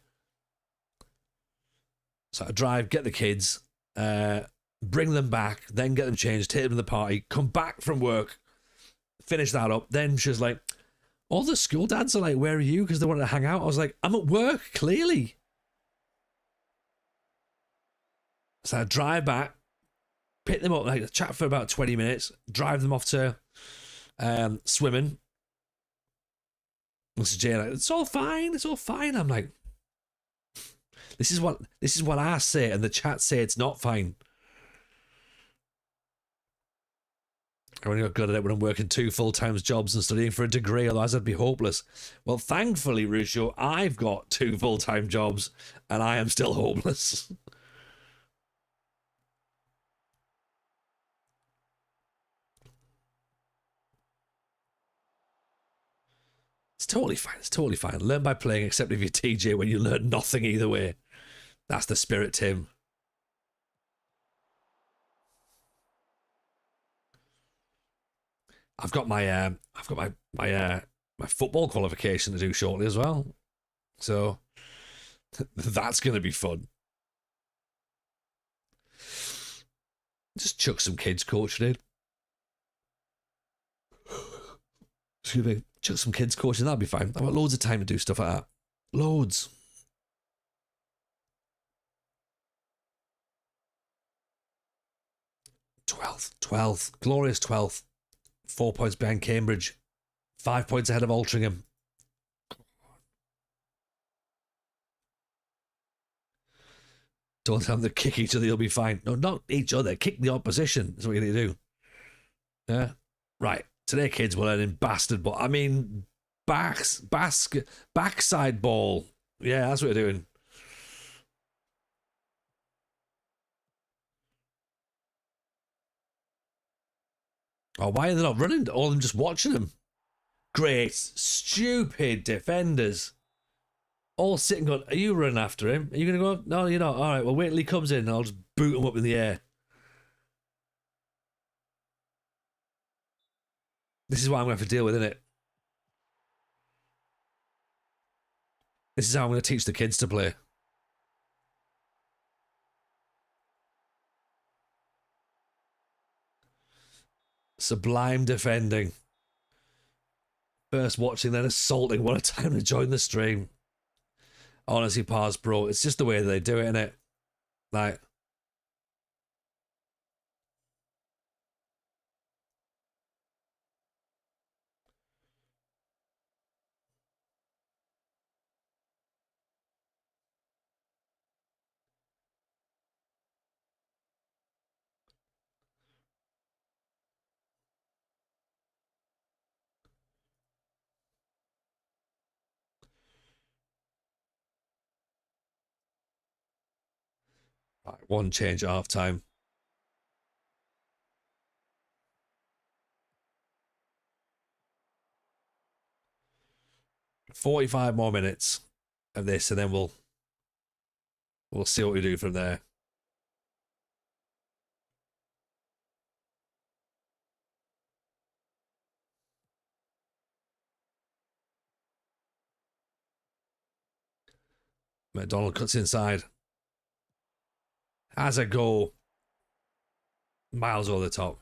[SPEAKER 1] So I drive, get the kids, bring them back, then get them changed, take them to the party, come back from work, finish that up. Then she's like, all the school dads are like, where are you? Because they wanted to hang out. I was like, I'm at work, clearly. So I drive back, pick them up, like chat for about 20 minutes, drive them off to swimming. Mrs. J, like, it's all fine. I'm like, this is what I say, and the chat say it's not fine. I only got good at it when I'm working 2 full-time jobs and studying for a degree, otherwise I'd be hopeless. Well, thankfully, Ruscio, I've got 2 full-time jobs and I am still hopeless. It's totally fine. It's totally fine. Learn by playing, except if you're TJ when you learn nothing either way. That's the spirit, Tim. I've got my football qualification to do shortly as well. So that's going to be fun. Just chuck some kids coaching in. Excuse me. Chuck some kids coaching, that'll be fine. I've got loads of time to do stuff like that. Loads. Twelfth. Glorious 12th. 4 points behind Cambridge. 5 points ahead of Altrincham. Don't tell them to kick each other, you'll be fine. No, not each other. Kick the opposition. That's what you're going to do. Yeah. Right. Today, kids, we're learning bastard ball. I mean, backside ball. Yeah, that's what we're doing. Oh, why are they not running? All of them just watching them. Great, stupid defenders. All sitting going, are you running after him? Are you going to go? No, you're not. All right, well, wait till he comes in and I'll just boot him up in the air. This is what I'm going to have to deal with, isn't it? This is how I'm going to teach the kids to play. Sublime defending. First watching, then assaulting. What a time to join the stream. Honestly, Pars, bro, it's just the way they do it, innit? Like, one change at half time. 45 more minutes of this, and then we'll see what we do from there. McDonald cuts inside. Has a goal. Miles over the top.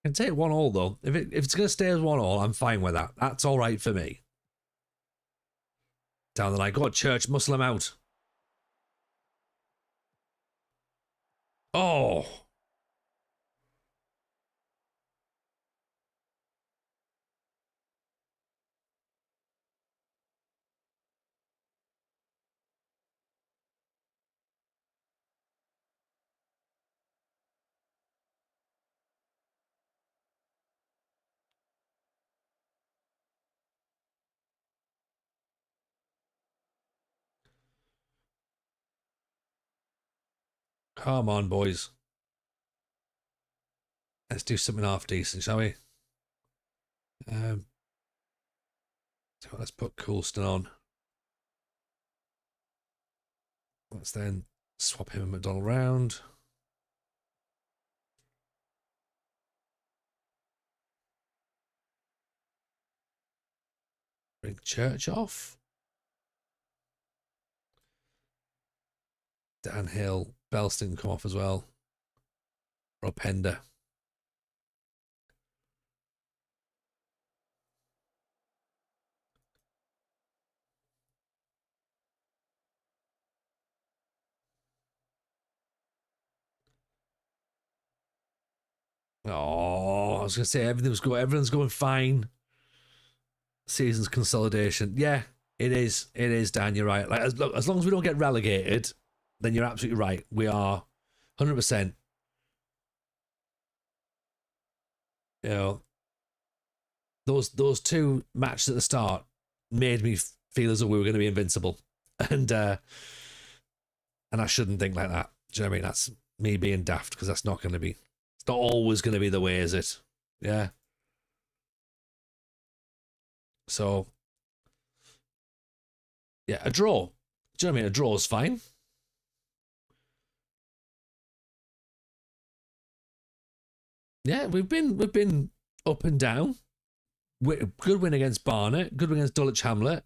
[SPEAKER 1] Can take 1-1 though. If it's going to stay as 1-1, I'm fine with that. That's all right for me. Down the line. Go on, Church. Muscle him out. Oh. Come on, boys. Let's do something half decent, shall we? So let's put Coulston on. Let's then swap him and McDonald round. Bring Church off. Dan Hill, Belston come off as well. Openda. Oh, I was gonna say everything's going fine. Season's consolidation. Yeah, it is. It is, Dan. You're right. Like as long as we don't get relegated, then you're absolutely right. We are 100%. You know, those two matches at the start made me feel as though we were going to be invincible, and I shouldn't think like that. Do you know what I mean? That's me being daft because that's not going to be. It's not always going to be the way, is it? Yeah. So, yeah, a draw. Do you know what I mean? A draw is fine. Yeah, we've been up and down. Good win against Barnet. Good win against Dulwich Hamlet.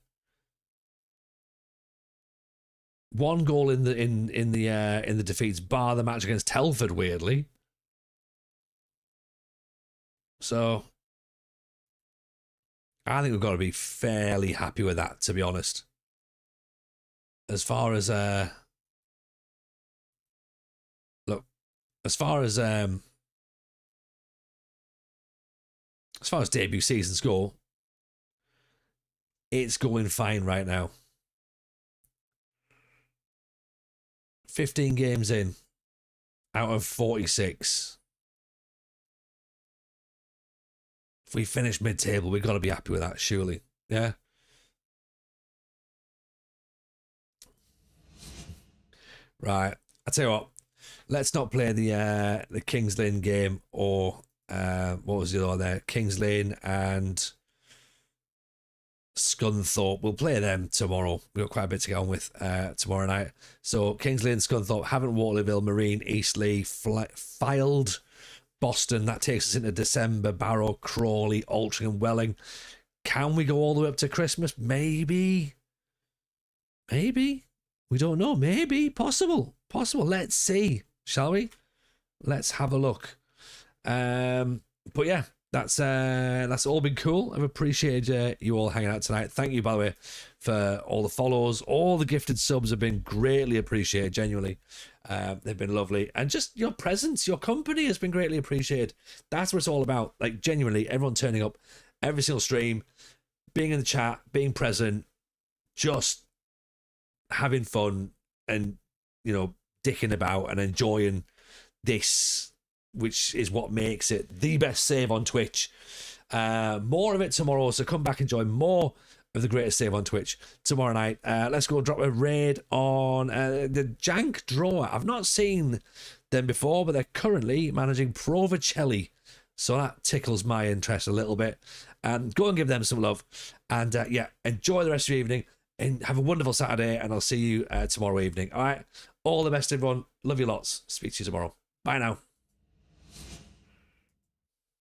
[SPEAKER 1] One goal in the defeats, bar the match against Telford. Weirdly, so I think we've got to be fairly happy with that. To be honest, look, as far as debut seasons go, it's going fine right now. 15 games in out of 46. If we finish mid-table, we've got to be happy with that, surely. Yeah. Right. I tell you what, let's not play the Kings Lynn game or what was the other one there? Kings Lane and Scunthorpe. We'll play them tomorrow. We've got quite a bit to get on with tomorrow night. So Kings Lane, Scunthorpe, Havant, Waterloo, Marine, Eastleigh, Fylde, Boston. That takes us into December. Barrow, Crawley, Altrincham, and Welling. Can we go all the way up to Christmas? Maybe. We don't know. Maybe. Possible. Let's see. Shall we? Let's have a look. But yeah, that's all been cool. I've appreciated you all hanging out tonight. Thank you, by the way, for all the follows. All the gifted subs have been greatly appreciated, genuinely. They've been lovely. And just your presence, your company has been greatly appreciated. That's what it's all about. Like, genuinely, everyone turning up, every single stream, being in the chat, being present, just having fun and, you know, dicking about and enjoying this, which is what makes it the best save on Twitch. More of it tomorrow, so come back and join more of the greatest save on Twitch tomorrow night. Let's go drop a raid on the Jank Drawer. I've not seen them before, but they're currently managing Provicelli, so that tickles my interest a little bit. Go and give them some love, and yeah, enjoy the rest of your evening and have a wonderful Saturday, and I'll see you tomorrow evening. All right, all the best, everyone. Love you lots. Speak to you tomorrow. Bye now.